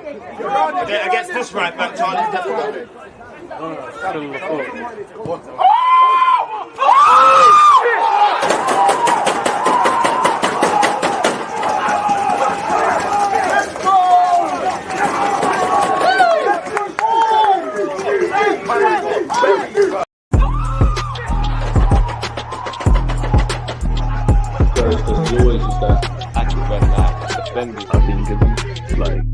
Against this right back, Charlie. I think it's like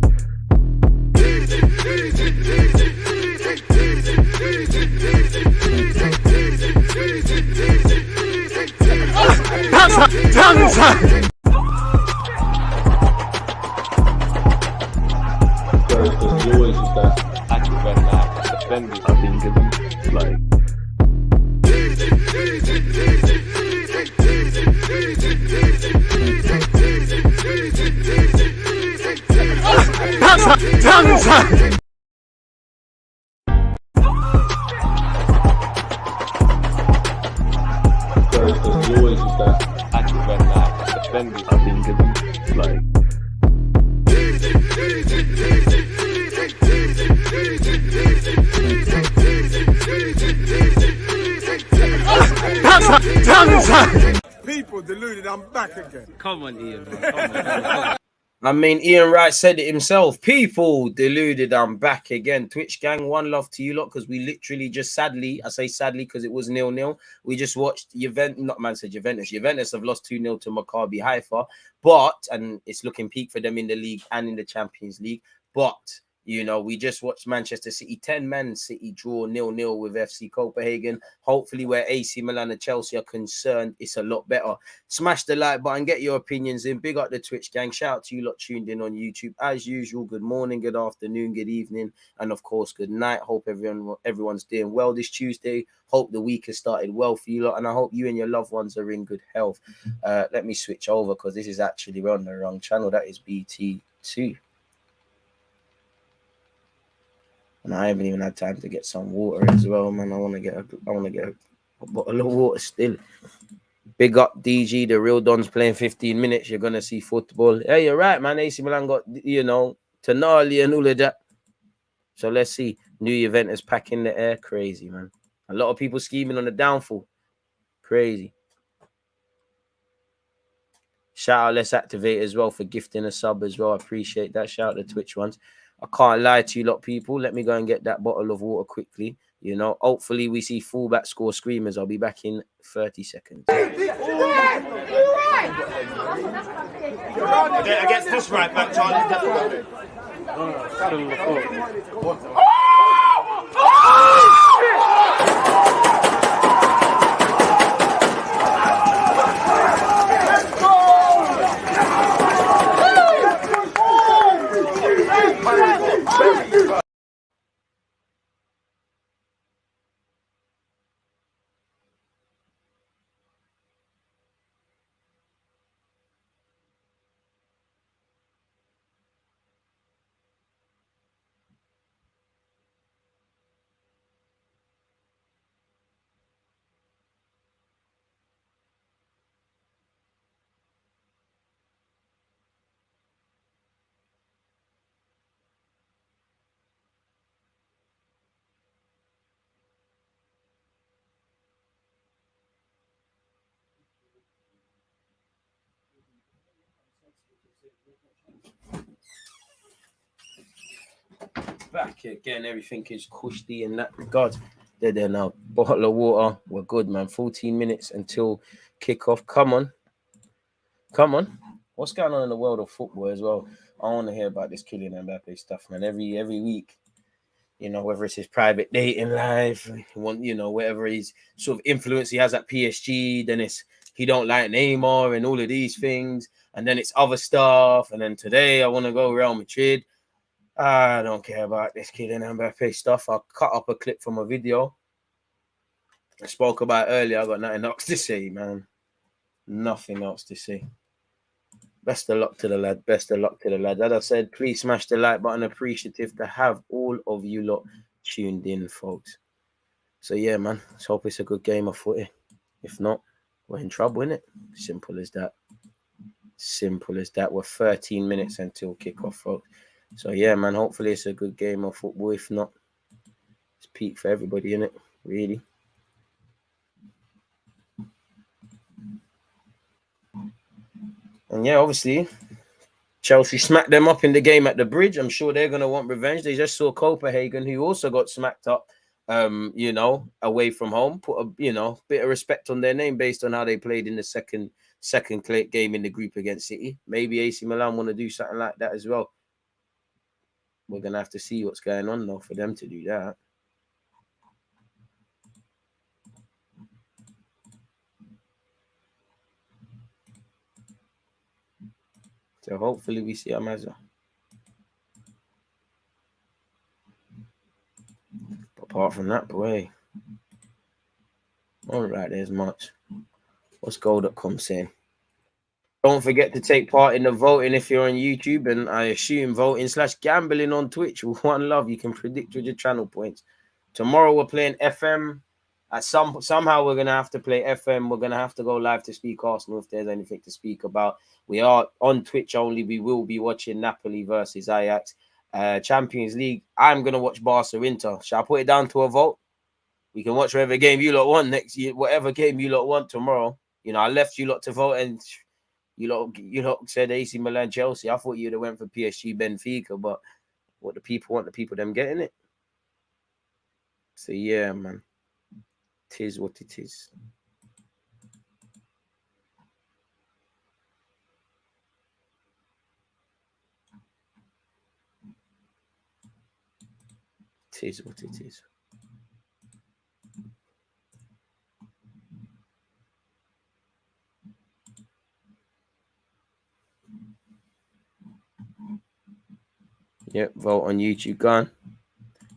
People deluded, I'm back again. Come on, Ian. Come on. I mean, Ian Wright said it himself. People deluded, I'm back again. Twitch gang, one love to you lot, because we literally just sadly, I say sadly because it was 0-0. We just watched Juventus. Juventus have lost 2-0 to Maccabi Haifa, and it's looking peak for them in the league and in the Champions League. But you know, we just watched Manchester City 10-man City draw 0-0 with FC Copenhagen. Hopefully, where AC Milan and Chelsea are concerned, it's a lot better. Smash the like button, get your opinions in. Big up the Twitch gang. Shout out to you lot tuned in on YouTube. As usual, good morning, good afternoon, good evening, and of course, good night. Hope everyone's doing well this Tuesday. Hope the week has started well for you lot, and I hope you and your loved ones are in good health. Let me switch over because this is actually, we're on the wrong channel. That is BT2. And I haven't even had time to get some water as well, man. I want to get a bottle of water still. Big up DG, the real Dons playing 15 minutes. You're gonna see football. Yeah, you're right, man. AC Milan got, you know, Tonali and all of that. So let's see. New Juventus pack in the air. Crazy, man. A lot of people scheming on the downfall. Crazy. Shout out, let's activate as well for gifting a sub as well. I appreciate that. Shout out the Twitch ones. I can't lie to you lot, people. Let me go and get that bottle of water quickly. You know, hopefully we see fullback score screamers. I'll be back in 30 seconds. Against this right back, Charlie. Back again, everything is cushy in that regard. There now. Bottle of water. We're good, man. 14 minutes until kickoff. Come on. What's going on in the world of football as well? I want to hear about this Kylian Mbappe stuff, man. Every week, you know, whether it's his private dating life, you know, whatever his sort of influence he has at PSG, then it's he don't like Neymar and all of these things, and then it's other stuff, and then today I want to go Real Madrid. I don't care about this Kylian Mbappe stuff. I'll cut up a clip from a video I spoke about earlier. I got nothing else to say, man. Nothing else to say. Best of luck to the lad. Best of luck to the lad. As I said, please smash the like button. Appreciative to have all of you lot tuned in, folks. So, yeah, man. Let's hope it's a good game of footy. If not, we're in trouble, innit? Simple as that. Simple as that. We're 13 minutes until kickoff, folks. So yeah, man. Hopefully it's a good game of football. If not, it's peak for everybody, innit? Really. And yeah, obviously, Chelsea smacked them up in the game at the Bridge. I'm sure they're gonna want revenge. They just saw Copenhagen, who also got smacked up, away from home. Put a bit of respect on their name based on how they played in the second game in the group against City. Maybe AC Milan want to do something like that as well. We're gonna have to see what's going on though for them to do that. So hopefully we see Amaza. Apart from that, boy. All right, there's much. What's goal.com saying? Don't forget to take part in the voting if you're on YouTube, and I assume voting/gambling on Twitch. One love, you can predict with your channel points. Tomorrow we're playing FM. Somehow we're gonna have to play FM. We're gonna have to go live to speak Arsenal if there's anything to speak about. We are on Twitch only. We will be watching Napoli versus Ajax. Champions League. I'm gonna watch Barca Inter. Shall I put it down to a vote? We can watch whatever game you lot want next year, whatever game you lot want tomorrow. I left you lot to vote, and you lot said AC Milan, Chelsea. I thought you'd have went for PSG, Benfica, but what the people want, the people them getting it. So yeah, man, it is what it is. It is what it is. Yep, vote on YouTube, gone.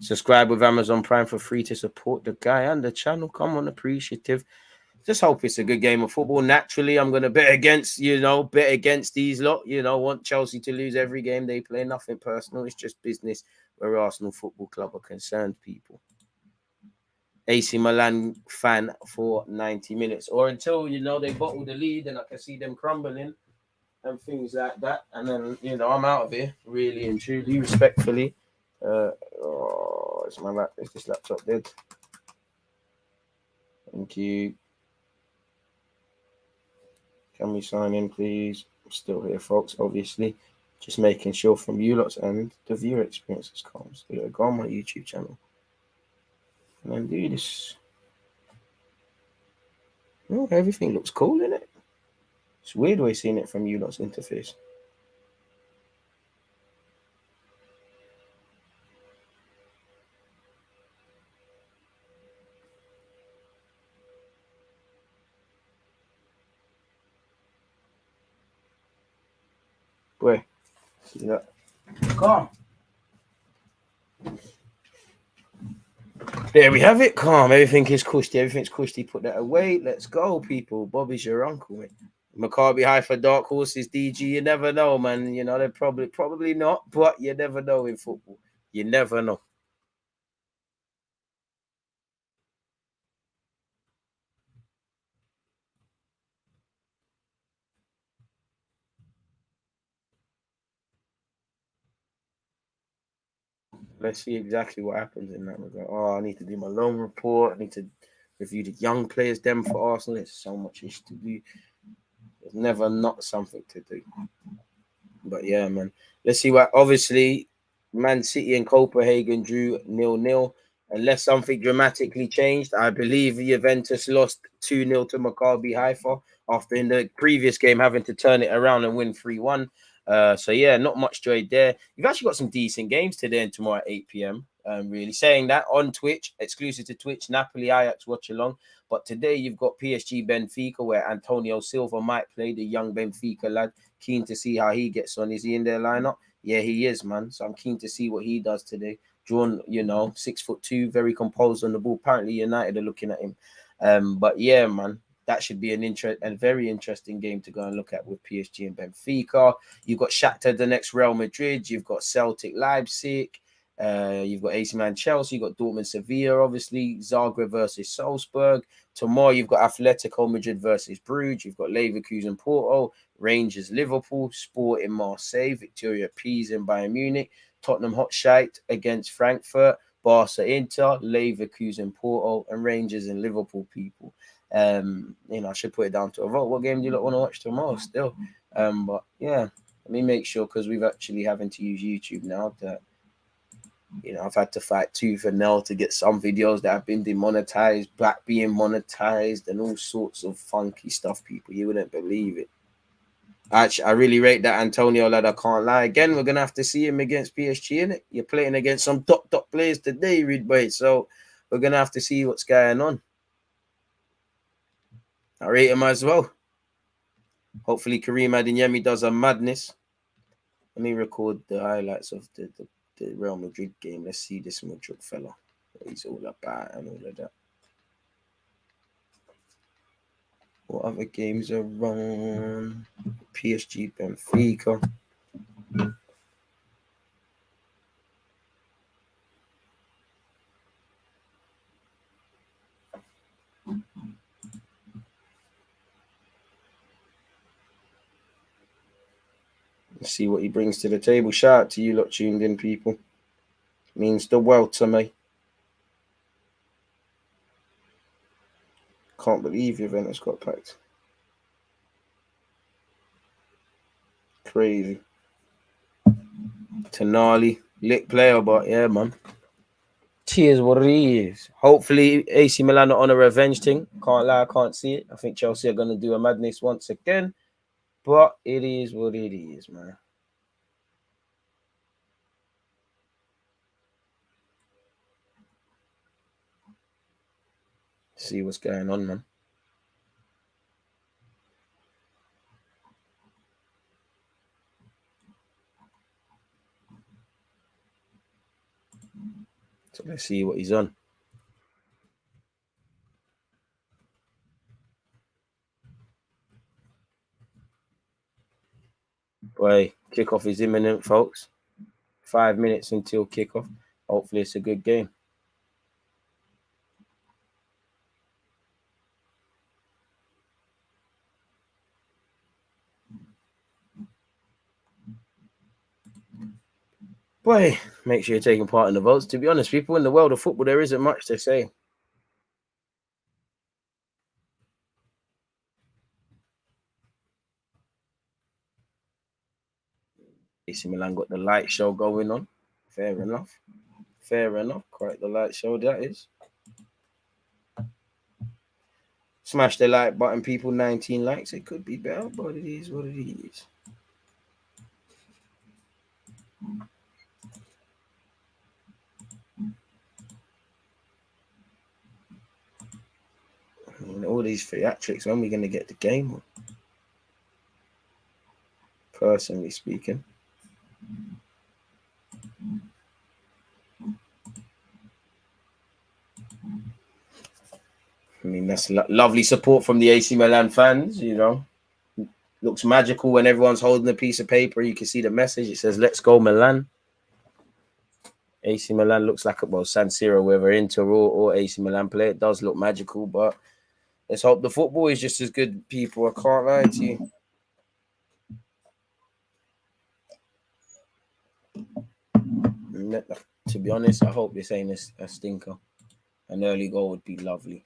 Subscribe with Amazon Prime for free to support the guy and the channel. Come on, appreciative. Just hope it's a good game of football. Naturally, I'm gonna bet against these lot. Want Chelsea to lose every game they play. Nothing personal. It's just business where Arsenal Football Club are concerned, people. AC Milan fan for 90 minutes, or until they bottle the lead and I can see them crumbling and things like that, and then I'm out of here, really and truly, respectfully. Is this laptop dead? Thank you. Can we sign in, please? I'm still here, folks. Obviously, just making sure from you lots and the viewer experience is calm. Still go on my YouTube channel and then do this. Oh, everything looks cool, isn't it? It's weird way seeing it from you lot's interface. Boy, see that? Calm. There we have it. Calm. Everything is cushy. Everything's cushy. Put that away. Let's go, people. Bobby's your uncle, mate. Maccabi Haifa Dark Horses, DG. You never know, man. They're probably not, but you never know in football. You never know. Let's see exactly what happens in that regard. Oh, I need to do my loan report. I need to review the young players, them for Arsenal. There's so much to do. There's never not something to do. But yeah, man. Let's see what. Obviously, Man City and Copenhagen drew 0-0. Unless something dramatically changed, I believe Juventus lost 2-0 to Maccabi Haifa after in the previous game having to turn it around and win 3-1. So yeah, not much joy there. You've actually got some decent games today and tomorrow at 8 p.m. Really saying that on Twitch, exclusive to Twitch, Napoli Ajax watch along. But today you've got PSG Benfica, where Antonio Silva might play, the young Benfica lad. Keen to see how he gets on. Is he in their lineup? Yeah, he is, man. So I'm keen to see what he does today. Drawn, 6'2", very composed on the ball. Apparently United are looking at him. But yeah, man. That should be a very interesting game to go and look at with PSG and Benfica. You've got Shakhtar Donetsk, Real Madrid. You've got Celtic, Leipzig. You've got AC Milan, Chelsea. You've got Dortmund, Sevilla, obviously. Zagreb versus Salzburg. Tomorrow, you've got Atletico Madrid versus Bruges. You've got Leverkusen, Porto. Rangers, Liverpool. Sport in Marseille. Victoria Pisa in Bayern Munich. Tottenham Hotspur against Frankfurt. Barca, Inter. Leverkusen, Porto. And Rangers and Liverpool, people. I should put it down to a vote. What game do you lot want to watch tomorrow still? But yeah, let me make sure, because we've actually having to use YouTube now that, I've had to fight tooth and nail to get some videos that have been demonetized, black being monetized, and all sorts of funky stuff, people. You wouldn't believe it. Actually, I really rate that Antonio lad. I can't lie. Again, we're going to have to see him against PSG, innit? You're playing against some top players today, Reed Boy. So we're going to have to see what's going on. I rate him as well. Hopefully, Kareem Adeyemi does a madness. Let me record the highlights of the Real Madrid game. Let's see this Madrid fella. What he's all about and all of that. What other games are on? PSG, Benfica. Let's see what he brings to the table. Shout out to you lot tuned in, people. Means the world to me. Can't believe Juventus got packed. Crazy. Tonali, lit player, but yeah, man. Cheers, what it is. Hopefully, AC Milan are on a revenge thing. Can't lie, I can't see it. I think Chelsea are going to do a madness once again. But it is what it is, man. See what's going on, man. So let's see what he's on. Boy, kickoff is imminent, folks. 5 minutes until kickoff. Hopefully, it's a good game. Boy, make sure you're taking part in the votes. To be honest, people, in the world of football, there isn't much to say. AC Milan got the light show going on. Fair enough. Fair enough. Correct, the light show, that is. Smash the like button, people. 19 likes. It could be better, but it is what it is. All these theatrics, when are we going to get the game on? Personally speaking. I mean, that's lovely support from the AC Milan fans, Looks magical when everyone's holding a piece of paper. You can see the message. It says, "Let's go, Milan." AC Milan looks like San Siro, whether Inter or AC Milan play. It does look magical, but let's hope the football is just as good, people. I can't lie to you. To be honest, I hope this ain't a stinker. An early goal would be lovely.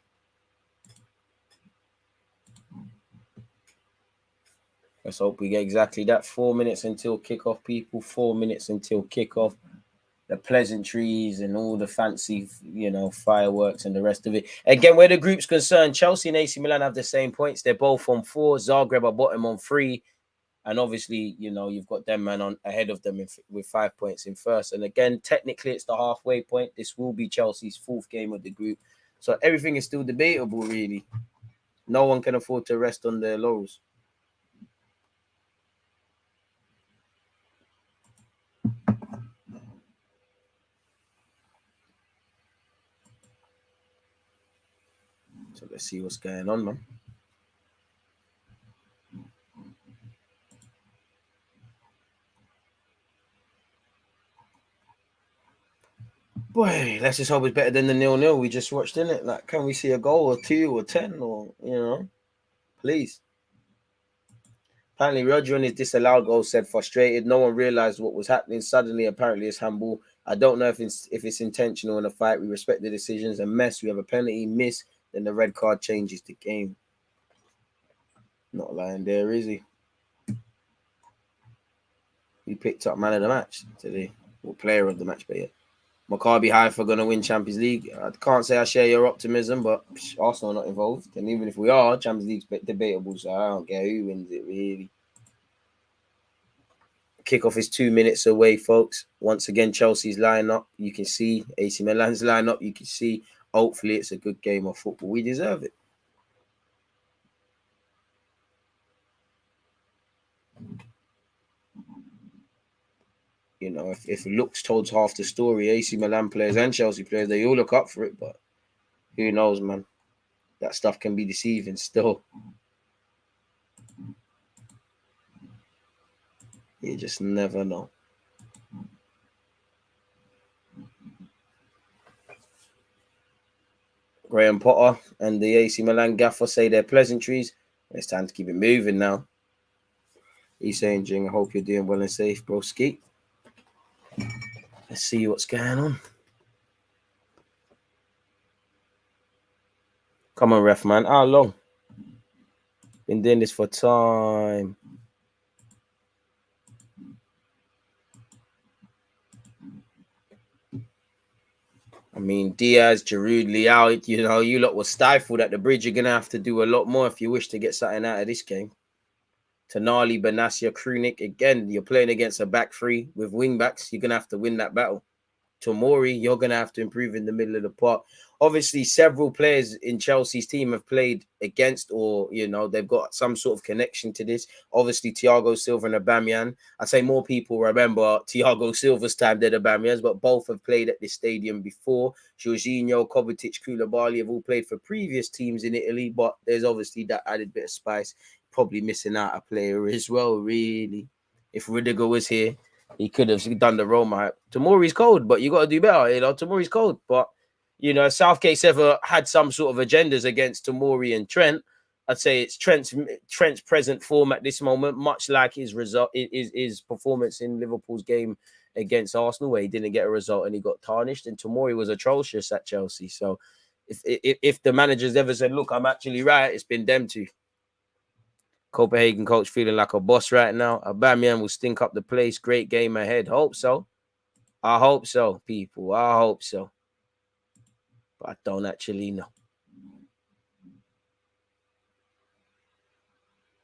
Let's hope we get exactly that. 4 minutes until kickoff, people. 4 minutes until kickoff. The pleasantries and all the fancy, fireworks and the rest of it. Again, where the group's concerned, Chelsea and AC Milan have the same points. They're both on 4. Zagreb are bottom on 3. And obviously, you've got them man on ahead of them with 5 points in first. And again, technically, it's the halfway point. This will be Chelsea's 4th game of the group. So everything is still debatable, really. No one can afford to rest on their laurels. So let's see what's going on, man. Boy, let's just hope it's better than the 0-0 we just watched, innit? Like, can we see a goal or 2 or 10 or, please. Apparently, Roger on his disallowed goal said frustrated. No one realized what was happening. Suddenly, apparently, it's handball. I don't know if it's intentional in a fight. We respect the decisions. A mess. We have a penalty miss. Then the red card changes the game. Not lying there, is he? He picked up man of the match today. Or player of the match, but yeah. Maccabi Haifa going to win Champions League. I can't say I share your optimism, but Arsenal are not involved. And even if we are, Champions League's debatable, so I don't care who wins it, really. Kickoff is 2 minutes away, folks. Once again, Chelsea's lineup, you can see. AC Milan's lineup, you can see. Hopefully, it's a good game of football. We deserve it. You know, if looks told half the story, AC Milan players and Chelsea players, they all look up for it, but who knows, man? That stuff can be deceiving still. You just never know. Graham Potter and the AC Milan gaffer say their pleasantries. It's time to keep it moving now. He's saying, Jing, I hope you're doing well and safe, broski. Let's see what's going on. Come on, ref, man. How long? Been doing this for time. I mean, Diaz, Giroud, Leao, you lot were stifled at the bridge. You're going to have to do a lot more if you wish to get something out of this game. Tonali, Benassia, Krunic. Again, you're playing against a back three with wing backs. You're going to have to win that battle. Tomori, you're going to have to improve in the middle of the park. Obviously, several players in Chelsea's team have played against or, they've got some sort of connection to this. Obviously, Thiago Silva and Aubameyang. I say more people remember Thiago Silva's time than Aubameyang's, but both have played at this stadium before. Jorginho, Kovacic, Koulibaly have all played for previous teams in Italy, but there's obviously that added bit of spice. Probably missing out a player as well, really. If Rudiger was here, he could have done the Roma. Tomori's cold, but you got to do better. Tomori's cold. But, Southgate's ever had some sort of agendas against Tomori and Trent. I'd say it's Trent's present form at this moment, much like his performance in Liverpool's game against Arsenal, where he didn't get a result and he got tarnished. And Tomori was atrocious at Chelsea. So if the manager's ever said, look, I'm actually right, it's been them two. Copenhagen coach feeling like a boss right now. Aubameyang will stink up the place. Great game ahead. Hope so. I hope so, people. I hope so. But I don't actually know.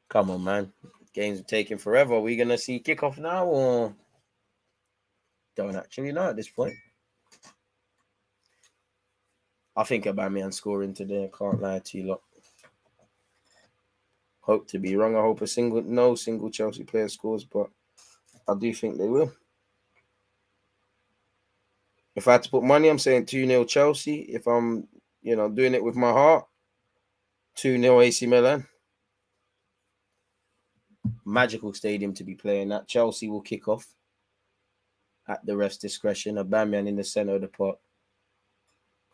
Come on, man. Games are taking forever. Are we going to see kickoff now or? Don't actually know at this point. I think Aubameyang scoring today. I can't lie to you lot. Hope to be wrong. I hope no single Chelsea player scores, but I do think they will. If I had to put money, I'm saying 2-0 Chelsea. If I'm, doing it with my heart, 2-0 AC Milan. Magical stadium to be playing at. Chelsea will kick off at the ref's discretion. Aubameyang in the center of the park.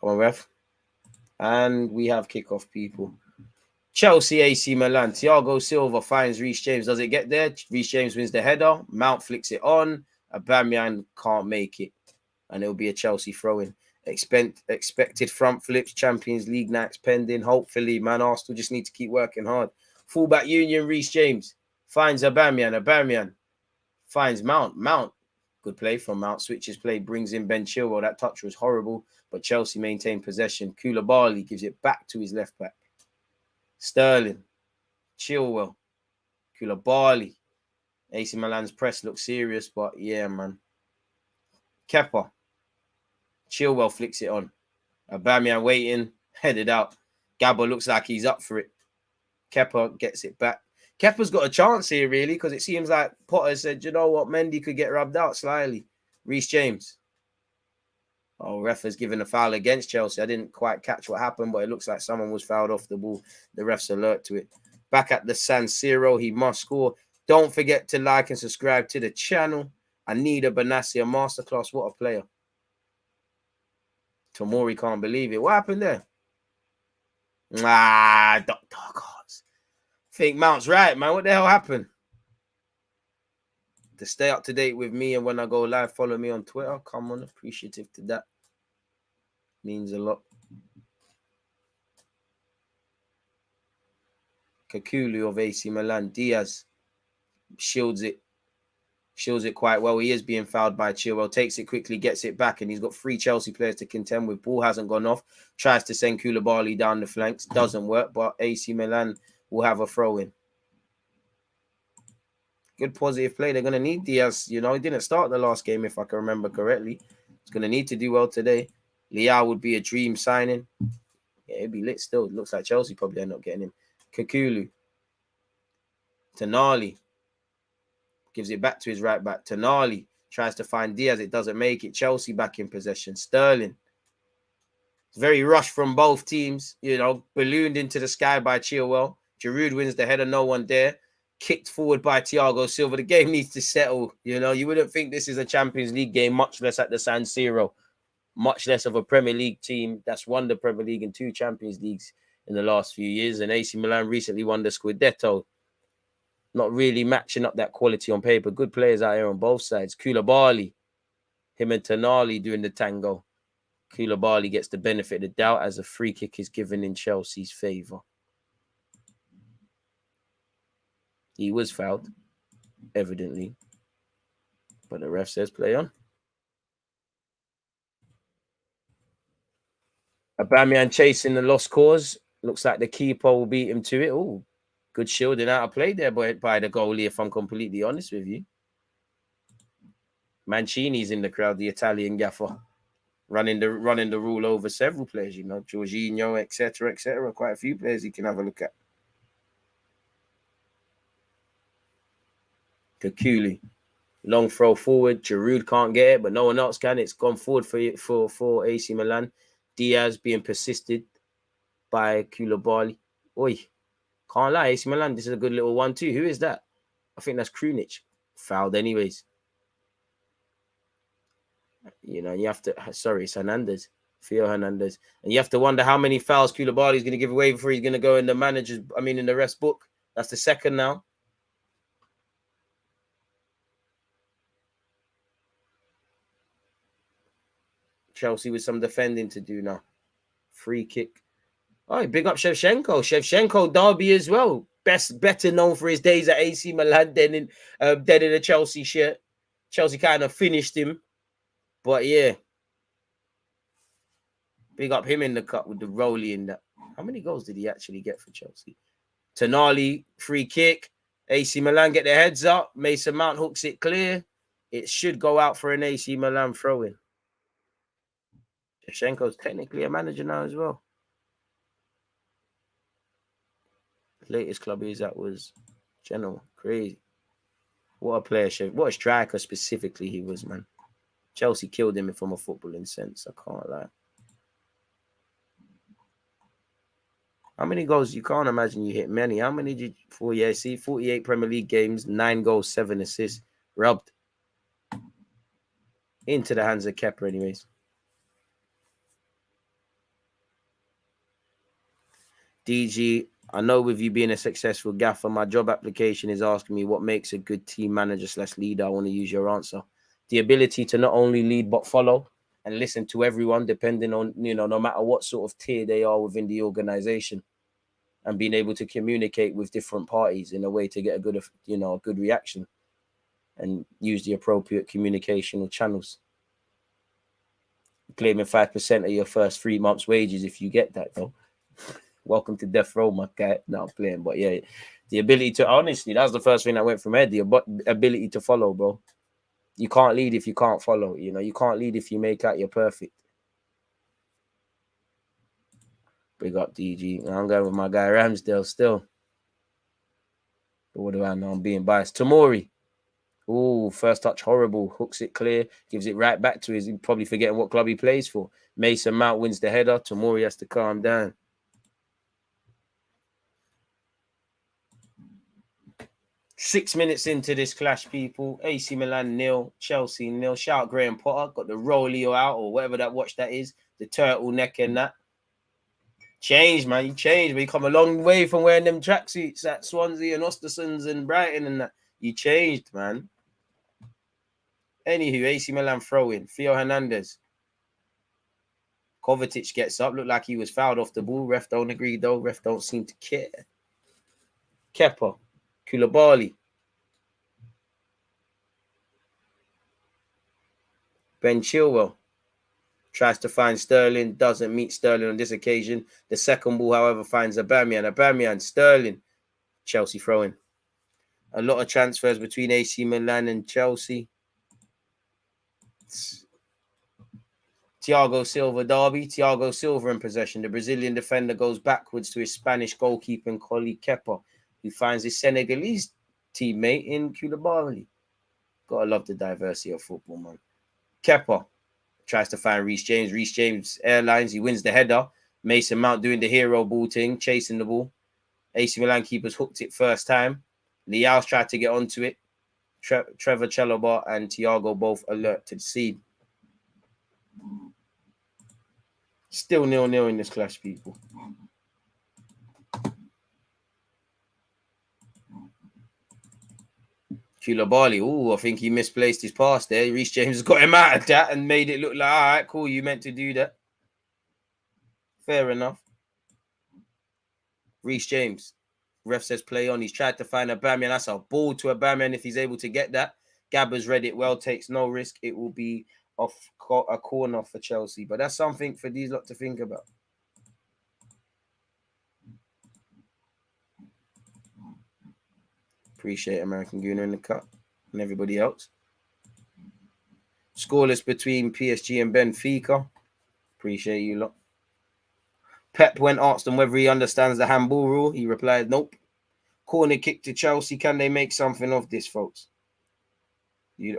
Come on, ref. And we have kickoff, people. Chelsea, AC Milan. Thiago Silva finds Reece James. Does it get there? Reece James wins the header. Mount flicks it on. Aubameyang can't make it. And it'll be a Chelsea throw-in. Expected front flips. Champions League nights pending. Hopefully, man. Arsenal just need to keep working hard. Fullback union, Reece James. Finds Aubameyang. Aubameyang finds Mount. Mount. Good play from Mount. Switches play. Brings in Ben Chilwell. That touch was horrible. But Chelsea maintain possession. Koulibaly gives it back to his left back. Sterling, Chilwell, Koulibaly. AC Milan's press looks serious, but yeah, man. Kepa. Chilwell flicks it on. Aubameyang waiting, headed out. Gabba looks like he's up for it. Kepa gets it back. Kepa's got a chance here, really, because it seems like Potter said, you know what, Mendy could get rubbed out slightly. Reece James. Oh, ref has given a foul against Chelsea. I didn't quite catch what happened, but it looks like someone was fouled off the ball. The ref's alert to it. Back at the San Siro, he must score. Don't forget to like and subscribe to the channel. I need a Benassia masterclass. What a player. Tomori can't believe it. What happened there? Ah, dark horse. Think Mount's right, man. What the hell happened? To stay up to date with me and when I go live, follow me on Twitter. Come on, appreciative to that. Means a lot. Kakulu of AC Milan. Diaz shields it quite well. He is being fouled by Chilwell. Takes it quickly, gets it back, and he's got 3 Chelsea players to contend with. Ball hasn't gone off. Tries to send Koulibaly down the flanks. Doesn't work, but AC Milan will have a throw in. Good positive play. They're going to need Diaz. You know, he didn't start the last game, if I can remember correctly. He's going to need to do well today. Leao would be a dream signing. Yeah, it'd be lit still. It looks like Chelsea probably end up getting him. Kakulu. Tonali. Gives it back to his right back. Tonali tries to find Diaz. It doesn't make it. Chelsea back in possession. Sterling. It's very rushed from both teams. You know, ballooned into the sky by Chilwell. Giroud wins the header. No one there. Kicked forward by Thiago Silva. The game needs to settle. You know, you wouldn't think this is a Champions League game, much less at the San Siro. Much less of a Premier League team that's won the Premier League and 2 Champions Leagues in the last few years. And AC Milan recently won the Scudetto. Not really matching up that quality on paper. Good players out here on both sides. Koulibaly, him and Tonali doing the tango. Koulibaly gets the benefit of the doubt as a free kick is given in Chelsea's favour. He was fouled, evidently. But the ref says play on. Aubameyang chasing the lost cause. Looks like the keeper will beat him to it. Oh, good shielding out of play there by the goalie, if I'm completely honest with you. Mancini's in the crowd, the Italian gaffer. Running the rule over several players, you know, Jorginho, etc., etc. Quite a few players he can have a look at. Kakulu. Long throw forward. Giroud can't get it, but no one else can. It's gone forward for AC Milan. Diaz being persisted by Koulibaly. Oi, can't lie. AC Milan, this is a good little 1-2. Who is that? I think that's Krunic. Fouled anyways. You know, you have to... Sorry, it's Hernandez. Theo Hernandez. And you have to wonder how many fouls Koulibaly is going to give away before he's going to go in the rest book. That's the second now. Chelsea with some defending to do now. Free kick. Oh, big up Shevchenko. Shevchenko derby as well. Better known for his days at AC Milan than in a Chelsea shirt. Chelsea kind of finished him. But yeah. Big up him in the cup with the rollie in that. How many goals did he actually get for Chelsea? Tonali, free kick. AC Milan get their heads up. Mason Mount hooks it clear. It should go out for an AC Milan throw-in. Shevchenko's technically a manager now as well. The latest club he's at was Genoa. Crazy. What a player. What a striker specifically he was, man. Chelsea killed him from a footballing sense. I can't lie. How many goals? You can't imagine you hit many. How many did you... 48 Premier League games, 9 goals, 7 assists. Rubbed. Into the hands of Kepa anyways. DG, I know with you being a successful gaffer, my job application is asking me what makes a good team manager / leader. I want to use your answer. The ability to not only lead but follow and listen to everyone, depending on, you know, no matter what sort of tier they are within the organization, and being able to communicate with different parties in a way to get a good reaction and use the appropriate communicational channels. Claiming 5% of your first 3 months' wages if you get that, though. Welcome to death row, my guy. No, I'm playing, but yeah, the ability to, honestly, that's the first thing that went from head. The ability to follow, bro. You can't lead if you can't follow. You know, you can't lead if you make out you're perfect. Big up DG. I'm going with my guy Ramsdale still. But what do I know? I'm being biased. Tomori. Ooh, first touch horrible. Hooks it clear. Gives it right back to his. He's probably forgetting what club he plays for. Mason Mount wins the header. Tomori has to calm down. 6 minutes into this clash, people. AC Milan 0, Chelsea 0. Shout out Graham Potter. Got the Rolio out or whatever that watch that is. The turtleneck and that. Change, man. You change, but you come a long way from wearing them tracksuits at Swansea and Ostersund's and Brighton and that. You changed, man. Anywho, AC Milan throw-in. Theo Hernandez. Kovacic gets up. Looked like he was fouled off the ball. Ref don't agree, though. Ref don't seem to care. Kepa. Koulibaly. Ben Chilwell. Tries to find Sterling. Doesn't meet Sterling on this occasion. The second ball, however, finds Aubameyang. Aubameyang. Sterling. Chelsea throw-in. A lot of transfers between AC Milan and Chelsea. Thiago Silva derby. Thiago Silva in possession. The Brazilian defender goes backwards to his Spanish goalkeeper and colleague Kepa, who finds his Senegalese teammate in Koulibaly. Gotta love the diversity of football, man. Kepa tries to find Reece James. Reece James airlines. He wins the header. Mason Mount doing the hero ball thing, chasing the ball. AC Milan keepers hooked it first time. Leao's tried to get onto it. Trevor Chalobah and Thiago both alert to the scene. Still 0-0 in this clash, people. Koulibaly, I think he misplaced his pass there. Reece James got him out of that and made it look like, all right, cool, you meant to do that. Fair enough. Reece James. Ref says play on. He's tried to find Aubameyang. That's a ball to Aubameyang if he's able to get that. Gabba's read it well, takes no risk. It will be off a corner for Chelsea. But that's something for these lot to think about. Appreciate American Gooner in the cut and everybody else. Scoreless between PSG and Benfica. Appreciate you lot. Pep, when asked him whether he understands the handball rule, he replied, nope. Corner kick to Chelsea. Can they make something of this, folks?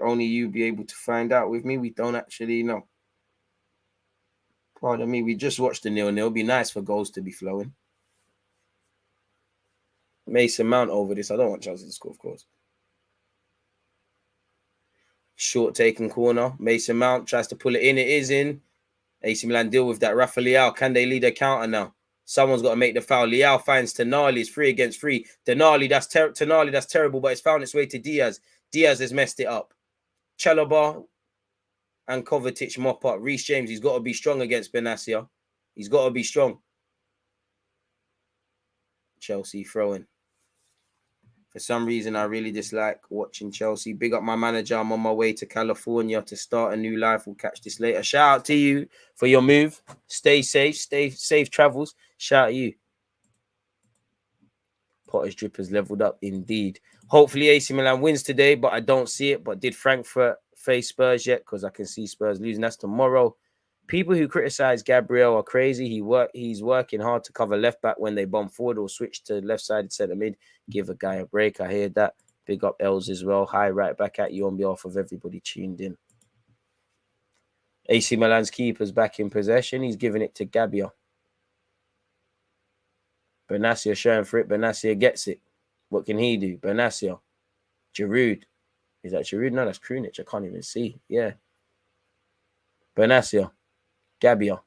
Only you be able to find out with me. We don't actually know. Pardon me. We just watched the 0-0. It'd be nice for goals to be flowing. Mason Mount over this. I don't want Chelsea to score, of course. Short taken corner. Mason Mount tries to pull it in. It is in. AC Milan deal with that. Rafa Leao. Can they lead a counter now? Someone's got to make the foul. Leao finds Tonali. It's 3 against 3. Tonali, that's terrible, but it's found its way to Diaz. Diaz has messed it up. Chalobah and Kovacic mop up. Reece James, he's got to be strong against Benassia. He's got to be strong. Chelsea throwing. For some reason, I really dislike watching Chelsea. Big up my manager. I'm on my way to California to start a new life. We'll catch this later. Shout out to you for your move. Stay safe. Stay safe travels. Shout out to you. Potter's drip has leveled up indeed. Hopefully AC Milan wins today, but I don't see it. But did Frankfurt face Spurs yet? Because I can see Spurs losing. That's tomorrow. People who criticize Gabriel are crazy. He's working hard to cover left back when they bomb forward or switch to left-sided centre mid. Give a guy a break. I hear that. Big up Els as well. Hi, right back at you on behalf of everybody tuned in. AC Milan's keeper's back in possession. He's giving it to Gabriel. Benassia showing for it. Benassia gets it. What can he do? Benassia. Giroud. Is that Giroud? No, that's Krunic. I can't even see. Yeah. Benassia. Gabriel.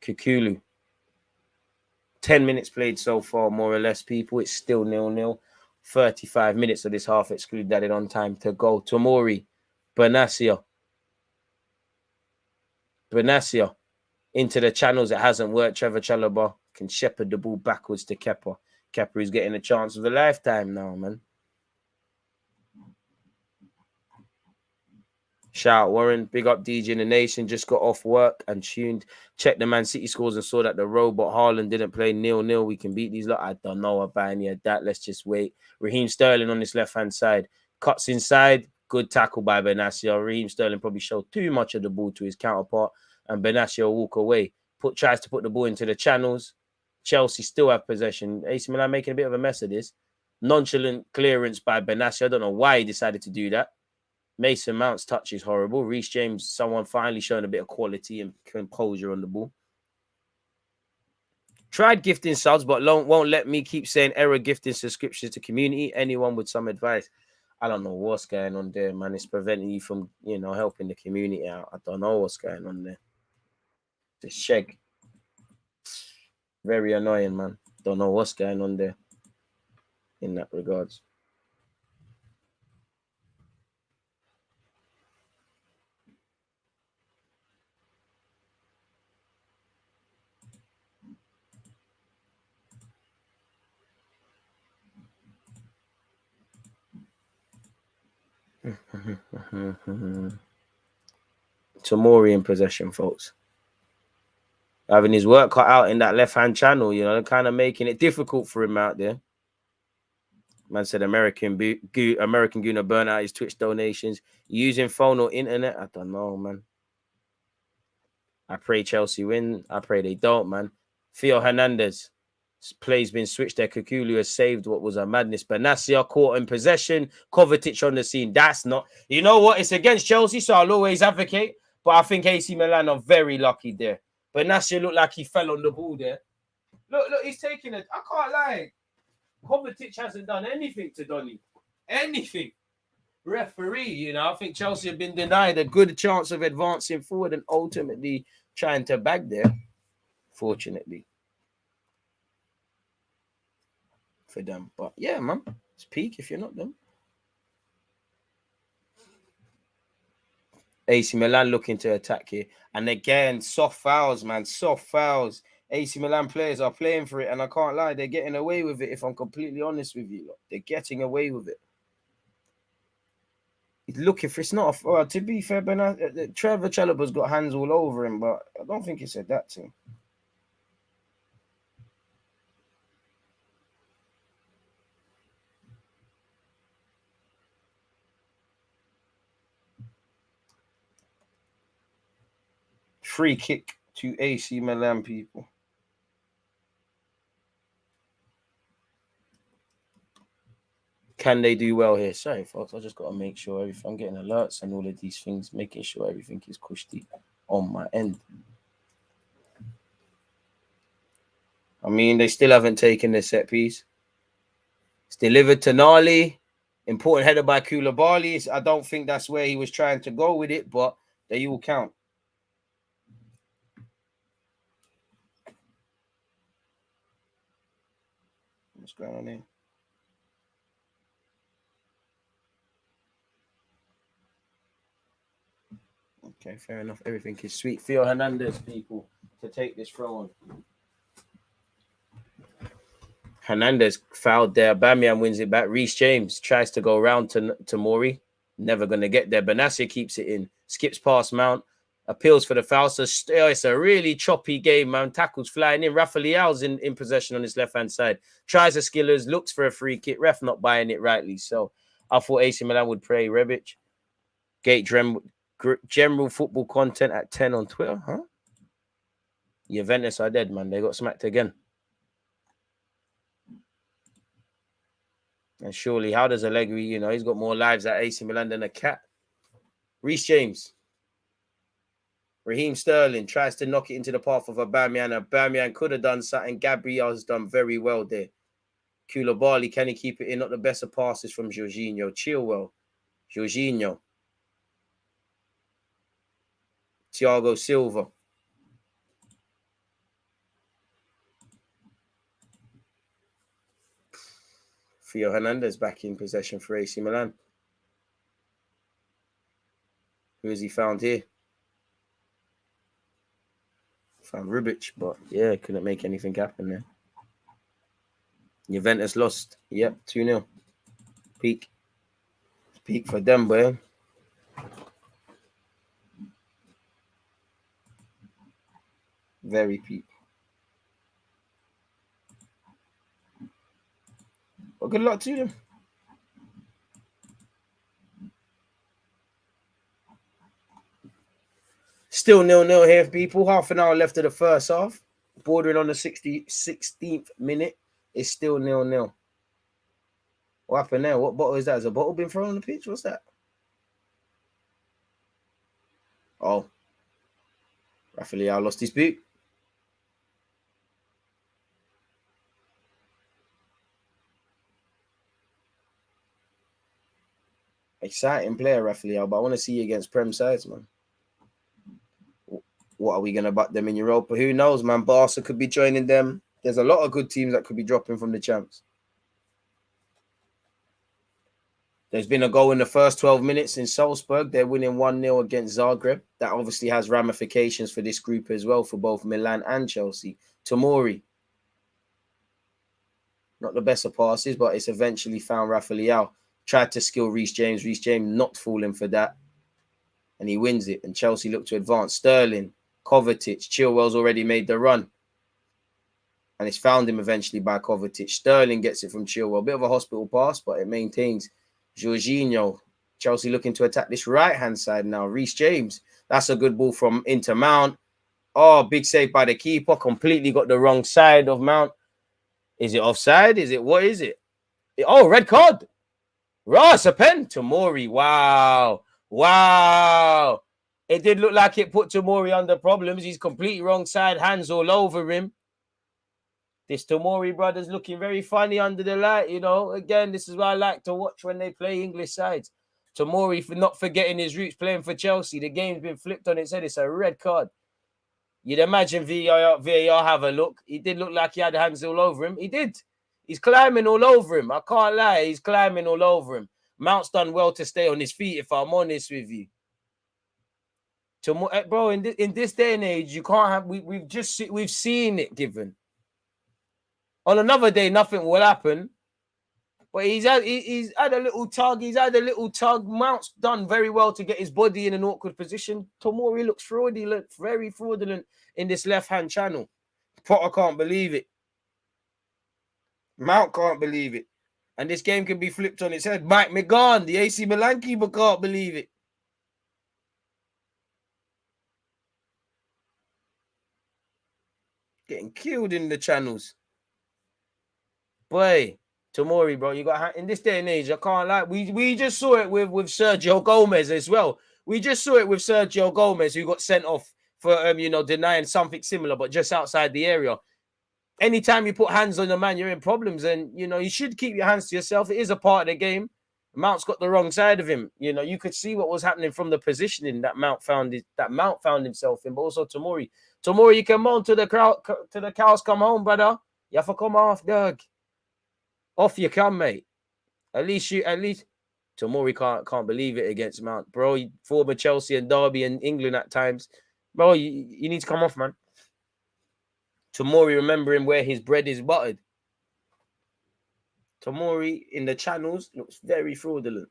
Kukulu. 10 minutes played so far, more or less, people. It's still 0-0. 35 minutes of this half, exclude added on time to go. Tomori. Benassia. Benassia. Into the channels. It hasn't worked. Trevor Chalobah can shepherd the ball backwards to Kepa. Kepa is getting a chance of a lifetime now, man. Shout out Warren. Big up DJ in the Nation. Just got off work and tuned. Checked the Man City scores and saw that the robot Haaland didn't play 0-0. We can beat these lot. I don't know about any of that. Let's just wait. Raheem Sterling on this left-hand side. Cuts inside. Good tackle by Benassia. Raheem Sterling probably showed too much of the ball to his counterpart. And Benassia will walk away. Tries to put the ball into the channels. Chelsea still have possession. AC Milan making a bit of a mess of this. Nonchalant clearance by Benassia. I don't know why he decided to do that. Mason Mount's touch is horrible. Reece James, someone finally showing a bit of quality and composure on the ball. Tried gifting subs, but won't let me keep saying error gifting subscriptions to community. Anyone with some advice? I don't know what's going on there, man. It's preventing you from, helping the community out. I don't know what's going on there. The shag. Very annoying, man. Don't know what's going on there in that regards. Tomori in possession, folks. Having his work cut out in that left-hand channel, kind of making it difficult for him out there. Man said American Gooner burn out his Twitch donations. Using phone or internet? I don't know, man. I pray Chelsea win. I pray they don't, man. Theo Hernandez. Play's been switched there. Kukulu has saved what was a madness. Benassia caught in possession. Kovacic on the scene. That's not... You know what? It's against Chelsea, so I'll always advocate. But I think AC Milan are very lucky there. Benassia looked like he fell on the ball there. Look, he's taking it. I can't lie. Kovacic hasn't done anything to Donny. Anything. Referee, I think Chelsea have been denied a good chance of advancing forward and ultimately trying to bag there. Fortunately. For them. But yeah, man. It's peak if you're not them. AC Milan looking to attack here. And again, soft fouls, man. Soft fouls. AC Milan players are playing for it. And I can't lie, they're getting away with it, if I'm completely honest with you. They're getting away with it. He's looking for... It's not a... to be fair, Trevor Chalobah's got hands all over him, but I don't think he said that to him. Free kick to AC Milan, people. Can they do well here? Sorry, folks. I just got to make sure everything... I'm getting alerts and all of these things, making sure everything is cushy on my end. I mean, they still haven't taken the set piece. It's delivered to Nali. Important header by Koulibaly. I don't think that's where he was trying to go with it, but they all count. What's going on here? Okay, fair enough. Everything is sweet. Theo Hernandez, people, to take this throw on. Hernandez fouled there. Aubameyang wins it back. Reece James tries to go round to Mori. Never going to get there. Benassia keeps it in. Skips past Mount. Appeals for the foul. So it's a really choppy game, man. Tackles flying in. Rafa Leao's in possession on his left-hand side. Tries a skillers. Looks for a free kick. Ref not buying it rightly. So I thought AC Milan would pray Rebic. Gate general football content at 10 on Twitter, huh? Juventus are dead, man. They got smacked again. And surely, how does Allegri, he's got more lives at AC Milan than a cat. Reece James. Raheem Sterling tries to knock it into the path of Aubameyang. Aubameyang could have done something. Gabriel has done very well there. Koulibaly, can he keep it in? Not the best of passes from Jorginho. Chilwell. Jorginho. Thiago Silva. Theo Hernandez back in possession for AC Milan. Who has he found here? Found Rubic, but yeah, couldn't make anything happen there. Juventus lost. Yep, 2-0. Peak. Peak for them, boy. Very peak. Well, good luck to them. Still 0-0 here, people. Half an hour left of the first half. Bordering on the 16th minute. It's still 0-0. What happened there? What bottle is that? Has a bottle been thrown on the pitch? What's that? Oh. Rafa Leao lost his boot. Exciting player, Raphael, but I want to see you against Prem sides, man. What are we going to butt them in Europa? Who knows, man? Barca could be joining them. There's a lot of good teams that could be dropping from the champs. There's been a goal in the first 12 minutes in Salzburg. They're winning 1-0 against Zagreb. That obviously has ramifications for this group as well, for both Milan and Chelsea. Tomori. Not the best of passes, but it's eventually found Raphael. Tried to skill Reece James. Reece James not falling for that. And he wins it. And Chelsea look to advance. Sterling, Kovacic. Chilwell's already made the run. And it's found him eventually by Kovacic. Sterling gets it from Chilwell. A bit of a hospital pass, but it maintains. Jorginho. Chelsea looking to attack this right-hand side now. Reece James. That's a good ball from Inter Mount. Oh, big save by the keeper. Completely got the wrong side of Mount. Is it offside? Is it? What is it? Oh, red card. Ross, a pen. Tomori. Wow. Wow. It did look like it put Tomori under problems. He's completely wrong side. Hands all over him. This Tomori brother's looking very funny under the light, you know. Again, this is what I like to watch when they play English sides. Tomori, for not forgetting his roots, playing for Chelsea. The game's been flipped on its head. It's a red card. You'd imagine VAR have a look. He did look like he had hands all over him. He did. He's climbing all over him. I can't lie. He's climbing all over him. Mount's done well to stay on his feet, if I'm honest with you. Bro, in this day and age, you can't have... We've seen it given. On another day, nothing will happen. But he's had a little tug. He's had a little tug. Mount's done very well to get his body in an awkward position. Tomori looks fraudulent, very fraudulent in this left-hand channel. Potter can't believe it. Mount can't believe it. And this game can be flipped on its head. Mike McGahn, the AC Milan keeper, can't believe it. Getting killed in the channels. Boy, Tomori, bro, you got in this day and age. I can't lie. We just saw it with Sergio Gomez as well. We just saw it with Sergio Gomez, who got sent off for denying something similar, but just outside the area. Anytime you put hands on a man, you're in problems, and you should keep your hands to yourself. It is a part of the game. Mount's got the wrong side of him. You could see what was happening from the positioning that Mount found himself in, but also Tomori. Tomori, you can moan to the crowd, to the cows come home, brother. You have to come off, dog. Off you come, mate. At least Tomori can't believe it against Mount, bro. Former Chelsea and Derby and England at times, bro. You need to come off, man. Tomori, remembering where his bread is buttered. Tomori in the channels looks very fraudulent.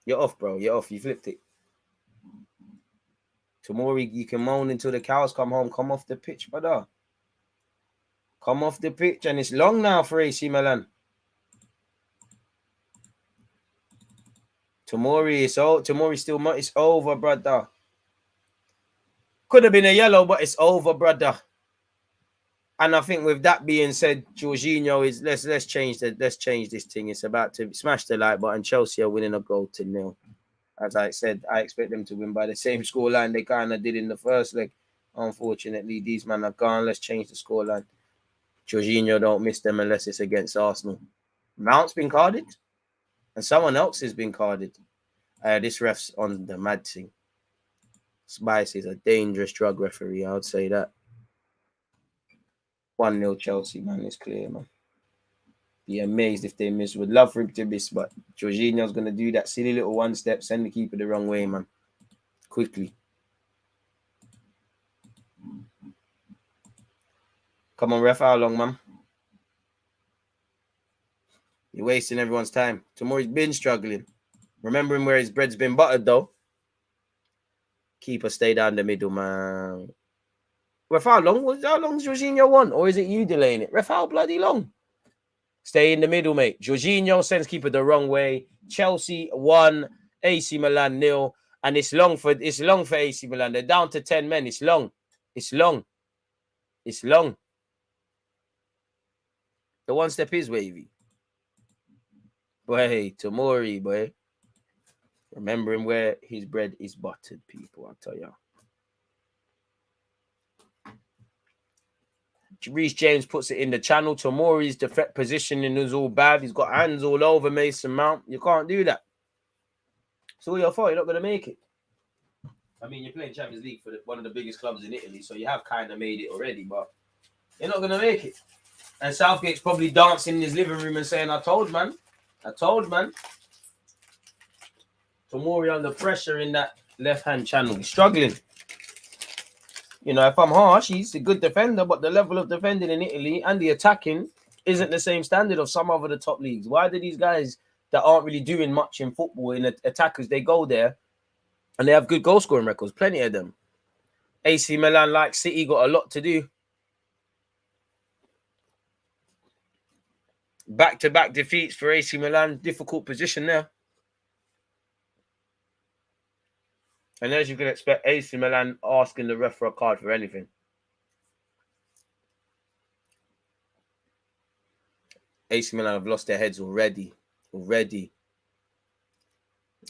You're off, bro. You're off. You flipped it. Tomori, you can moan until the cows come home. Come off the pitch, brother. Come off the pitch, and it's long now for AC Milan. Tomori, it's over, brother. Could have been a yellow, but it's over, brother. And I think with that being said, Jorginho is let's change this thing. It's about to smash the like button. Chelsea are winning a goal to 0. As I said, I expect them to win by the same scoreline they kind of did in the first leg. Unfortunately, these men are gone. Let's change the scoreline. Jorginho don't miss them unless it's against Arsenal. Mount's been carded, and someone else has been carded. This ref's on the mad thing. Spice is a dangerous drug referee, I would say that. 1-0 Chelsea, man. It's clear, man. Be amazed if they miss. Would love for him to miss, but Jorginho's going to do that silly little one step, send the keeper the wrong way, man. Quickly. Come on, ref, how long, man? You're wasting everyone's time. Tomori's been struggling. Remembering where his bread's been buttered, though. Keeper stay down the middle, man. Ref, how long's Jorginho won? Or is it you delaying it? Ref, how bloody long? Stay in the middle, mate. Jorginho sends keeper the wrong way. Chelsea 1, AC Milan 0. And it's long for AC Milan. They're down to 10 men. It's long. It's long. It's long. The one step is wavy. Boy, Tomori, boy. Remembering where his bread is buttered, people, I'll tell you. Reece James puts it in the channel. Tomori's defect positioning is all bad. He's got hands all over Mason Mount. You can't do that. It's all your fault. You're not going to make it. I mean, you're playing Champions League for one of the biggest clubs in Italy, so you have kind of made it already, but you're not going to make it. And Southgate's probably dancing in his living room and saying, I told, man. Tomori under pressure in that left-hand channel. He's struggling. You know, if I'm harsh, he's a good defender, but the level of defending in Italy and the attacking isn't the same standard of some of the top leagues. Why do these guys that aren't really doing much in football, in attackers, they go there and they have good goal-scoring records? Plenty of them. AC Milan, like City, got a lot to do. Back-to-back defeats for AC Milan. Difficult position there. And as you can expect, AC Milan asking the ref for a card for anything. AC Milan have lost their heads already.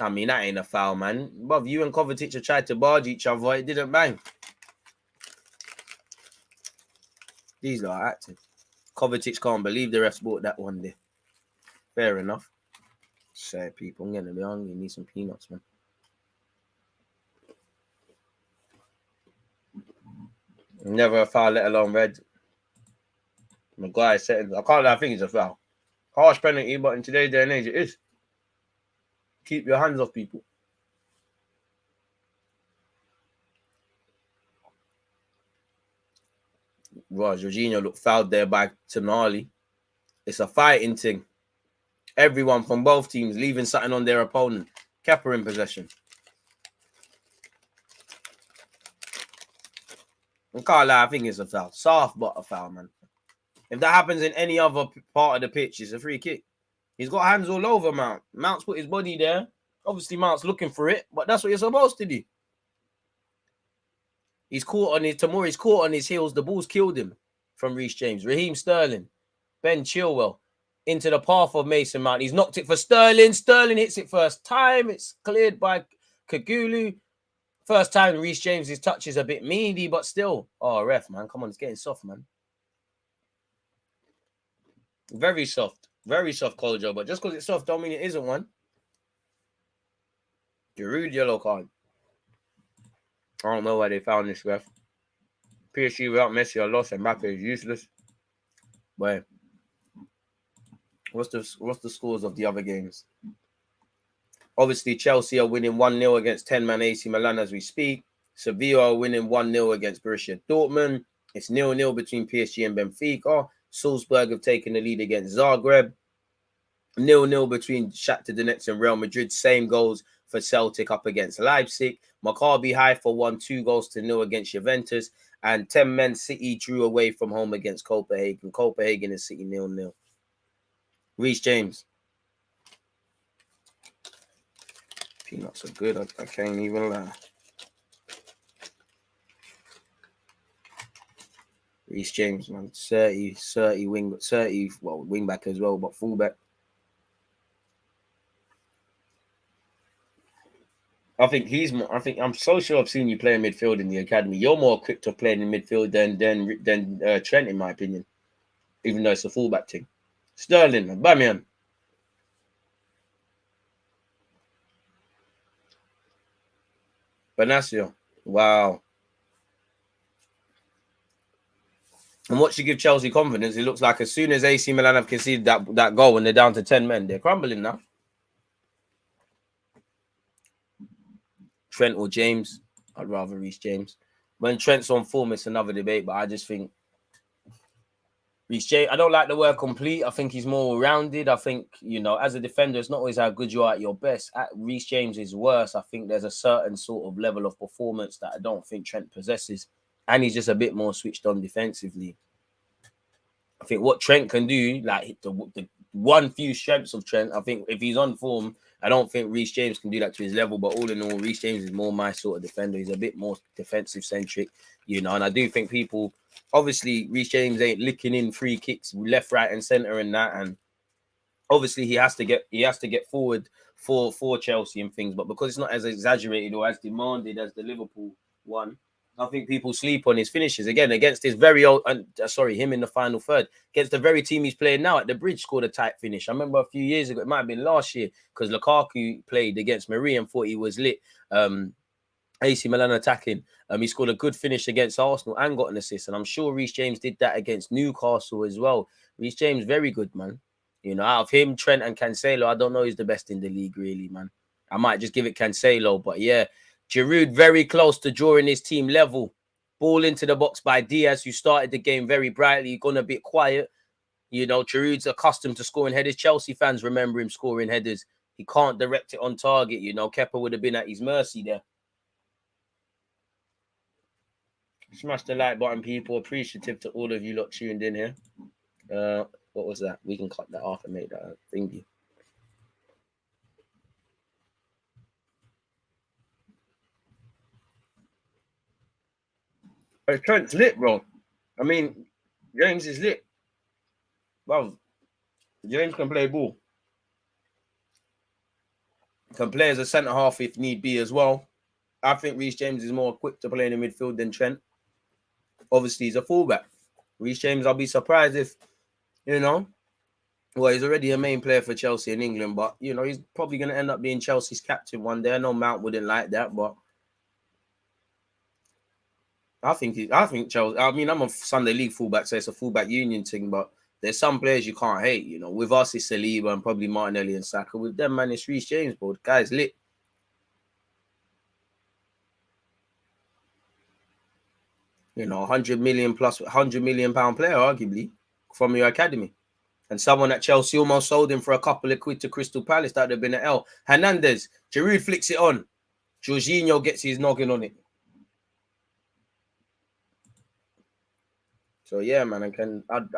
I mean, that ain't a foul, man. Bruv, you and Kovacic have tried to barge each other. It didn't bang. These are acting. Kovacic can't believe the refs bought that one there. Fair enough. Say, people, I'm getting to be hungry. Need some peanuts, man. Never a foul, let alone red. Maguire setting. I can't lie, I think it's a foul. Harsh penalty, but in today's day and age, it is. Keep your hands off people. Well, Jorginho looked fouled there by Tonali. It's a fighting thing. Everyone from both teams leaving something on their opponent. Kepa in possession. I can't lie, I think it's a foul. Soft, but a foul, man. If that happens in any other part of the pitch, it's a free kick. He's got hands all over Mount. Mount's put his body there. Obviously, Mount's looking for it, but that's what you're supposed to do. He's caught on his... Tomori's caught on his heels. The ball's killed him from Reece James. Raheem Sterling. Ben Chilwell. Into the path of Mason Mount. He's knocked it for Sterling. Sterling hits it first time. It's cleared by Kagulu. First time Reece James' touch is a bit meaty, but still. Oh, ref, man. Come on, it's getting soft, man. Very soft. Very soft call, Joe. But just because it's soft don't mean it isn't one. Giroud yellow card. I don't know why they found this ref. PSG without Messi are lost and Mbappe is useless. But what's the scores of the other games? Obviously, Chelsea are winning 1-0 against 10-man AC Milan as we speak. Sevilla are winning 1-0 against Borussia Dortmund. It's 0-0 between PSG and Benfica. Salzburg have taken the lead against Zagreb. 0-0 between Shakhtar Donetsk and Real Madrid. Same goals for Celtic up against Leipzig. Maccabi Haifa won 2-0 against Juventus. And 10-man City drew away from home against Copenhagen. Copenhagen and City 0-0. Reece James. Peanuts are good. I can't even lie. Reece James, man, 30 wing, 30, well, wing back as well, but full back. I think he's more. I'm so sure I've seen you play in midfield in the academy. You're more equipped to playing in midfield than Trent, in my opinion. Even though it's a fullback thing. Sterling, Aubameyang. Benacio, wow. And what should give Chelsea confidence? It looks like as soon as AC Milan have conceded that goal and they're down to 10 men, they're crumbling now. Trent or James? I'd rather Reece James. When Trent's on form, it's another debate, but I just think Reece James, I don't like the word complete. I think he's more rounded. I think, you know, as a defender, it's not always how good you are at your best. Reece James is worse. I think there's a certain sort of level of performance that I don't think Trent possesses. And he's just a bit more switched on defensively. I think what Trent can do, like the one few strengths of Trent, I think if he's on form, I don't think Reece James can do that to his level. But all in all, Reece James is more my sort of defender. He's a bit more defensive-centric, you know. And I do think people, obviously, Reece James ain't licking in free kicks left, right, and centre and that. And obviously, he has to get forward for Chelsea and things. But because it's not as exaggerated or as demanded as the Liverpool one, I think people sleep on his finishes again against his very old. Him in the final third against the very team he's playing now at the Bridge scored a tight finish. I remember a few years ago, it might have been last year, because Lukaku played against Marie and thought he was lit. AC Milan attacking. He scored a good finish against Arsenal and got an assist. And I'm sure Reece James did that against Newcastle as well. Reece James, very good, man. You know, out of him, Trent and Cancelo, I don't know who's the best in the league, really, man. I might just give it Cancelo. But yeah, Giroud very close to drawing his team level. Ball into the box by Diaz, who started the game very brightly, gone a bit quiet. You know, Giroud's accustomed to scoring headers. Chelsea fans remember him scoring headers. He can't direct it on target. You know, Kepa would have been at his mercy there. Smash the like button, people. Appreciative to all of you lot tuned in here. What was that? We can cut that off and make that a thingy. Hey, Trent's lit, bro. I mean, James is lit. Well, James can play ball. Can play as a centre half if need be as well. I think Reece James is more equipped to play in the midfield than Trent. Obviously, he's a fullback. Reece James, I'll be surprised if, you know, well, he's already a main player for Chelsea in England, but, you know, he's probably going to end up being Chelsea's captain one day. I know Mount wouldn't like that, but I think Chelsea, I mean, I'm a Sunday League fullback, so it's a fullback union thing, but there's some players you can't hate, you know. With us, it's Saliba and probably Martinelli and Saka. With them, man, it's Reece James, bro. The guy's lit. You know, 100 million plus, £100 million player, arguably, from your academy. And someone at Chelsea almost sold him for a couple of quid to Crystal Palace. That would have been an L. Hernandez, Giroud flicks it on. Jorginho gets his noggin on it. So, yeah, man,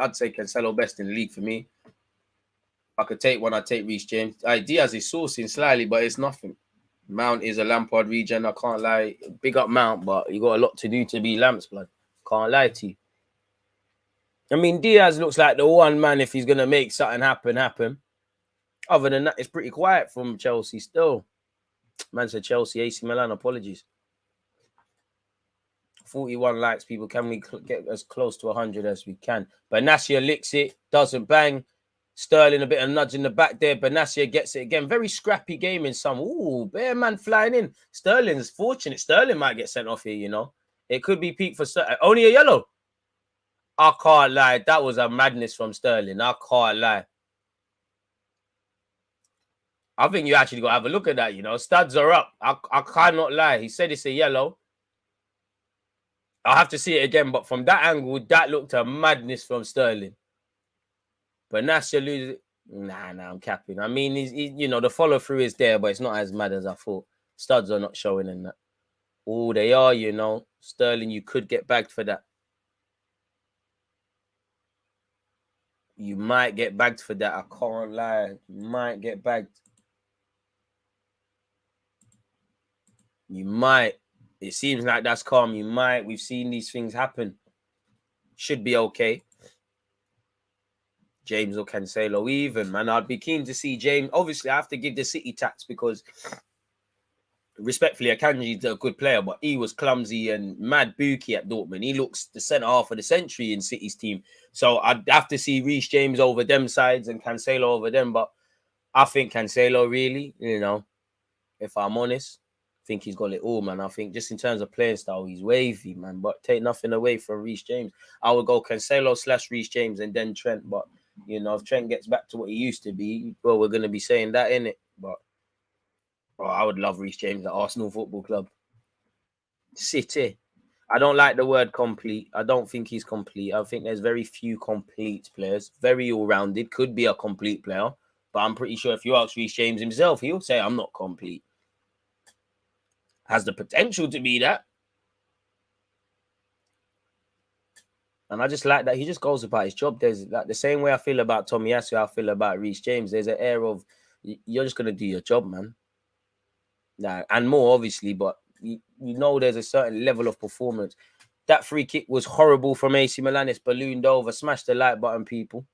I'd say Cancelo best in the league for me. If I could take one, I'd take Reece James. Diaz is sourcing slightly, but it's nothing. Mount is a Lampard regen. I can't lie. Big up Mount, but you got a lot to do to be Lamps, blood. Can't lie to you. I mean, Diaz looks like the one man if he's going to make something happen. Other than that, it's pretty quiet from Chelsea still. Man said Chelsea, AC Milan, apologies. 41 likes, people. Can we get as close to 100 as we can? Benatia licks it, doesn't bang. Sterling a bit of nudge in the back there. Benatia gets it again. Very scrappy game in some. Ooh, bear man flying in. Sterling's fortunate. Sterling might get sent off here, you know. It could be peak for Sterling. Only a yellow. I can't lie. That was a madness from Sterling. I can't lie. I think you actually got to have a look at that, you know. Studs are up. I cannot lie. He said it's a yellow. I'll have to see it again, but from that angle, that looked a madness from Sterling. But Nasser loses. Nah, I'm capping. I mean, he's you know, the follow through is there, but it's not as mad as I thought. Studs are not showing in that. Oh, they are, you know. Sterling, you could get bagged for that. You might get bagged for that. I can't lie. You might get bagged. You might. It seems like that's calm. You might. We've seen these things happen. Should be okay. James or Cancelo even, man. I'd be keen to see James. Obviously, I have to give the City tax because, respectfully, Akanji's a good player, but he was clumsy and mad bookie at Dortmund. He looks the centre half of the century in City's team. So I'd have to see Reece James over them sides and Cancelo over them. But I think Cancelo really, you know, if I'm honest, I think he's got it all, man. I think just in terms of playing style, he's wavy, man. But take nothing away from Reece James. I would go Cancelo / Reece James and then Trent. But, you know, if Trent gets back to what he used to be, well, we're going to be saying that, innit? But I would love Reece James at Arsenal Football Club. City. I don't like the word complete. I don't think he's complete. I think there's very few complete players. Very all-rounded. Could be a complete player. But I'm pretty sure if you ask Reece James himself, he'll say, I'm not complete. Has the potential to be that. And I just like that he just goes about his job. There's like the same way I feel about Tomiyasu, I feel about Reece James. There's an air of you're just gonna do your job, man. Nah, and more obviously, but you know there's a certain level of performance. That free kick was horrible from AC Milan. It's ballooned over. Smash the like button, people.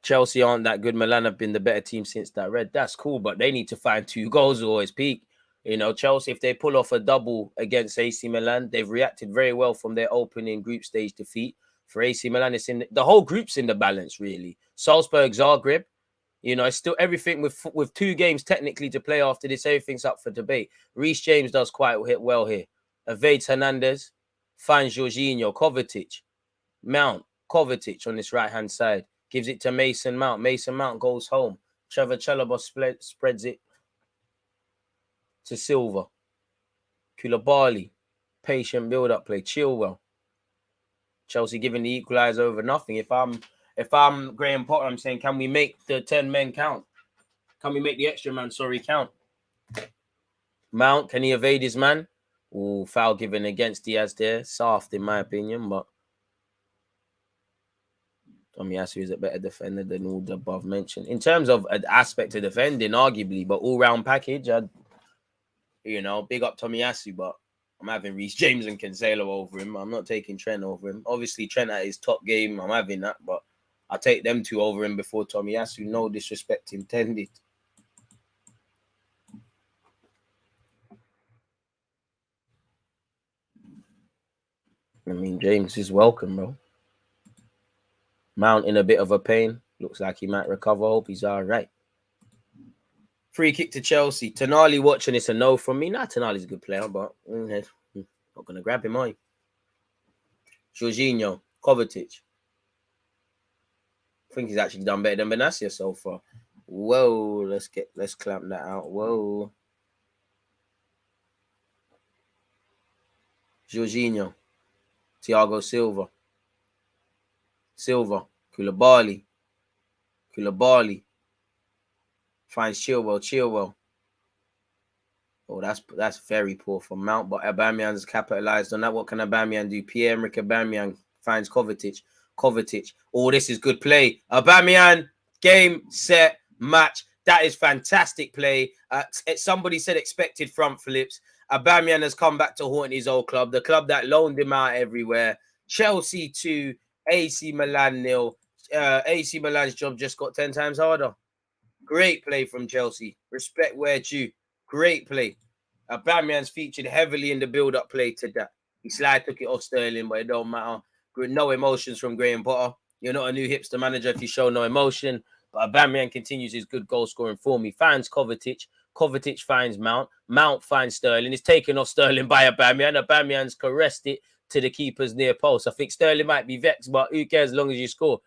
Chelsea aren't that good. Milan have been the better team since that red. That's cool, but they need to find 2 goals or his peak. You know, Chelsea, if they pull off a double against AC Milan, they've reacted very well from their opening group stage defeat. For AC Milan, it's in the whole group's in the balance, really. Salzburg, Zagreb, you know, it's still everything with 2 games technically to play after this. Everything's up for debate. Reece James does quite well here. Evades Hernandez, finds Jorginho, Kovacic, Mount, Kovacic on this right-hand side. Gives it to Mason Mount. Mason Mount goes home. Trevor Chalobah spreads it to Silva. Koulibaly, patient build-up play. Chilwell. Chelsea giving the equaliser over nothing. If I'm Graham Potter, I'm saying, can we make the 10 men count? Can we make the extra man, count? Mount, can he evade his man? Oh, foul given against Diaz there. Soft, in my opinion, but Tomiyasu is a better defender than all the above mentioned. In terms of an aspect of defending, arguably, but all-round package, big up Tomiyasu, but I'm having Reece James and Cancelo over him. I'm not taking Trent over him. Obviously, Trent at his top game, I'm having that, but I'll take them 2 over him before Tomiyasu. No disrespect intended. I mean, James is welcome, bro. Mount in a bit of a pain. Looks like he might recover. Hope he's all right. Free kick to Chelsea. Tonali watching this a no from me. Nah, Tonali's a good player, but not going to grab him, are you? Jorginho, Kovacic. I think he's actually done better than Benassia so far. Whoa, let's clamp that out. Whoa. Jorginho. Thiago Silva. Koulibaly. Finds Chilwell. Oh, that's very poor from Mount, but Aubameyang's capitalized on that. What can Aubameyang do? Pierre-Emerick Aubameyang finds Kovacic. Oh, this is good play. Aubameyang, game, set, match. That is fantastic play. Somebody said expected front flips. Aubameyang has come back to haunt his old club, the club that loaned him out everywhere. Chelsea 2, AC Milan 0. AC Milan's job just got 10 times harder. Great play from Chelsea. Respect where due. Great play. Aubameyang's featured heavily in the build-up play to that. He took it off Sterling, but it don't matter. No emotions from Graham Potter. You're not a new hipster manager if you show no emotion. But Aubameyang continues his good goal-scoring form. He finds Kovacic. Kovacic finds Mount. Mount finds Sterling. It's taken off Sterling by Aubameyang. Aubameyang's caressed it to the keeper's near post. I think Sterling might be vexed, but who cares as long as you score?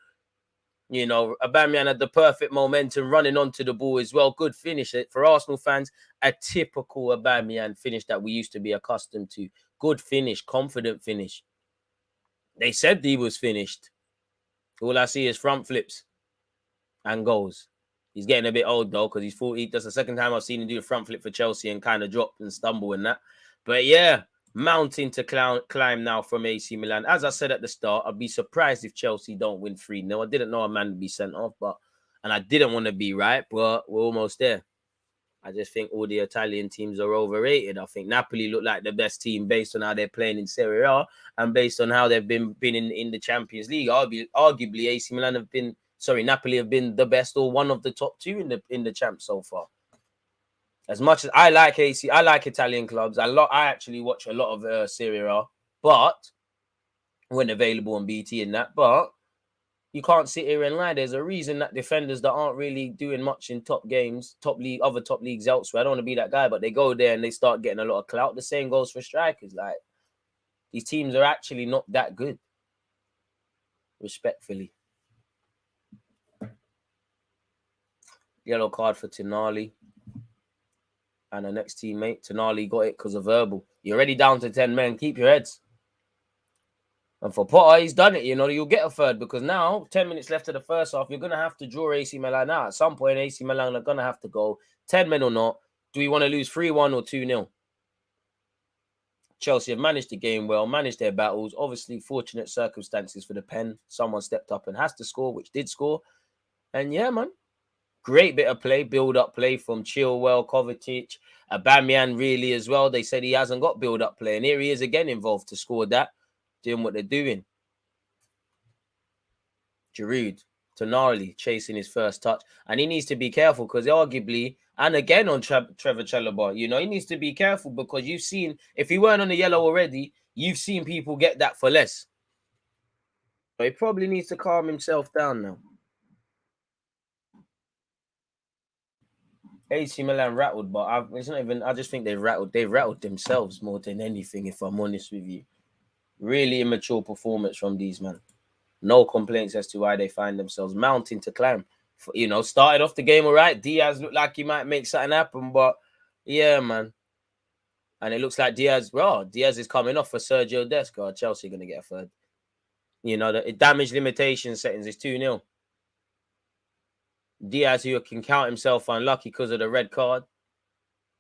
You know, Aubameyang had the perfect momentum running onto the ball as well. Good finish. For Arsenal fans, a typical Aubameyang finish that we used to be accustomed to. Good finish, confident finish. They said he was finished. All I see is front flips and goals. He's getting a bit old, though, because he's 40. That's the second time I've seen him do a front flip for Chelsea and kind of drop and stumble in that. But yeah, mounting to climb now from AC Milan. As I said at the start, I'd be surprised if Chelsea don't win 3-0. I didn't know a man would be sent off, and I didn't want to be right, but we're almost there. I just think all the Italian teams are overrated. I think Napoli look like the best team based on how they're playing in Serie A and based on how they've been in the Champions League. Arguably, AC Milan Napoli have been the best or one of the top 2 in the champ so far. As much as I like I like Italian clubs. I actually watch a lot of Serie A, but when available on BT and that. But you can't sit here and lie. There's a reason that defenders that aren't really doing much in top games, other top leagues elsewhere. I don't want to be that guy, but they go there and they start getting a lot of clout. The same goes for strikers. Like, these teams are actually not that good. Respectfully. Yellow card for Tonali. And the next teammate, Tonali, got it because of verbal. You're already down to 10 men. Keep your heads. And for Potter, he's done it. You know, you'll get a third because now, 10 minutes left of the first half, you're going to have to draw AC Milan out. At some point, AC Milan are going to have to go 10 men or not. Do we want to lose 3-1 or 2-0? Chelsea have managed the game well, managed their battles. Obviously, fortunate circumstances for the pen. Someone stepped up and has to score, which did score. And yeah, man. Great bit of play, build-up play from Chilwell, Kovacic, Aubameyang really as well. They said he hasn't got build-up play. And here he is again involved to score that, doing what they're doing. Giroud, Tonali chasing his first touch. And he needs to be careful because arguably, And again on Trevor Chalobah, you know, he needs to be careful because you've seen, if he weren't on the yellow already, you've seen people get that for less. So he probably needs to calm himself down now. AC Milan rattled, but it's not even. I just think they've rattled themselves more than anything. If I'm honest with you, really immature performance from these men. No complaints as to why they find themselves mounting to climb. You know, started off the game all right. Diaz looked like he might make something happen, but yeah, man. And it looks like Diaz is coming off for Sergio Dest. Chelsea going to get a third. You know, the damage limitation settings is 2-0. Diaz, who can count himself unlucky because of the red card,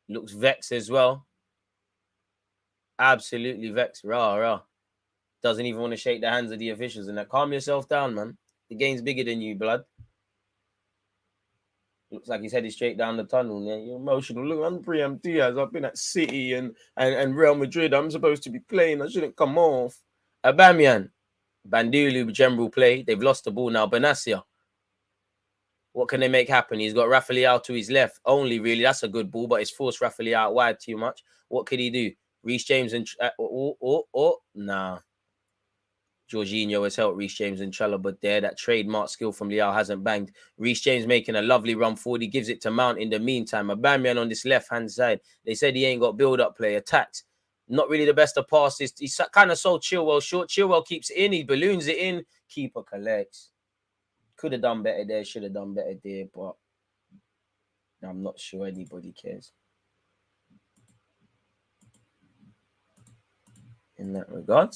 looks vexed as well. Absolutely vexed. Rah. Doesn't even want to shake the hands of the officials and that. Calm yourself down, man. The game's bigger than you, blood. Looks like he's headed straight down the tunnel. Yeah, you're emotional. Look, I'm Priam Diaz. I've been at City and Real Madrid. I'm supposed to be playing. I shouldn't come off. Aubameyang. Bandulu, general play. They've lost the ball now. Benassia. What can they make happen? He's got Rafael to his left. Only, really. That's a good ball, but it's forced Rafael out wide too much. What could he do? Reece James and... Nah. Jorginho has helped Reece James and Chalobah there. That trademark skill from Leao hasn't banged. Reece James making a lovely run forward. He gives it to Mount in the meantime. Aubameyang on this left-hand side. They said he ain't got build-up play. Attacks. Not really the best of passes. He's kind of so Chilwell short. Chilwell keeps it in. He balloons it in. Keeper collects. Could have done better there. Should have done better there. But I'm not sure anybody cares. In that regard.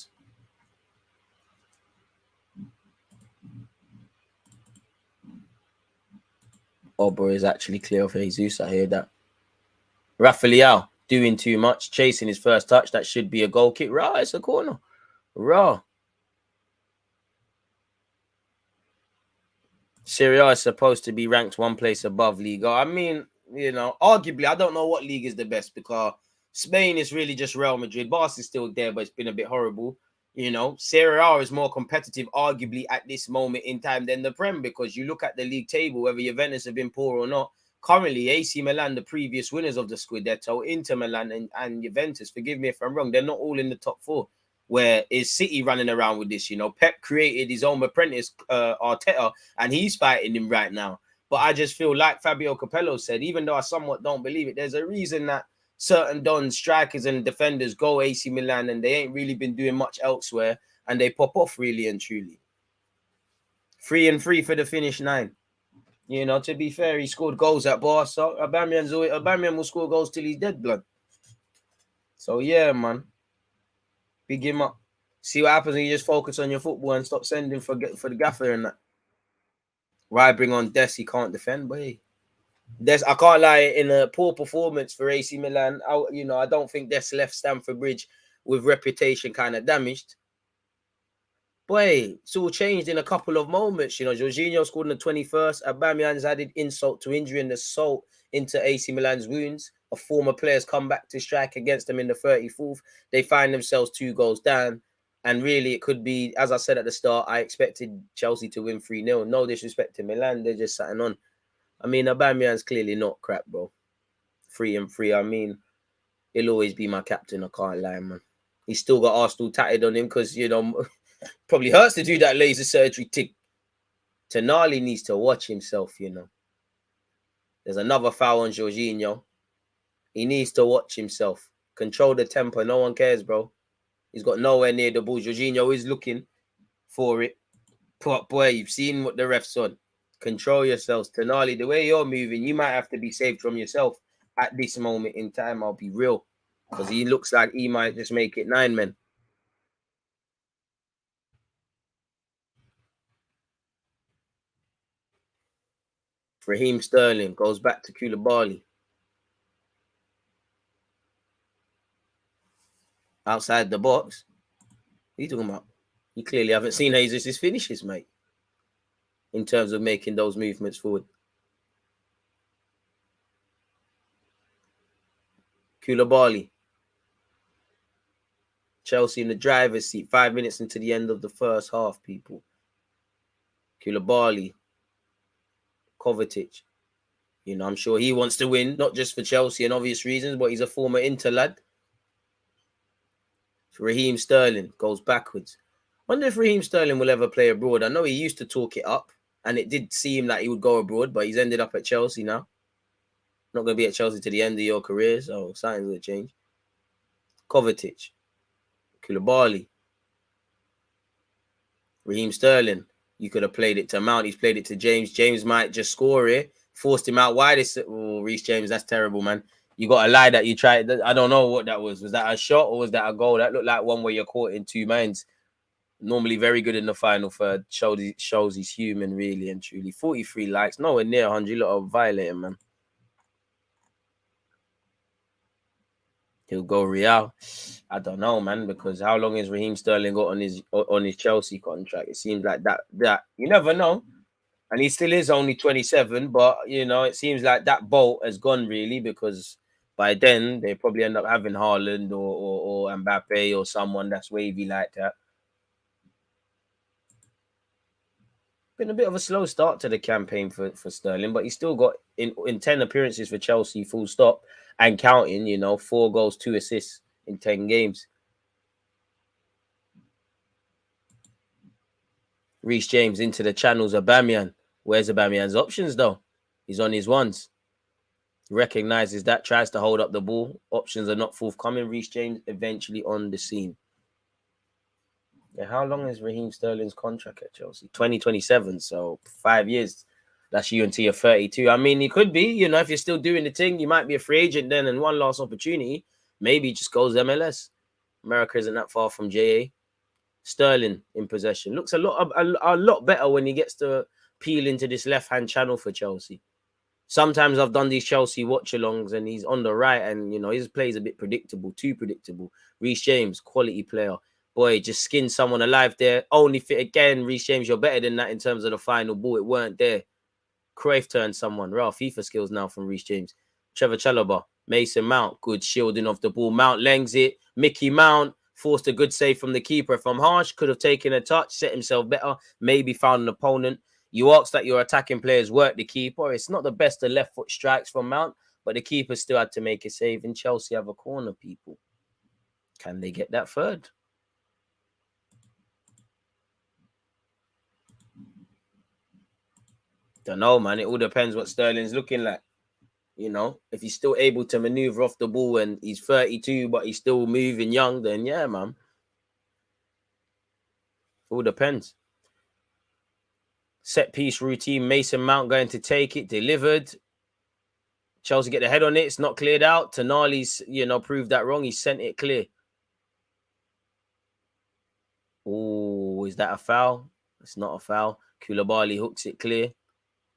Oba is actually clear of Jesus. I hear that. Rafael doing too much, chasing his first touch. That should be a goal kick. Raw, it's a corner. Raw. Serie A is supposed to be ranked one place above Liga. I mean, you know, arguably, I don't know what league is the best because Spain is really just Real Madrid. Barca is still there, but it's been a bit horrible. You know, Serie A is more competitive, arguably, at this moment in time than the Prem because you look at the league table, whether Juventus have been poor or not. Currently, AC Milan, the previous winners of the Scudetto, Inter Milan and Juventus, forgive me if I'm wrong, they're not all in the top four. Where is City running around with this? You know, Pep created his own apprentice, Arteta, and he's fighting him right now. But I just feel like Fabio Capello said, even though I somewhat don't believe it, there's a reason that certain Dons, strikers and defenders go AC Milan and they ain't really been doing much elsewhere and they pop off really and truly. 3-3 for the finish 9. You know, to be fair, he scored goals at Barca. So Aubameyang will score goals till he's dead, blood. So, yeah, man. Big him up. See what happens when you just focus on your football and stop sending for the gaffer and that. Why bring on Dest? He can't defend, but hey. I can't lie, in a poor performance for AC Milan, I don't think Dest left Stamford Bridge with reputation kind of damaged. Boy, it's all changed in a couple of moments. You know, Jorginho scored in the 21st. Aubameyang's added insult to injury and the salt into AC Milan's wounds. A former player's come back to strike against them in the 34th. They find themselves 2 goals down. And really, it could be, as I said at the start, I expected Chelsea to win 3-0. No disrespect to Milan. They're just sitting on. I mean, Aubameyang's clearly not crap, bro. 3-3. I mean, he'll always be my captain. I can't lie, man. He's still got Arsenal tatted on him because, you know, probably hurts to do that laser surgery tick. Tonali needs to watch himself, you know. There's another foul on Jorginho. He needs to watch himself. Control the tempo. No one cares, bro. He's got nowhere near the ball. Jorginho is looking for it. But boy, you've seen what the ref's on. Control yourselves. Tonali, the way you're moving, you might have to be saved from yourself at this moment in time. I'll be real. Because he looks like he might just make it 9 men. Raheem Sterling goes back to Koulibaly. Outside the box. What are you talking about? You clearly haven't seen Jesus' finishes, mate. In terms of making those movements forward. Koulibaly. Chelsea in the driver's seat. 5 minutes into the end of the first half, people. Koulibaly. Kovacic. You know, I'm sure he wants to win, not just for Chelsea and obvious reasons, but he's a former Inter lad. Raheem Sterling goes backwards. Wonder if Raheem Sterling will ever play abroad. I know he used to talk it up, and it did seem like he would go abroad, but he's ended up at Chelsea now. Not going to be at Chelsea to the end of your career, so something's going to change. Kovacic, Koulibaly, Raheem Sterling. You could have played it to Mount. He's played it to James. James might just score it. Forced him out wide. Reece James, that's terrible, man. You got a lie that you tried. I don't know what that was. Was that a shot or was that a goal? That looked like one where you're caught in two minds. Normally very good in the final third. Shows he's human, really and truly. 43 likes. Nowhere near 100. You lot are violating, man. He'll go Real. I don't know, man, because how long has Raheem Sterling got on his Chelsea contract? It seems like that you never know. And he still is only 27, but you know, it seems like that boat has gone really, because by then they probably end up having Haaland or Mbappe or someone that's wavy like that. Been a bit of a slow start to the campaign for Sterling, but he's still got in 10 appearances for Chelsea, full stop, and counting, you know, 4 goals, 2 assists in 10 games. Reece James into the channels. Aubameyang. Where's Aubameyang's options, though? He's on his ones. Recognizes that, tries to hold up the ball. Options are not forthcoming. Reece James eventually on the scene. Yeah, how long is Raheem Sterling's contract at Chelsea? 2027, so 5 years. That's you until you're 32. I mean, he could be, you know, if you're still doing the thing, you might be a free agent then, and one last opportunity. Maybe he just goes MLS. America isn't that far from JA. Sterling in possession. Looks a lot better when he gets to peel into this left-hand channel for Chelsea. Sometimes I've done these Chelsea watch-alongs and he's on the right, and, you know, his play is a bit predictable, too predictable. Reece James, quality player. Boy, just skinned someone alive there. Only fit again. Reece James, you're better than that in terms of the final ball. It weren't there. Cruyff turned someone. Raw FIFA skills now from Reece James. Trevor Chalobah. Mason Mount. Good shielding of the ball. Mount lengths it. Mickey Mount forced a good save from the keeper. From Harsh, could have taken a touch, set himself better, maybe found an opponent. You ask that your attacking players work the keeper. It's not the best of left foot strikes from Mount, but the keeper still had to make a save. And Chelsea have a corner, people. Can they get that third? Don't know, man. It all depends what Sterling's looking like. You know, if he's still able to maneuver off the ball and he's 32, but he's still moving young, then yeah, man. All depends. Set piece routine. Mason Mount going to take it. Delivered. Chelsea get the head on it. It's not cleared out. Tonali's, you know, proved that wrong. He sent it clear. Oh, is that a foul? It's not a foul. Koulibaly hooks it clear.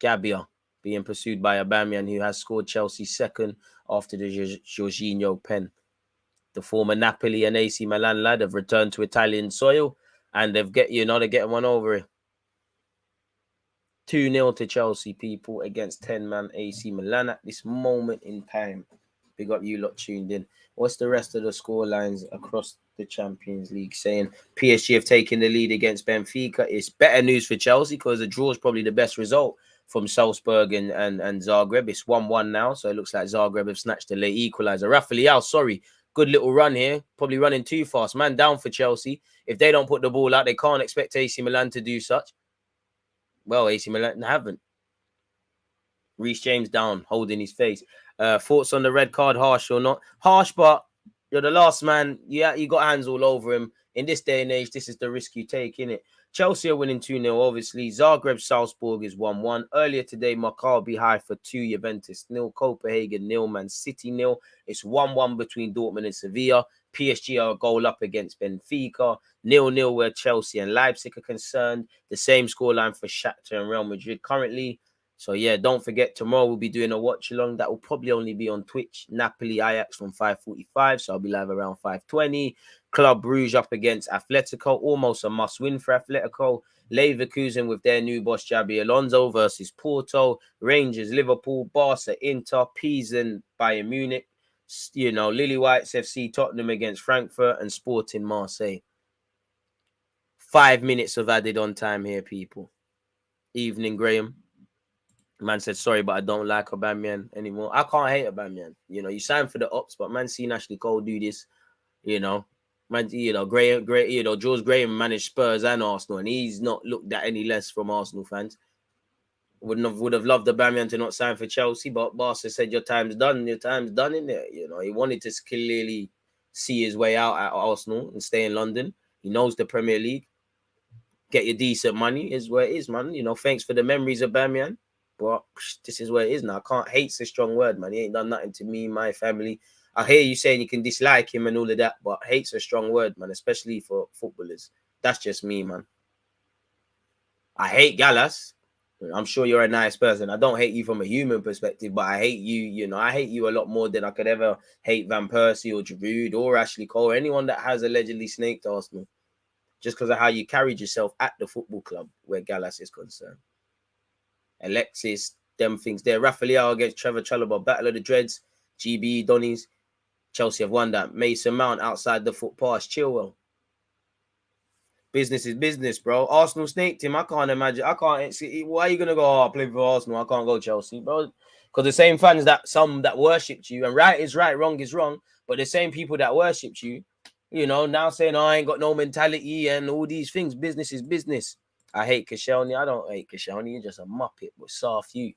Gabia being pursued by Aubameyang, who has scored Chelsea's second after the Jorginho pen. The former Napoli and AC Milan lad have returned to Italian soil, and they're getting one over it. 2-0 to Chelsea, people, against 10-man AC Milan at this moment in time. Big up you lot tuned in. What's the rest of the score lines across the Champions League saying? PSG have taken the lead against Benfica. It's better news for Chelsea because the draw is probably the best result from Salzburg and Zagreb. It's 1-1 now, so it looks like Zagreb have snatched a late equalizer. Rafael, sorry. Good little run here. Probably running too fast. Man down for Chelsea. If they don't put the ball out, they can't expect AC Milan to do such. Well, AC Milan haven't. Reece James down, holding his face. Thoughts on the red card, harsh or not? Harsh, but you're the last man. Yeah, you got hands all over him. In this day and age, this is the risk you take, innit? Chelsea are winning 2-0, obviously. Zagreb, Salzburg is 1-1. Earlier today, Maccabi Haifa 2, Juventus 0, Copenhagen 0, Man City 0. It's 1-1 between Dortmund and Sevilla. PSG are a goal up against Benfica. 0-0 where Chelsea and Leipzig are concerned. The same scoreline for Shakhtar and Real Madrid currently. So, yeah, don't forget, tomorrow we'll be doing a watch-along. That will probably only be on Twitch. Napoli, Ajax from 5:45, so I'll be live around 5:20. Club Brugge up against Atletico, almost a must-win for Atletico. Leverkusen with their new boss, Xabi Alonso, versus Porto. Rangers, Liverpool, Barca, Inter, Pisa, Bayern Munich. You know, Lily White's FC, Tottenham against Frankfurt, and Sporting Marseille. 5 minutes of added on time here, people. Evening, Graham. Man said, sorry, but I don't like Aubameyang anymore. I can't hate Aubameyang. You know, you signed for the ops, but man seen Ashley Cole do this, you know. Man, you know, George Graham managed Spurs and Arsenal, and he's not looked at any less from Arsenal fans. Would have loved Aubameyang to not sign for Chelsea, but Barca said your time's done. Your time's done in there. You know, he wanted to clearly see his way out at Arsenal and stay in London. He knows the Premier League. Get your decent money is where it is, man. You know, thanks for the memories of Aubameyang, but this is where it is now. I can't hate's a strong word, man. He ain't done nothing to me, my family. I hear you saying you can dislike him and all of that, but hate's a strong word, man, especially for footballers. That's just me, man. I hate Gallas. I'm sure you're a nice person. I don't hate you from a human perspective, but I hate you, you know, I hate you a lot more than I could ever hate Van Persie or Giroud or Ashley Cole or anyone that has allegedly snaked Arsenal, just because of how you carried yourself at the football club where Gallas is concerned. Alexis, them things there. Rafael against Trevor Chalobah, Battle of the Dreads, GB, Donnies. Chelsea have won that. Mason Mount outside the foot pass. Chilwell. Business is business, bro. Arsenal snaked him. I can't imagine. I can't see. Why are you going to go, I play for Arsenal? I can't go Chelsea, bro. Because the same fans that worshipped you, and right is right, wrong is wrong, but the same people that worshipped you, you know, now saying, oh, I ain't got no mentality and all these things. Business is business. I hate Koscielny. I don't hate Koscielny. You're just a muppet with soft you.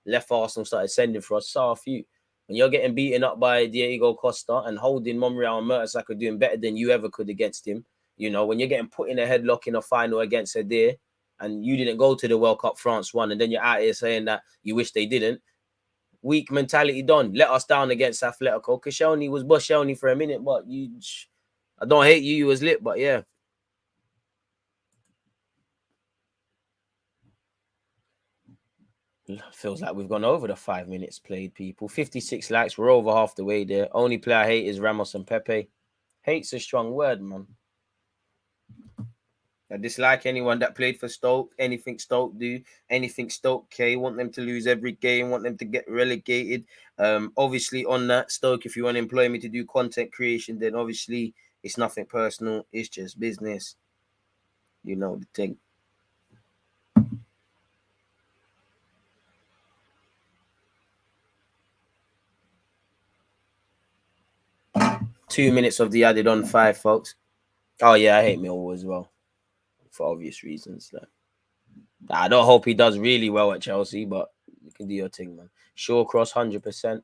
Left Arsenal started sending for us, soft you. When you're getting beaten up by Diego Costa and holding Monreal and Mertesacker doing better than you ever could against him, you know, when you're getting put in a headlock in a final against Adair and you didn't go to the World Cup France won, and then you're out here saying that you wish they didn't. Weak mentality done. Let us down against Atletico. Koscielny was Koscielny for a minute, but I don't hate you. You was lit, but yeah. Feels like we've gone over the 5 minutes played, people. 56 likes. We're over half the way there. Only player I hate is Ramos and Pepe. Hate's a strong word, man. I dislike anyone that played for Stoke. Anything Stoke do, anything Stoke K. Want them to lose every game. Want them to get relegated. Obviously, on that, Stoke, if you want to employ me to do content creation, then obviously it's nothing personal. It's just business. You know the thing. Two minutes of the added on 5, folks. Oh, yeah, I hate Millwall as well. For obvious reasons. I don't hope he does really well at Chelsea, but you can do your thing, man. Shawcross, 100%.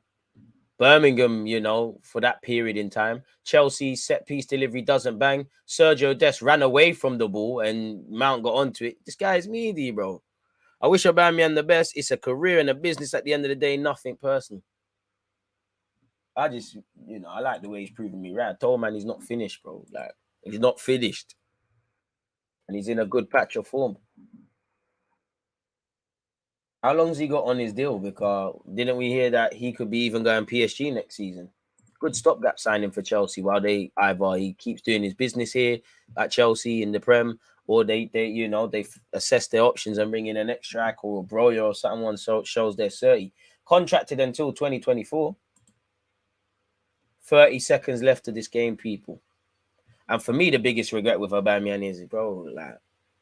Birmingham, you know, for that period in time. Chelsea, set-piece delivery doesn't bang. Sergio Dest ran away from the ball and Mount got onto it. This guy is meaty, bro. I wish Aubameyang the best. It's a career and a business at the end of the day, nothing personal. I just, you know, I like the way he's proving me right. I told man he's not finished, bro. Like, he's not finished. And he's in a good patch of form. How long's he got on his deal? Because didn't we hear that he could be even going PSG next season? Good stopgap signing for Chelsea while they either he keeps doing his business here at Chelsea in the Prem, or they you know, they assess their options and bring in an extra striker or a Broyer or someone so it shows they're 30. Contracted until 2024. 30 seconds left of this game, people. And for me, the biggest regret with Aubameyang is, bro, like,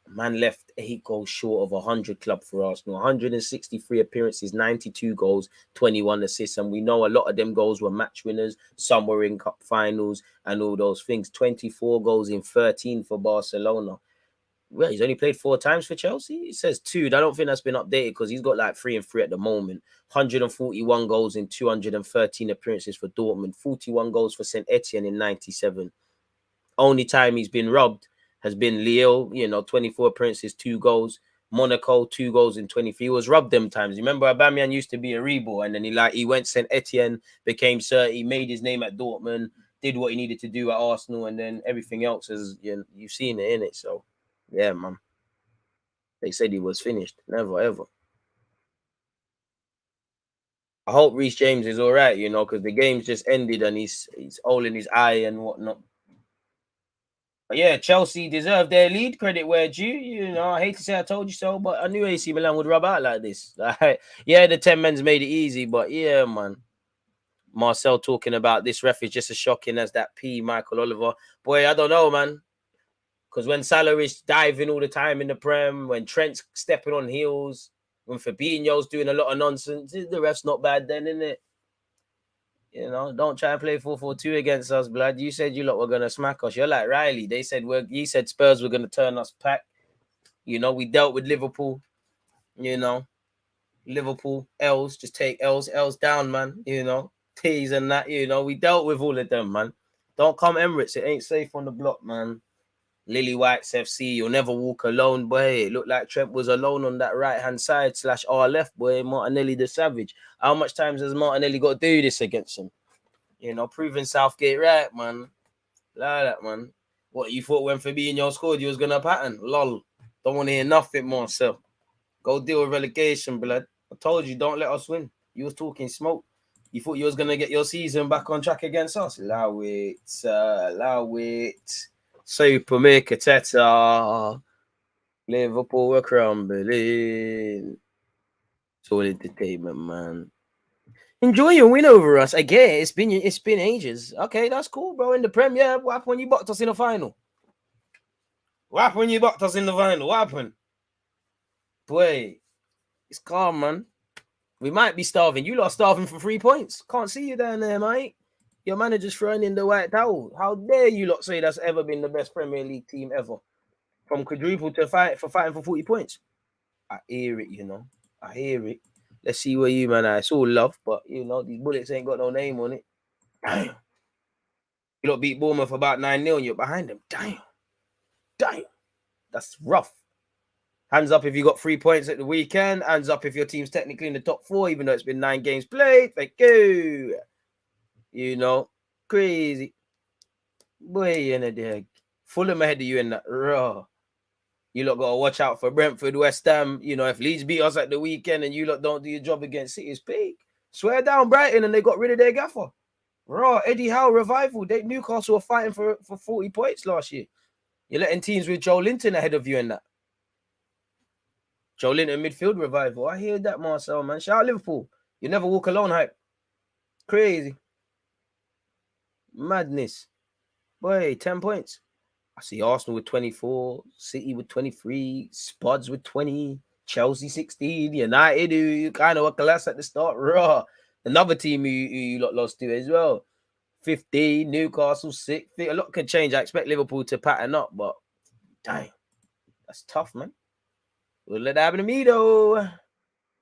man left 8 goals short of 100 club for Arsenal. 163 appearances, 92 goals, 21 assists. And we know a lot of them goals were match winners. Some were in cup finals and all those things. 24 goals in 13 for Barcelona. Well, he's only played 4 times for Chelsea. It says 2. I don't think that's been updated because he's got like 3 and 3 at the moment. 141 goals in 213 appearances for Dortmund. 41 goals for St. Etienne in 97. Only time he's been robbed has been Lille, you know, 24 appearances, 2 goals. Monaco, 2 goals in 23. He was robbed them times. Remember, Aubameyang used to be a Rebo, and then he went St. Etienne, became 30, made his name at Dortmund, did what he needed to do at Arsenal, and then everything else is, you know, you've seen it, innit? So, yeah, man. They said he was finished. Never, ever. I hope Reece James is all right, you know, because the game's just ended and he's holding his eye and whatnot. But yeah, Chelsea deserve their lead. Credit where due. You know, I hate to say I told you so, but I knew AC Milan would rub out like this. Yeah, the 10 men's made it easy, but yeah, man. Marcel talking about this ref is just as shocking as that P. Michael Oliver. Boy, I don't know, man. Because when Salah is diving all the time in the Prem, when Trent's stepping on heels, When Fabinho's doing a lot of nonsense, the ref's not bad then, innit? You know, don't try and play 4-4-2 against us, blood. You said you lot were gonna smack us. You're like Riley. They said you said Spurs were gonna turn us back. You know, we dealt with Liverpool. You know, Liverpool L's, just take L's down, man. You know, T's and that. You know, we dealt with all of them, man. Don't come Emirates. It ain't safe on the block, man. Lily White's FC, you'll never walk alone, boy. It looked like Trent was alone on that right-hand side / our left, boy. Martinelli the Savage. How much times has Martinelli got to do this against him? You know, proving Southgate right, man. Like that, man. What, you thought when Fabinho scored, you was going to pattern? Lol. Don't want to hear nothing more, so. Go deal with relegation, blood. I told you, don't let us win. You was talking smoke. You thought you was going to get your season back on track against us? Allow it. Allow it. Super Maker Teta. Liverpool were crumbling. It's all entertainment, man. Enjoy your win over us. I get it. It's been ages. Okay, that's cool, bro. In the Premier, what happened when you bucked us in the final? What happened when you bucked us in the final? What happened? Boy, it's calm, man. We might be starving. You lot are starving for 3 points. Can't see you down there, mate. Your manager's throwing in the white towel. How dare you lot say that's ever been the best Premier League team ever? From quadruple to fighting for 40 points. I hear it, you know. I hear it. Let's see where you, man, are. It's all love, but, you know, these bullets ain't got no name on it. Damn. You lot beat Bournemouth about 9-0 and you're behind them. Damn. That's rough. Hands up if you got 3 points at the weekend. Hands up if your team's technically in the top 4, even though it's been 9 games played. Thank you. You know, crazy. Boy, in the Fulham ahead of you in that raw. You lot got to watch out for Brentford, West Ham. You know, if Leeds beat us at the weekend and you lot don't do your job against City's peak, swear down Brighton and they got rid of their gaffer. Raw, Eddie Howe revival. Newcastle were fighting for 40 points last year. You're letting teams with Joe Linton ahead of you in that. Joe Linton midfield revival. I hear that, Marcel, man. Shout out Liverpool. You never walk alone hype. Crazy. Madness. Boy, 10 points. I see Arsenal with 24, City with 23, Spuds with 20, Chelsea 16, United, who kind of were class at the start. Raw. Another team you lot lost to as well. 15, Newcastle 6. A lot can change. I expect Liverpool to pattern up, but dang, that's tough, man. We'll let that happen to me, though.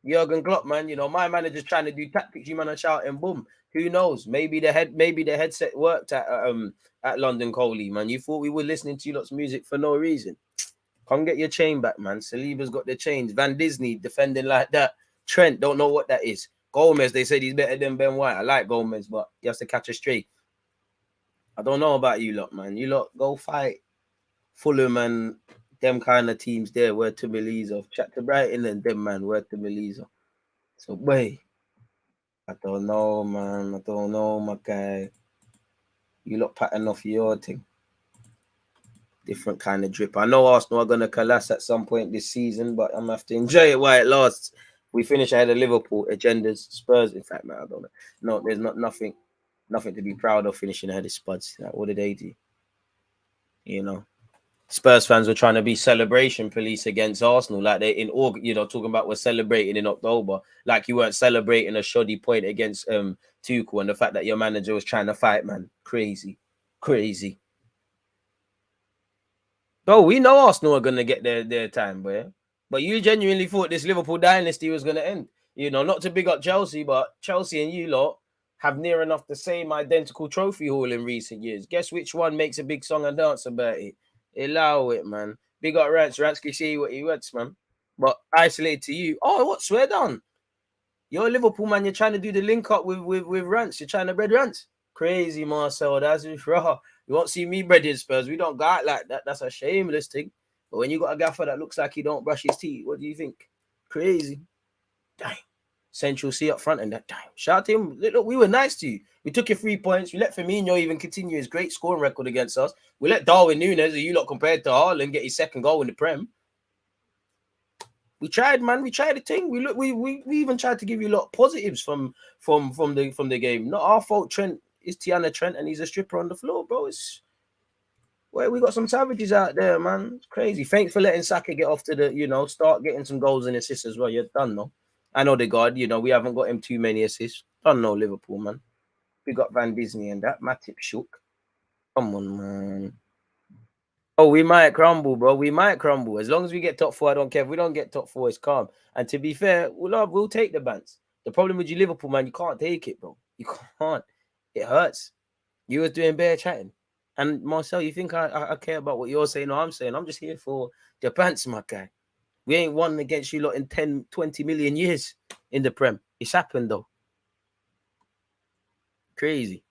Jurgen Klopp, man. You know, my manager's trying to do tactics. You man are shouting, boom. Who knows? Maybe the headset worked at London Coley, man. You thought we were listening to you lot's music for no reason. Come get your chain back, man. Saliba's got the chains. Van Disney defending like that. Trent, don't know what that is. Gomez, they said he's better than Ben White. I like Gomez, but he has to catch a straight. I don't know about you lot, man. You lot go fight Fulham and them kind of teams there. Word to Melisa. Chat to Brighton and them, man. Word to Melisa. So, boy, I don't know, man. I don't know, my guy. You lot pattern off your thing. Different kind of drip. I know Arsenal are going to collapse at some point this season, but I'm going to have to enjoy it while it lasts. We finish ahead of Liverpool, agendas, Spurs. In fact, man, I don't know. No, there's nothing to be proud of finishing ahead of Spuds. Like, what did they do? You know, Spurs fans were trying to be celebration police against Arsenal, like they in August, you know, talking about we're celebrating in October, like you weren't celebrating a shoddy point against Tuchel and the fact that your manager was trying to fight, man. Crazy. Oh, we know Arsenal are gonna get their time, boy. But you genuinely thought this Liverpool dynasty was gonna end. You know, not to big up Chelsea, but Chelsea and you lot have near enough the same identical trophy haul in recent years. Guess which one makes a big song and dance about it? Allow it, man. Big up Rants. Rants can see what he wants, man. But isolated to you. Oh, what? Swear down. You're a Liverpool, man. You're trying to do the link up with Rants. You're trying to bread Rants. Crazy, Marcel. That's raw. You won't see me breading Spurs. We don't got like that. That's a shameless thing. But when you got a gaffer that looks like he don't brush his teeth, what do you think? Crazy. Dang. Central C up front and that time. Shout out to him. Look, we were nice to you. We took your 3 points. We let Firmino even continue his great scoring record against us. We let Darwin Núñez, who you lot compared to Haaland, get his second goal in the Prem. We tried, man. We tried the thing. We even tried to give you a lot of positives from the game. Not our fault. Trent is Tiana Trent, and he's a stripper on the floor, bro. Well, we got some savages out there, man. It's crazy. Thanks for letting Saka get off to the, start getting some goals and assists as well. You're done, no? I know the God, we haven't got him too many assists. Done, no, Liverpool, man. We got Van Disney and that. Matip shook. Come on, man. Oh, we might crumble, bro. We might crumble. As long as we get top 4, I don't care. If we don't get top 4, it's calm. And to be fair, we'll take the bans. The problem with you, Liverpool, man, you can't take it, bro. You can't. It hurts. You was doing bare chatting. And Marcel, you think I care about what you're saying or I'm saying? I'm just here for the pants, my guy. We ain't won against you lot in 10, 20 million years in the Prem. It's happened, though. Crazy.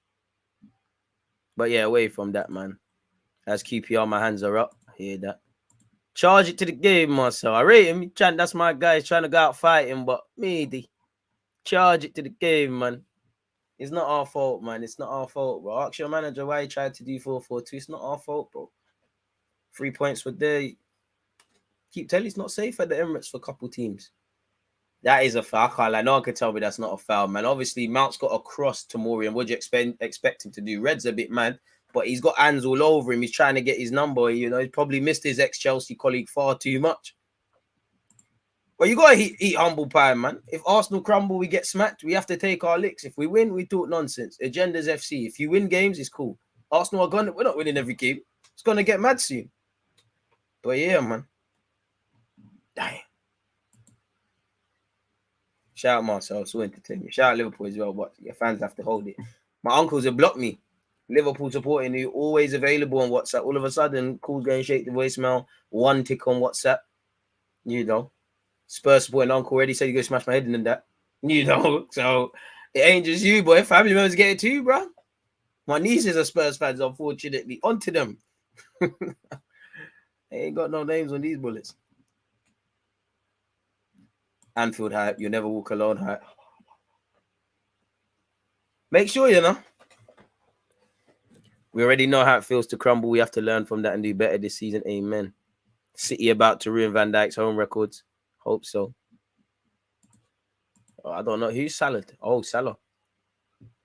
But yeah, away from that, man. As QPR, my hands are up. I hear that. Charge it to the game, Marcel. I rate him. That's my guy. He's trying to go out fighting, but me, charge it to the game, man. It's not our fault, man. It's not our fault, bro. Ask your manager why he tried to do 4-4-2. It's not our fault, bro. 3 points were there. Keep telling it's not safe at the Emirates for a couple teams. That is a foul. I can't lie. No one can tell me that's not a foul, man. Obviously, Mount's got a cross to Morian. What do you expect him to do? Red's a bit mad, but he's got hands all over him. He's trying to get his number. He's probably missed his ex-Chelsea colleague far too much. But you got to eat humble pie, man. If Arsenal crumble, we get smacked. We have to take our licks. If we win, we talk nonsense. Agenda's FC. If you win games, it's cool. Arsenal we're not winning every game. It's going to get mad soon. But yeah, man. Dang. Shout out Marcel, so entertaining. Shout out Liverpool as well, but your fans have to hold it. My uncles have blocked me. Liverpool supporting you, always available on WhatsApp. All of a sudden, calls going straight to voicemail. 1 tick on WhatsApp. Spurs supporting uncle already said you're going to smash my head in that. So it ain't just you, boy. Family members get it too, bro. My nieces are Spurs fans, unfortunately. On to them. They ain't got no names on these bullets. Anfield hype, you'll never walk alone hype. Make sure, we already know how it feels to crumble. We have to learn from that and do better this season. Amen. City about to ruin Van Dijk's home records. Hope so. I don't know. Who's Salah? Oh, Salah.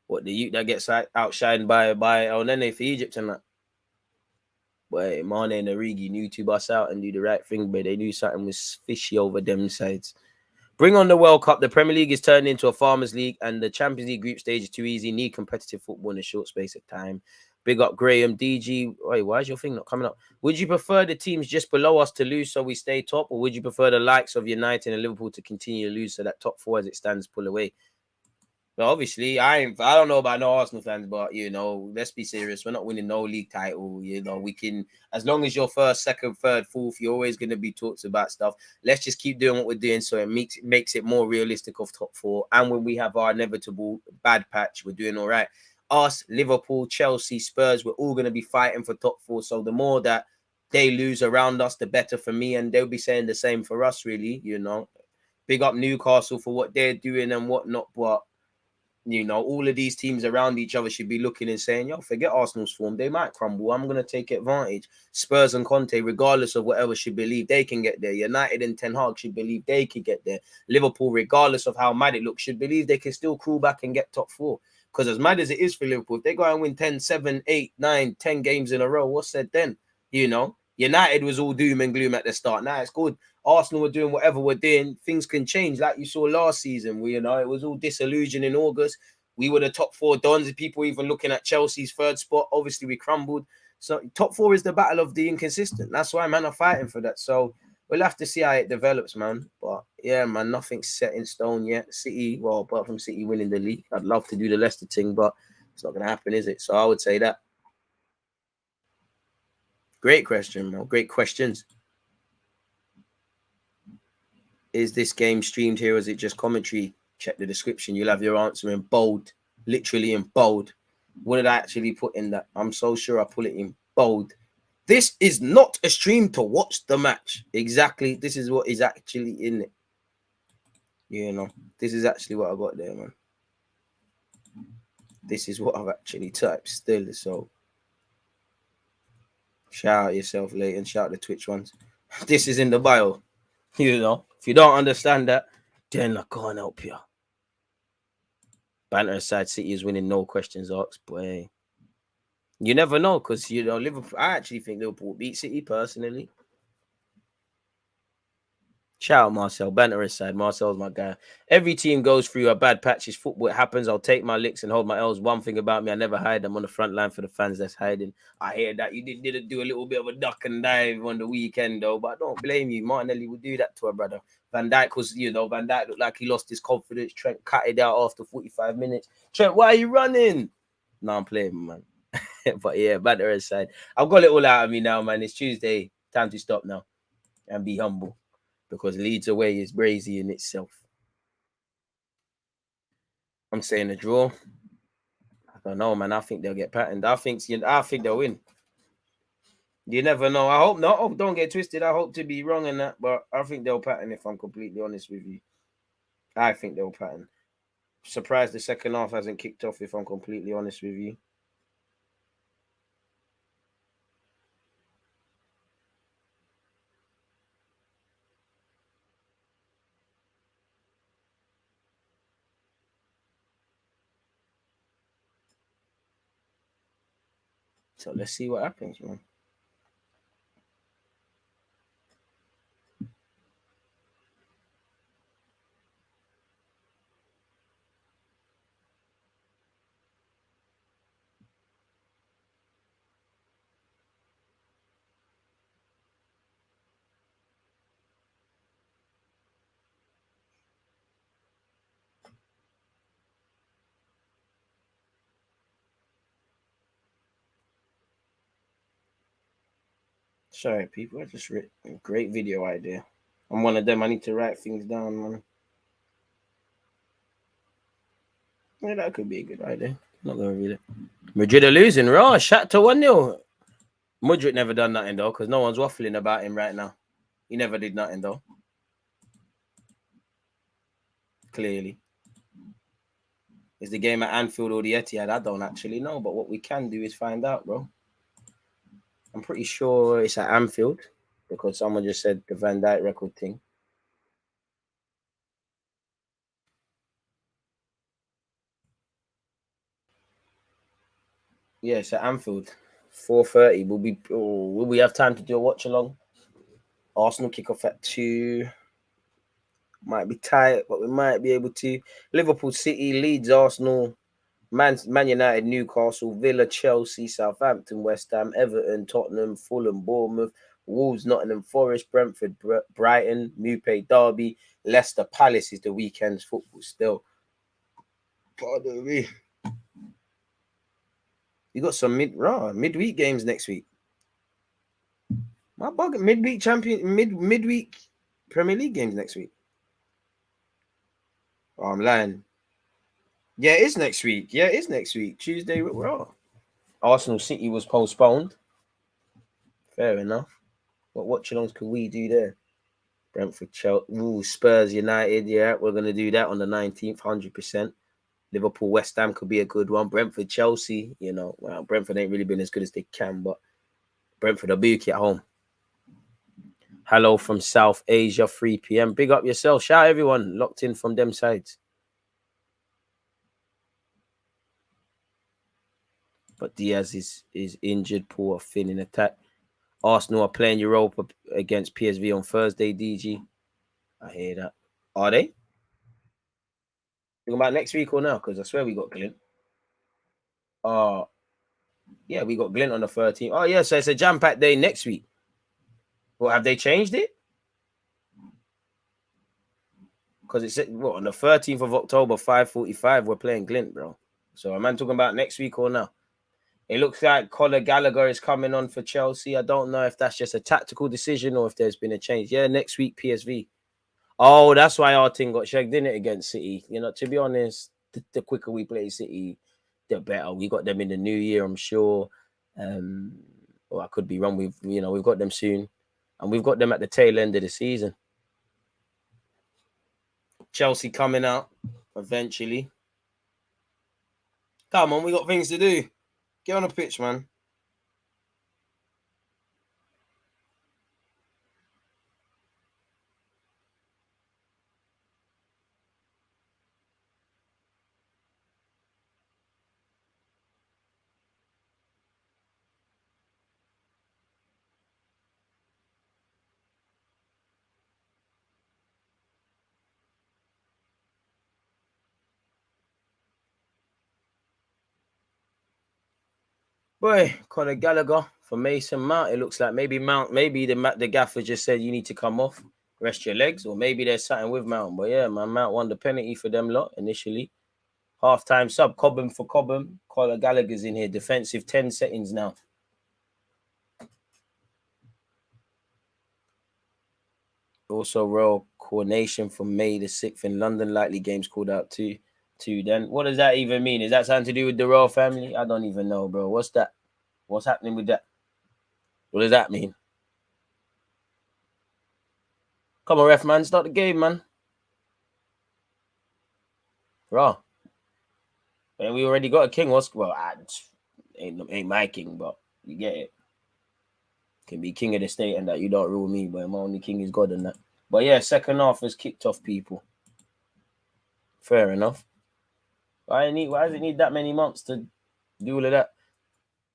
What, the youth that gets outshined by El Nene for Egypt and that? But Mane and Origi knew to bust out and do the right thing, but they knew something was fishy over them sides. Bring on the World Cup. The Premier League is turned into a farmers' league, and the Champions League group stage is too easy. Need competitive football in a short space of time. Big up Graham, DG. Wait, why is your thing not coming up? Would you prefer the teams just below us to lose so we stay top, or would you prefer the likes of United and Liverpool to continue to lose so that top 4 as it stands pull away? Well, obviously, I don't know about no Arsenal fans, but let's be serious. We're not winning no league title. We can, as long as you're first, second, third, fourth, you're always going to be talked about stuff. Let's just keep doing what we're doing so it makes it more realistic of top 4. And when we have our inevitable bad patch, we're doing all right. Us, Liverpool, Chelsea, Spurs, we're all going to be fighting for top 4. So the more that they lose around us, the better for me. And they'll be saying the same for us, really. Big up Newcastle for what they're doing and whatnot, but all of these teams around each other should be looking and saying, forget Arsenal's form. They might crumble. I'm going to take advantage. Spurs and Conte, regardless of whatever, should believe they can get there. United and Ten Hag should believe they can get there. Liverpool, regardless of how mad it looks, should believe they can still crawl back and get top 4. Because as mad as it is for Liverpool, if they go and win 10, 7, 8, 9, 10 games in a row, what's said then? United was all doom and gloom at the start. Now it's good. Arsenal were doing whatever we're doing. Things can change, like you saw last season. It was all disillusion in August. We were the top 4 dons. People even looking at Chelsea's 3rd spot. Obviously, we crumbled. So top 4 is the battle of the inconsistent. That's why man are fighting for that. So we'll have to see how it develops, man. But yeah, man, nothing's set in stone yet. City, well, apart from City winning the league, I'd love to do the Leicester thing, but it's not going to happen, is it? So I would say that. Great question, man. Great questions. Is this game streamed here or is it just commentary? Check the description. You'll have your answer in bold, literally in bold. What did I actually put in that? I'm so sure I put it in bold. This is not a stream to watch the match. Exactly. This is what is actually in it. This is actually what I got there, man. This is what I've actually typed still. So shout out yourself, Leighton. Shout out the Twitch ones. This is in the bio. If you don't understand that, then I can't help you. Banter aside, City is winning, no questions asked. Boy, You never know because Liverpool. I actually think Liverpool beat City personally. Shout out Marcel, banter aside. Marcel's my guy. Every team goes through a bad patch. It's football. It happens. I'll take my licks and hold my L's. One thing about me, I never hide. I'm on the front line for the fans that's hiding. I hear that you did do a little bit of a duck and dive on the weekend, though. But I don't blame you. Martinelli would do that to a brother. Van Dijk looked like he lost his confidence. Trent cut it out after 45 minutes. Trent, why are you running? No, I'm playing, man. But yeah, banter aside. I've got it all out of me now, man. It's Tuesday. Time to stop now and be humble. Because Leeds away is brazy in itself. I'm saying a draw. I don't know, man. I think they'll get patterned. I think they'll win. You never know. I hope not. Oh, don't get twisted. I hope to be wrong in that, but I think they'll pattern if I'm completely honest with you. I think they'll pattern. Surprised the second half hasn't kicked off if I'm completely honest with you. So let's see what happens, man. Sorry, people. I just read a great video idea. I'm one of them. I need to write things down, man. Yeah, that could be a good idea. Not gonna read it. Madrid are losing. Raw. Shot to 1-0. Mudrick never done nothing though, because no one's waffling about him right now. He never did nothing though. Clearly. Is the game at Anfield or the Etihad? I don't actually know, but what we can do is find out, bro. I'm pretty sure it's at Anfield because someone just said the Van Dijk record thing. Yeah, it's at Anfield. 4:30. Will we have time to do a watch along? Arsenal kick off at 2. Might be tight, but we might be able to. Liverpool, City, Leeds, Arsenal, Man United, Newcastle, Villa, Chelsea, Southampton, West Ham, Everton, Tottenham, Fulham, Bournemouth, Wolves, Nottingham Forest, Brentford, Brighton, Mupe, Derby, Leicester, Palace is the weekend's football still. Pardon me. You got some midweek games next week. My bug midweek Premier League games next week. Oh, I'm lying. Yeah, it is next week. Tuesday, Raw. Arsenal City was postponed. Fair enough. What watch-alongs could we do there? Brentford, Chelsea, Spurs, United. Yeah, we're going to do that on the 19th, 100%. Liverpool, West Ham could be a good one. Brentford, Chelsea. Well, Brentford ain't really been as good as they can, but Brentford are bookie at home. Hello from South Asia, 3 p.m. Big up yourself. Shout out everyone locked in from them sides. But Diaz is injured, poor Finn in attack. Arsenal are playing Europa against PSV on Thursday, DG. I hear that. Are they? Talking about next week or now? Because I swear we got Glint. Yeah, we got Glint on the 13th. Oh, yeah, so it's a jam-packed day next week. Well, have they changed it? Because it said, on the 13th of October, 5:45, we're playing Glint, bro. So am I talking about next week or now? It looks like Conor Gallagher is coming on for Chelsea. I don't know if that's just a tactical decision or if there's been a change. Yeah, next week, PSV. Oh, that's why our team got shagged in it against City. To be honest, the quicker we play City, the better. We got them in the new year, I'm sure. Or I could be wrong. We've got them soon. And we've got them at the tail end of the season. Chelsea coming out eventually. Come on, we got things to do. Get on the pitch, man. Boy, Conor Gallagher for Mason Mount. It looks like maybe the gaffer just said you need to come off, rest your legs, or maybe there's something with Mount. But yeah, man, Mount won the penalty for them lot initially. Half-time sub, Cobham for Cobham. Conor Gallagher's in here. Defensive 10 settings now. Also, Royal Coronation for May the 6th in London. Likely games called out too. Then what does that even mean? Is that something to do with the royal family? I don't even know, bro. What's that? What's happening with that? What does that mean? Come on, ref, man. Start the game, man. Raw. And we already got a king. Ain't my king, but you get it. Can be king of the state and that you don't rule me, but my only king is God and that. But yeah, second half has kicked off, people. Fair enough. Why does it need that many months to do all of that?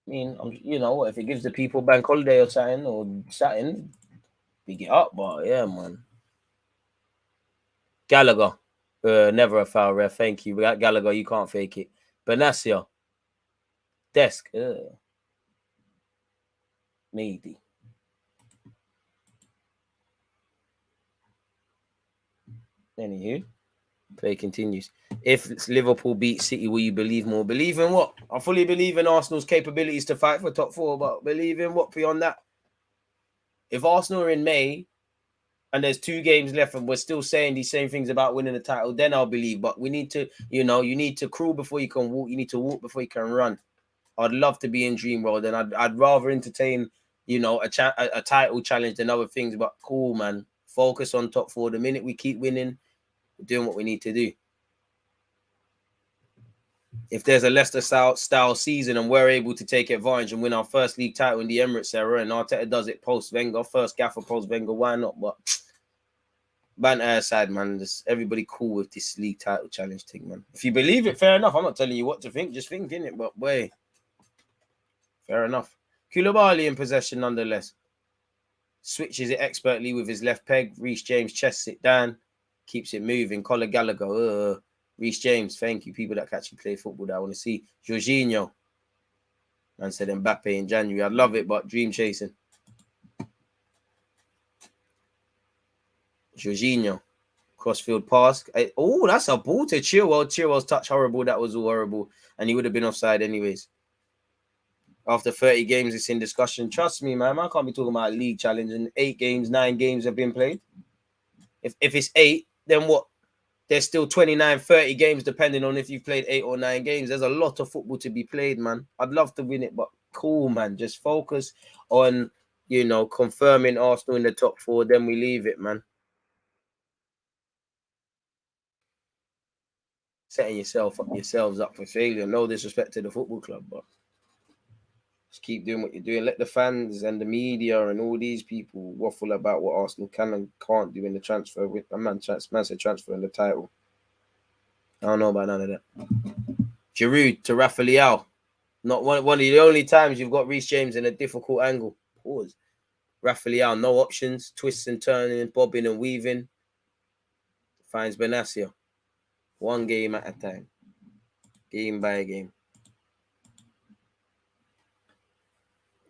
I mean, you know, if it gives the people bank holiday or something, big it up. But yeah, man. Gallagher, never a foul, ref. Thank you. Gallagher, you can't fake it. Benacia, desk, maybe. Anywho, play continues. If Liverpool beat City, will you believe more? Believe in what? I fully believe in Arsenal's capabilities to fight for top four, but believe in what beyond that? If Arsenal are in May and there's 2 games left and we're still saying these same things about winning the title, then I'll believe. But we need to, you need to crawl before you can walk. You need to walk before you can run. I'd love to be in dream world, and I'd rather entertain, a title challenge than other things. But cool, man. Focus on top 4. The minute we keep winning, we're doing what we need to do. If there's a Leicester style season and we're able to take advantage and win our first league title in the Emirates era, and Arteta does it post Wenger, first gaffer post Wenger, why not? But banter aside, man, just everybody cool with this league title challenge thing, man. If you believe it, fair enough. I'm not telling you what to think, just think in it. But boy, fair enough. Koulibaly in possession nonetheless. Switches it expertly with his left peg. Reece James chests it down, keeps it moving. Conor Gallagher, Reece James, thank you. People that can actually play football that I want to see. Jorginho. Man said Mbappe in January. I love it, but dream chasing. Jorginho. Crossfield pass. Oh, that's a ball to Chilwell. Chilwell's touch horrible. That was all horrible. And he would have been offside anyways. After 30 games, it's in discussion. Trust me, man. I can't be talking about a league challenge and 8 games, 9 games have been played. If it's 8, then what? There's still 29, 30 games, depending on if you've played 8 or 9 games. There's a lot of football to be played, man. I'd love to win it, but cool, man. Just focus on, confirming Arsenal in the top 4. Then we leave it, man. Setting yourselves up for failure. No disrespect to the football club, but just keep doing what you're doing. Let the fans and the media and all these people waffle about what Arsenal can and can't do in the transfer. With a man said transfer in the title. I don't know about none of that. Giroud to Rafael. Not one of the only times you've got Reece James in a difficult angle. Pause. Rafael, no options. Twists and turning, bobbing and weaving. Finds Benacia. 1 game at a time. Game by game.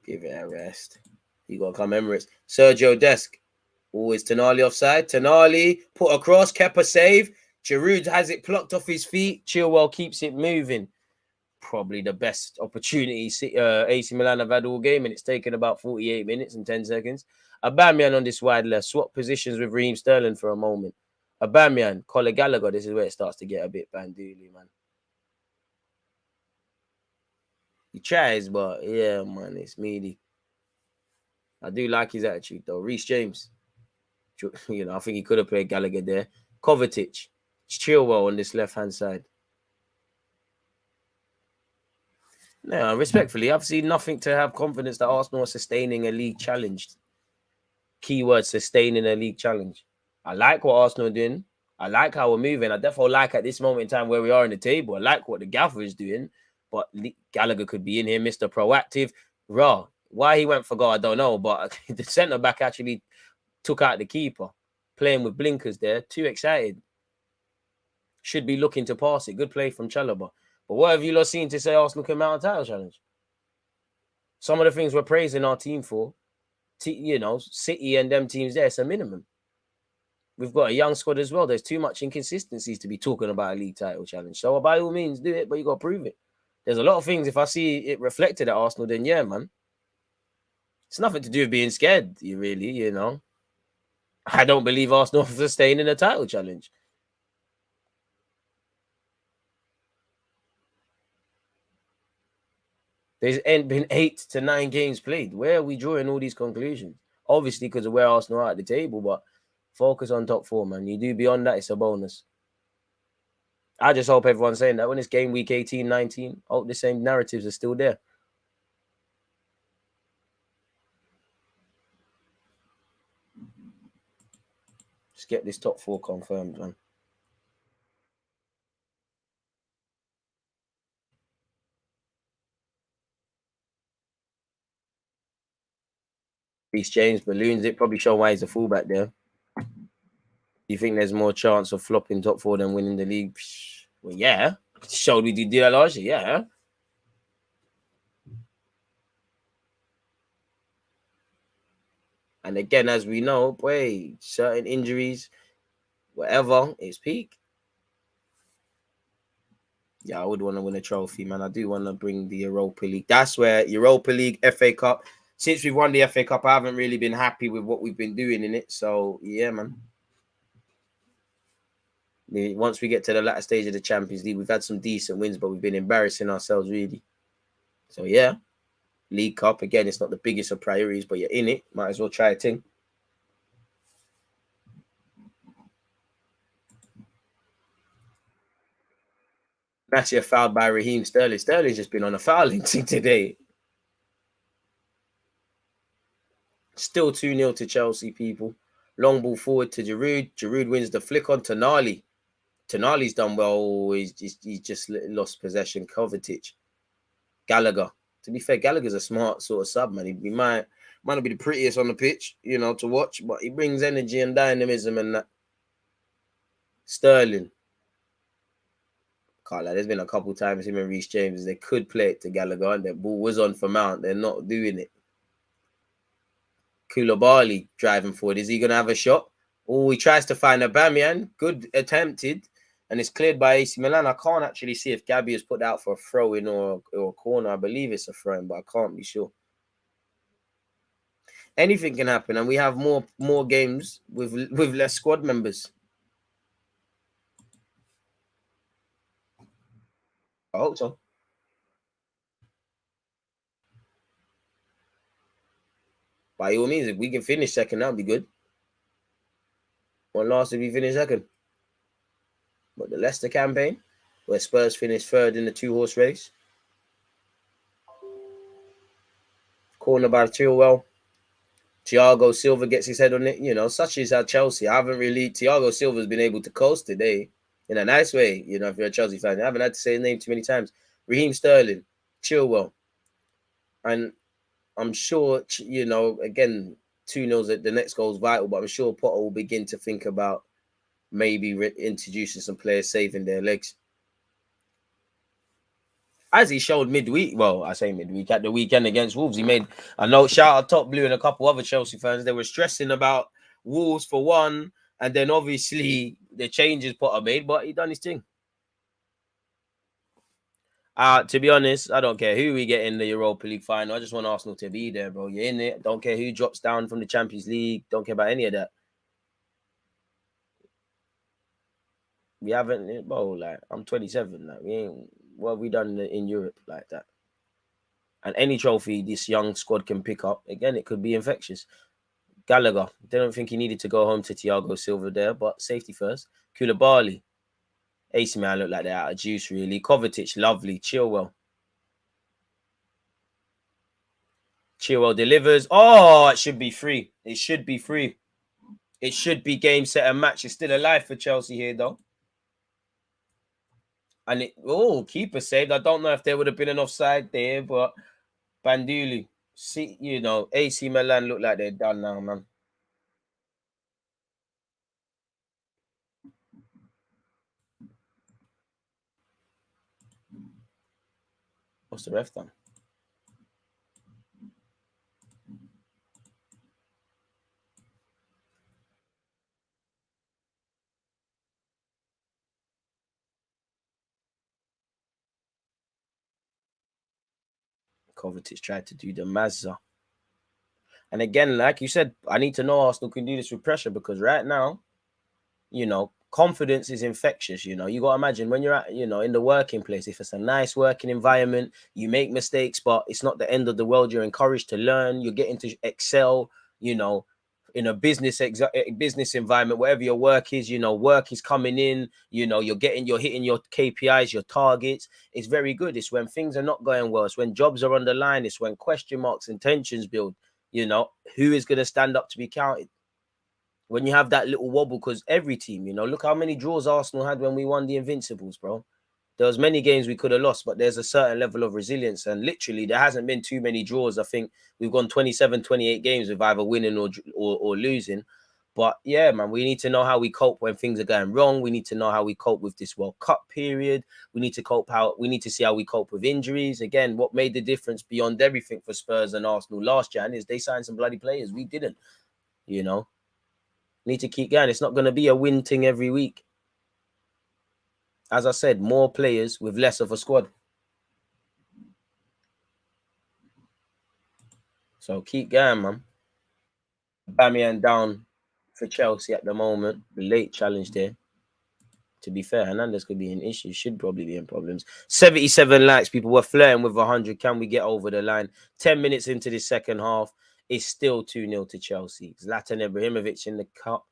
Give it a rest. You got to come Emirates. Sergio Desk. Always Tonali offside. Tonali put across. Kepa save. Giroud has it plucked off his feet. Chilwell keeps it moving. Probably the best opportunity AC Milan have had all game, and it's taken about 48 minutes and 10 seconds. Aubameyang on this wide left. Swap positions with Raheem Sterling for a moment. Aubameyang, Conor Gallagher. This is where it starts to get a bit bandooly, man. He tries, but yeah, man, it's meaty. I do like his attitude, though. Reece James. I think he could have played Gallagher there. Kovacic. Chilwell on this left-hand side. No, respectfully, I've seen nothing to have confidence that Arsenal are sustaining a league challenge. Keyword, sustaining a league challenge. I like what Arsenal are doing. I like how we're moving. I definitely like at this moment in time where we are in the table. I like what the gaffer is doing. But Gallagher could be in here, Mr. Proactive. Raw. Why he went for goal, I don't know. But the centre-back actually took out the keeper. Playing with blinkers there. Too excited. Should be looking to pass it. Good play from Chalobah. But what have you lot seen to say Arsenal can mount a title challenge? Some of the things we're praising our team for, you know, City and them teams there, it's a minimum. We've got a young squad as well. There's too much inconsistencies to be talking about a league title challenge. So by all means, do it, but you got to prove it. There's a lot of things, if I see it reflected at Arsenal, then yeah, man. It's nothing to do with being scared, you know. I don't believe Arsenal are staying in a title challenge. There's been 8 to 9 games played. Where are we drawing all these conclusions? Obviously, because of where Arsenal are at the table, but focus on top 4, man. You do beyond that, it's a bonus. I just hope everyone's saying that when it's game week 18, 19, I hope the same narratives are still there. Just get this top 4 confirmed, man. Reece James balloons it, probably show why he's a fullback there. Do you think there's more chance of flopping top 4 than winning the league? Well, yeah. Showed we did that last year, yeah. And again, as we know, boy, certain injuries, whatever, it's peak. Yeah, I would want to win a trophy, man. I do want to bring the Europa League. That's where Europa League, FA Cup. Since we've won the FA Cup, I haven't really been happy with what we've been doing in it. So, yeah, man. Once we get to the latter stage of the Champions League, we've had some decent wins, but we've been embarrassing ourselves, really. So, yeah. League Cup, again, it's not the biggest of priorities, but you're in it. Might as well try a thing. Actually, a foul by Raheem Sterling. Sterling's just been on a fouling thing today. Still 2-0 to Chelsea, people. Long ball forward to Giroud. Giroud wins the flick on Tonali. Tonali's done well. He's just lost possession. Kovacic. Gallagher. To be fair, Gallagher's a smart sort of sub, man. He might not be the prettiest on the pitch, you know, to watch, but he brings energy and dynamism and that. Sterling. Can't lie, there's been a couple times him and Reece James, they could play it to Gallagher and that ball was on for Mount. They're not doing it. Koulibaly driving forward. Is he going to have a shot? Oh, he tries to find Aubameyang. Good attempted. And it's cleared by AC Milan. I can't actually see if Gabby has put out for a throw-in or a corner. I believe it's a throw-in, but I can't be sure. Anything can happen, and we have more games with less squad members. I hope so. By all means, if we can finish second, that'll be good. One last if we finish second. But the Leicester campaign, where Spurs finished third in the 2-horse race. Corner by Chilwell. Thiago Silva gets his head on it. You know, such is our Chelsea. Thiago Silva's been able to coast today in a nice way. You know, if you're a Chelsea fan, I haven't had to say his name too many times. Raheem Sterling, Chilwell. And I'm sure, you know, again, 2-0 at the next goal is vital, but I'm sure Potter will begin to think about maybe introducing some players saving their legs. As he showed midweek, well, I say midweek, at the weekend against Wolves, he made a note, shout out Top Blue and a couple other Chelsea fans. They were stressing about Wolves for one, and then obviously the changes Potter made, but he done his thing. To be honest, I don't care who we get in the Europa League final. I just want Arsenal to be there, bro. You're in it. Don't care who drops down from the Champions League. Don't care about any of that. We haven't, bro, like, I'm 27. Like, we ain't, what have we done in Europe like that? And any trophy this young squad can pick up, again, it could be infectious. Gallagher, didn't think he needed to go home to Thiago Silva there, but safety first. Koulibaly, AC man looked like they're out of juice, really. Kovacic, lovely. Chilwell delivers. Oh, it should be free. It should be free. It should be game, set, and match. It's still alive for Chelsea here, though. And keeper saved. I don't know if there would have been an offside there, but Banduli, see, you know, AC Milan look like they're done now, man. What's the ref done? Kovacic tried to do the Mazza. And again, like you said, I need to know Arsenal can do this with pressure because right now, you know, confidence is infectious. You know, you got to imagine when you're at, you know, in the working place, if it's a nice working environment, you make mistakes, but it's not the end of the world. You're encouraged to learn. You're getting to excel, you know, in a business environment, wherever your work is, you know, work is coming in, you know, you're hitting your KPIs, your targets. It's very good. It's when things are not going well. It's when jobs are on the line. It's when question marks and tensions build. You know, who is going to stand up to be counted? When you have that little wobble, because every team, you know, look how many draws Arsenal had when we won the Invincibles, bro. There was many games we could have lost, but there's a certain level of resilience. And literally, there hasn't been too many draws. I think we've gone 27, 28 games with either winning or losing. But yeah, man, we need to know how we cope when things are going wrong. We need to know how we cope with this World Cup period. We need to see how we cope with injuries. Again, what made the difference beyond everything for Spurs and Arsenal last Jan is they signed some bloody players. We didn't, you know. Need to keep going. It's not going to be a win thing every week. As I said, more players with less of a squad. So keep going, man. Aubameyang down for Chelsea at the moment. The late challenge there. To be fair, Hernandez could be in issues. Should probably be in problems. 77 likes. People were flirting with 100. Can we get over the line? 10 minutes into the second half. It's still 2-0 to Chelsea. Zlatan Ibrahimovic in the cup.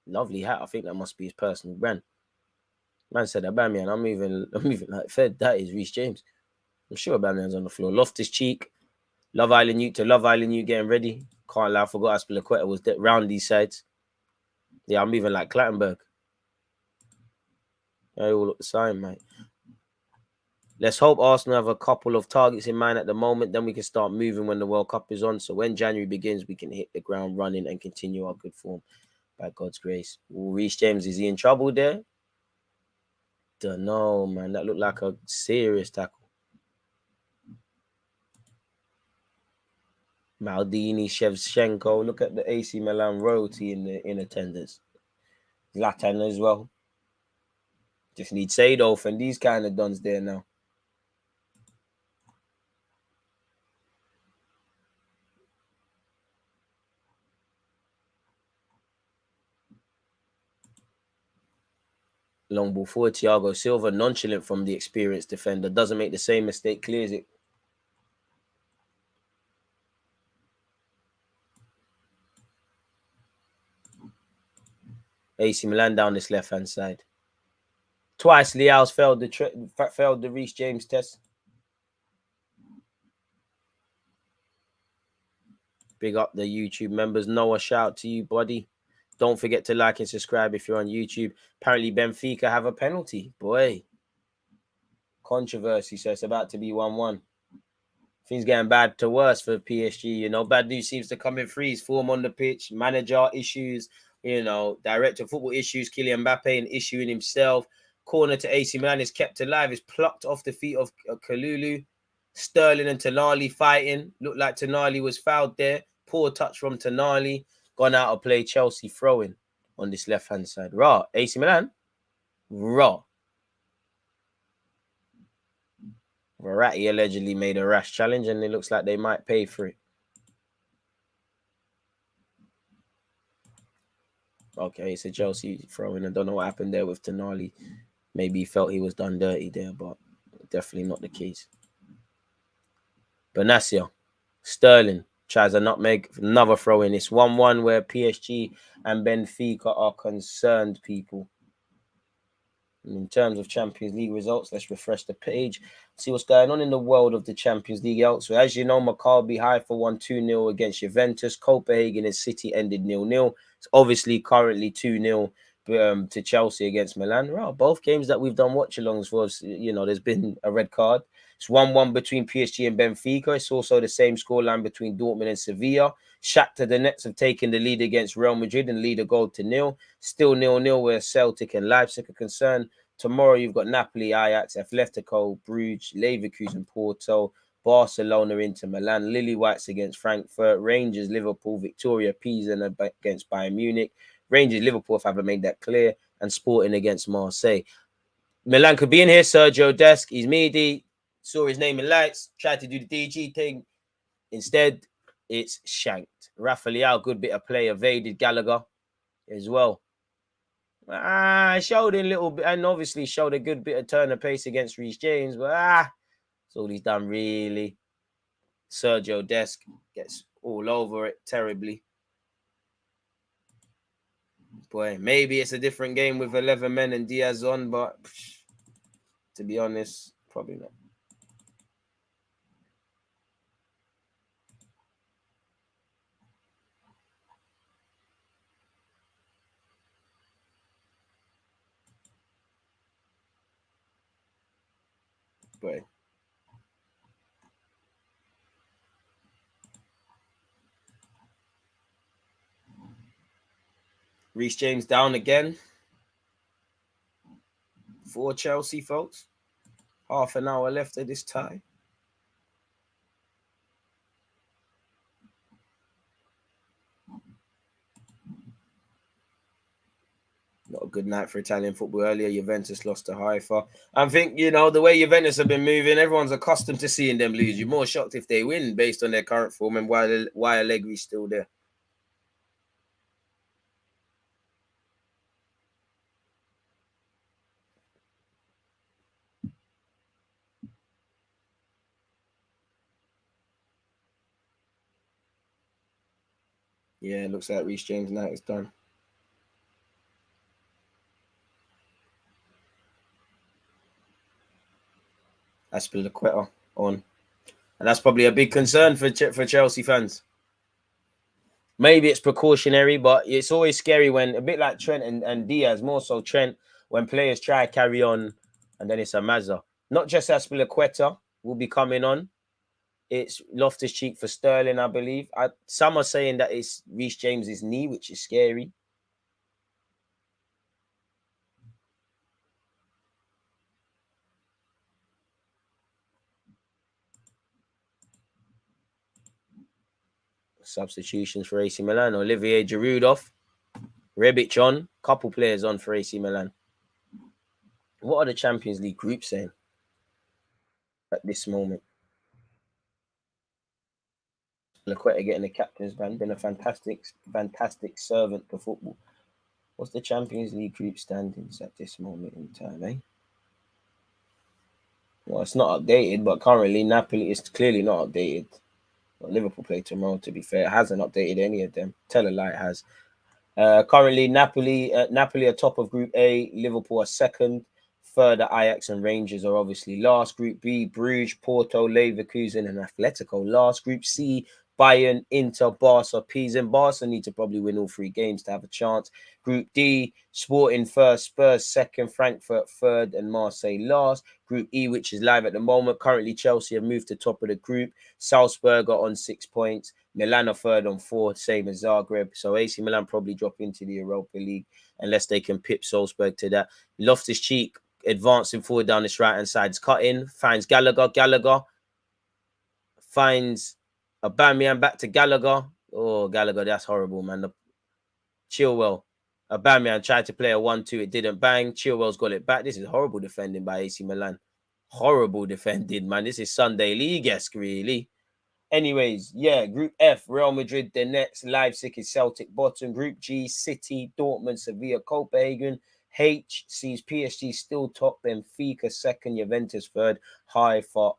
Lovely hat. I think that must be his personal brand. Man said, Aubameyang, I'm moving like Fed. That is Reece James. I'm sure Aubameyang's on the floor. Loftus Cheek. Love Island Youth to Love Island Youth getting ready. Can't lie, I forgot Aspilicueta was round these sides. Yeah, I'm moving like Clattenburg. They all look the same, mate. Let's hope Arsenal have a couple of targets in mind at the moment. Then we can start moving when the World Cup is on. So when January begins, we can hit the ground running and continue our good form by God's grace. Reece James, is he in trouble there? Don't know, man. That looked like a serious tackle. Maldini, Shevchenko. Look at the AC Milan royalty in attendance. Zlatan as well. Just need Seedorf and these kind of dons there now. Long ball forward, Thiago Silva, nonchalant from the experienced defender. Doesn't make the same mistake, clears it. AC Milan down this left-hand side. Twice Leal's failed the Reece James test. Big up the YouTube members. Noah, shout out to you, buddy. Don't forget to like and subscribe if you're on YouTube. Apparently, Benfica have a penalty. Boy. Controversy. So it's about to be 1-1. Things getting bad to worse for PSG. You know, bad news seems to come in threes. Form on the pitch, manager issues, you know, director of football issues, Kylian Mbappe an issue in himself. Corner to AC Milan is kept alive. Is plucked off the feet of Kalulu. Sterling and Tonali fighting. Looked like Tonali was fouled there. Poor touch from Tonali. Gone out of play. Chelsea throwing on this left-hand side. Raw. AC Milan. Raw. Verratti allegedly made a rash challenge and it looks like they might pay for it. Okay, it's a Chelsea throwing. I don't know what happened there with Tonali. Maybe he felt he was done dirty there, but definitely not the case. Benacia. Sterling tries a nutmeg. Another throw in. It's 1-1 where PSG and Benfica are concerned, people. In terms of Champions League results, let's refresh the page. See what's going on in the world of the Champions League elsewhere. As you know, Maccabi Haifa won 2-0 against Juventus. Copenhagen and City ended 0-0. It's obviously currently 2-0 to Chelsea against Milan. Right, both games that we've done watch-alongs for, you know, there's been a red card. It's 1-1 between PSG and Benfica. It's also the same scoreline between Dortmund and Sevilla. Shakhtar Donetsk have taken the lead against Real Madrid and lead a goal to 0. Still 0-0 where Celtic and Leipzig are concerned. Tomorrow you've got Napoli, Ajax, Atletico, Bruges, Leverkusen, Porto, Barcelona, Inter Milan, Lily Whites against Frankfurt, Rangers, Liverpool, Victoria, Pisa against Bayern Munich. Rangers, Liverpool, if I haven't made that clear, and Sporting against Marseille. Milan could be in here. Sergio Dest, he's meaty. Saw his name in lights, tried to do the DG thing. Instead, it's shanked. Rafael, good bit of play, evaded Gallagher as well. Showed a little bit, and obviously showed a good bit of turn of pace against Reece James, but that's all he's done really. Sergio Dest gets all over it terribly. Boy, maybe it's a different game with 11 men and Diaz on, but to be honest, probably not. Boy. Reece James down again for Chelsea, folks. Half an hour left of this tie. Not a good night for Italian football earlier. Juventus lost to Haifa. I think, the way Juventus have been moving, everyone's accustomed to seeing them lose. You're more shocked if they win based on their current form and why Allegri's still there. Yeah, looks like Reece James' night is done. Aspilicueta on. And that's probably a big concern for Chelsea fans. Maybe it's precautionary, but it's always scary when, a bit like Trent and Diaz, more so Trent, when players try to carry on and then it's a Mazza. Not just Aspilicueta will be coming on. It's Loftus-Cheek for Sterling, I believe. Some are saying that it's Reece James's knee, which is scary. Substitutions for AC Milan. Olivier Giroud off. Rebic on. Couple players on for AC Milan. What are the Champions League groups saying at this moment? Laqueta getting the captain's band. Been a fantastic servant to football. What's the Champions League group standings at this moment in time, eh? Well, it's not updated, but currently Napoli is clearly not updated. Well, Liverpool play tomorrow, to be fair. It hasn't updated any of them. Tell a lie, it has. Currently, Napoli are top of Group A. Liverpool are second. Third, Ajax and Rangers are obviously last. Group B, Bruges, Porto, Leverkusen and Atletico last. Group C, Bayern, Inter, Barca, Pisa. Barca need to probably win all 3 games to have a chance. Group D, Sporting first, Spurs second, Frankfurt third, and Marseille last. Group E, which is live at the moment. Currently, Chelsea have moved to top of the group. Salzburg are on 6 points. Milan are third on 4, same as Zagreb. So AC Milan probably drop into the Europa League unless they can pip Salzburg to that. Loftus-Cheek advancing forward down this right-hand side. It's cut in, finds Gallagher. Gallagher finds Aubameyang back to Gallagher. Oh, Gallagher, that's horrible, man. Chilwell. Aubameyang tried to play a 1-2. It didn't bang. Chilwell's got it back. This is horrible defending by AC Milan. Horrible defending, man. This is Sunday League-esque, really. Anyways, yeah, Group F, Real Madrid, the next. Leipzig is Celtic bottom. Group G, City, Dortmund, Sevilla, Copenhagen. H sees PSG still top, Benfica second, Juventus third, Haifa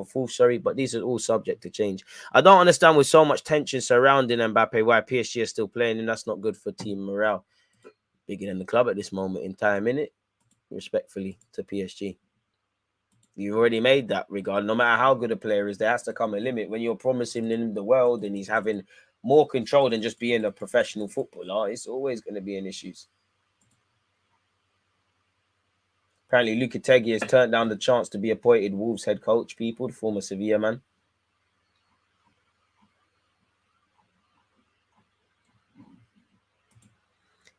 fourth, but these are all subject to change. I don't understand with so much tension surrounding Mbappe why PSG are still playing, and that's not good for team morale. Bigger than the club at this moment in time, innit? Respectfully to PSG. You've already made that regard. No matter how good a player is, there has to come a limit. When you're promising him the world and he's having more control than just being a professional footballer, it's always going to be an issue. Apparently, Lopetegui has turned down the chance to be appointed Wolves head coach, the former Sevilla man.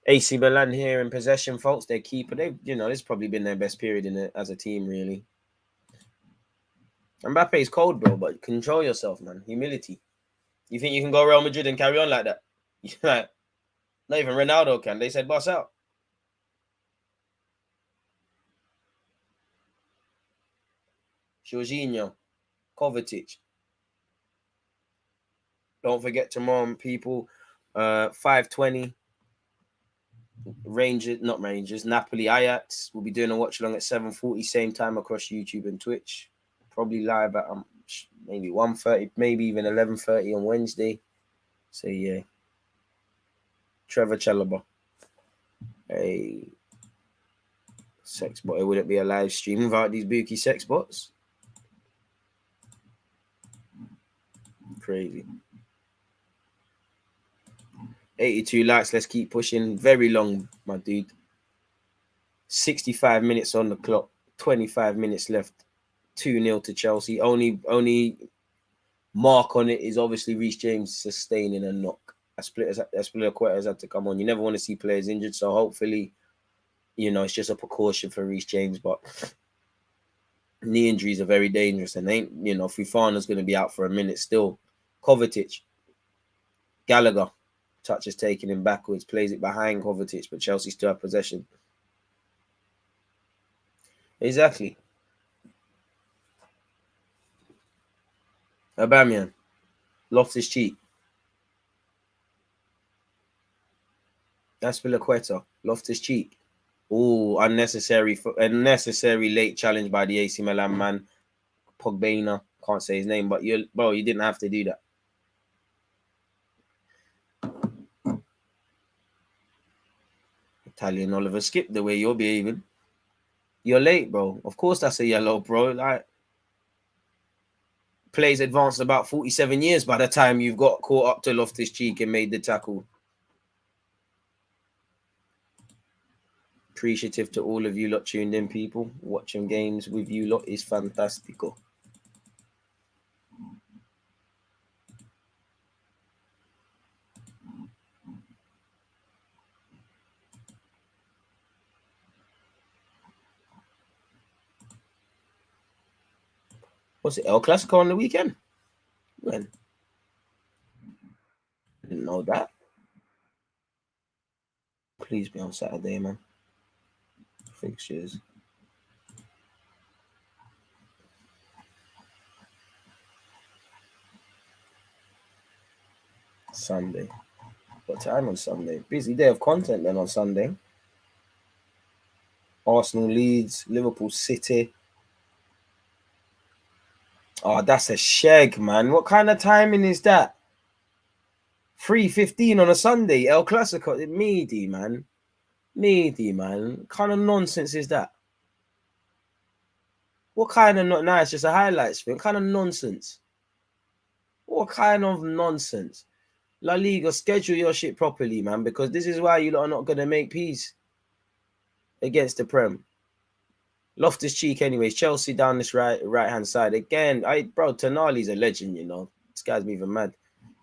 AC Milan here in possession, folks. Their keeper, this has probably been their best period as a team, really. Mbappe is cold, bro, but control yourself, man. Humility. You think you can go Real Madrid and carry on like that? Not even Ronaldo can. They said, boss out. Jorginho, Kovacic. Don't forget tomorrow, people. 5:20. Napoli, Ajax. We'll be doing a watch along at 7:40, same time across YouTube and Twitch. Probably live at maybe 1:30, maybe even 11:30 on Wednesday. So yeah. Trevor Chalobah. A sex bot. It wouldn't be a live stream without these bookie sex bots. Crazy. 82 likes. Let's keep pushing. Very long, my dude. 65 minutes on the clock. 25 minutes left. 2-0 to Chelsea. Only mark on it is obviously Reece James sustaining a knock. Aspilicueta has had to come on. You never want to see players injured, so hopefully, it's just a precaution for Reece James. But knee injuries are very dangerous, and Fofana's going to be out for a minute still. Kovacic, Gallagher, touch is taking him backwards, plays it behind Kovacic, but Chelsea still have possession. Exactly. Aubameyang, Loftus-Cheek. Aspilicueta, Loftus-Cheek. Oh, unnecessary late challenge by the AC Milan man. Pogba, can't say his name, but you didn't have to do that. Italian Oliver, skip the way you're behaving. You're late, bro. Of course that's a yellow, bro. Like, plays advanced about 47 years by the time you've got caught up to Loftus-Cheek and made the tackle. Appreciative to all of you lot tuned in, people. Watching games with you lot is fantastico. What's it, El Clasico on the weekend? When? Didn't know that. Please be on Saturday, man. Fixtures. Sunday. What time on Sunday? Busy day of content then on Sunday. Arsenal Leeds, Liverpool City. Oh, that's a shag, man. What kind of timing is that? 3:15 on a Sunday, El Clasico. Meaty, man. What kind of nonsense is that? What kind of it's just a highlights thing. What kind of nonsense? What kind of nonsense? La Liga, schedule your shit properly, man, because this is why you lot are not gonna make peace against the Prem. Loftus-Cheek, anyways. Chelsea down this right hand side again. Tonali's a legend, This guy's even mad.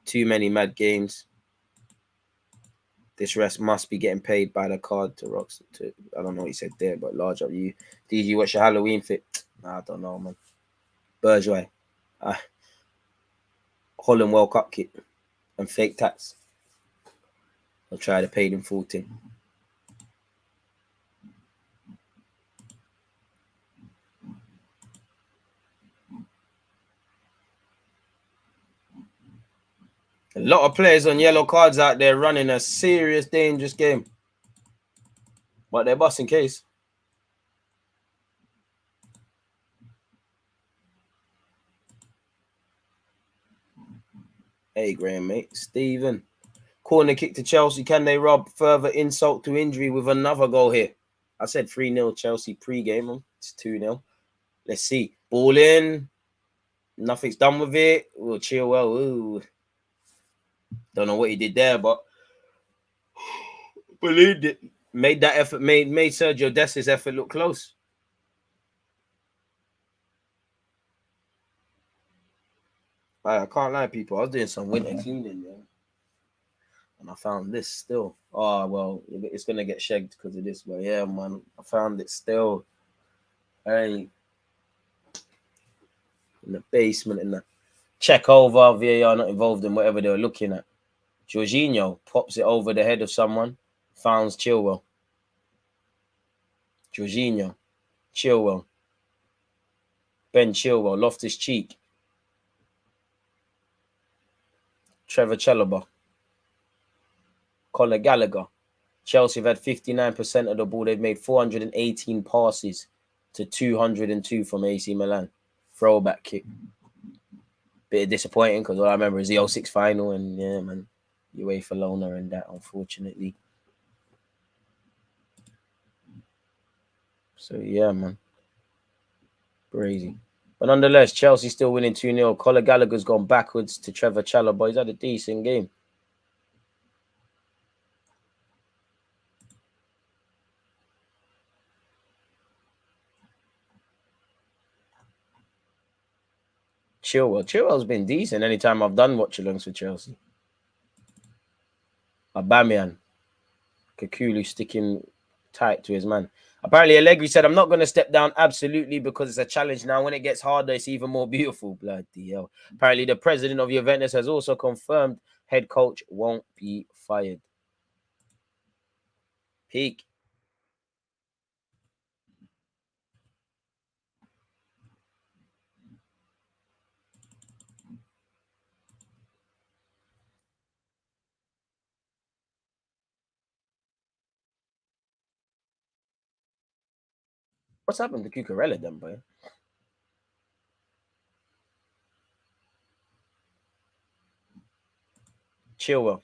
Too many mad games. This rest must be getting paid by the card to Rocks. I don't know what he said there, but large up you. DG, what's your Halloween fit? I don't know, man. Bourgeois. Holland World Cup kit and fake tats. I'll try to pay them full thing. A lot of players on yellow cards out there running a serious, dangerous game. But they're busting case. Hey, Graham, mate. Stephen. Corner kick to Chelsea. Can they rub further insult to injury with another goal here? I said 3-0 Chelsea pre-game. It's 2-0. Let's see. Ball in. Nothing's done with it. We'll chill well. Ooh. Don't know what he did there, but believed it. Made that effort. Made Sergio Dest's effort look close. I can't lie, people. I was doing some winter cleaning, and I found this still. Oh, well, it's going to get shagged because of this. But yeah, man, I found it still. Hey, in the basement, in the check over, VAR not involved in whatever they were looking at. Jorginho pops it over the head of someone, founds Chilwell. Jorginho, Chilwell. Ben Chilwell, Loftus-Cheek, Trevor Chalobah, Conor Gallagher. Chelsea have had 59% of the ball. They've made 418 passes to 202 from AC Milan. Throwback kick. Bit disappointing because all I remember is the 06 final and yeah, man, UEFA loaner and that, unfortunately. So yeah, man. Crazy. But nonetheless, Chelsea still winning 2-0. Conor Gallagher's gone backwards to Trevor Chalobah. He's had a decent game. Chilwell's been decent anytime I've done watch-alongs for Chelsea. Aubameyang. Kakulu sticking tight to his man. Apparently, Allegri said, I'm not going to step down absolutely because it's a challenge now. When it gets harder, it's even more beautiful. Bloody hell. Apparently, the president of Juventus has also confirmed head coach won't be fired. Peak. What's happened to Cucurella then, boy? Chilwell.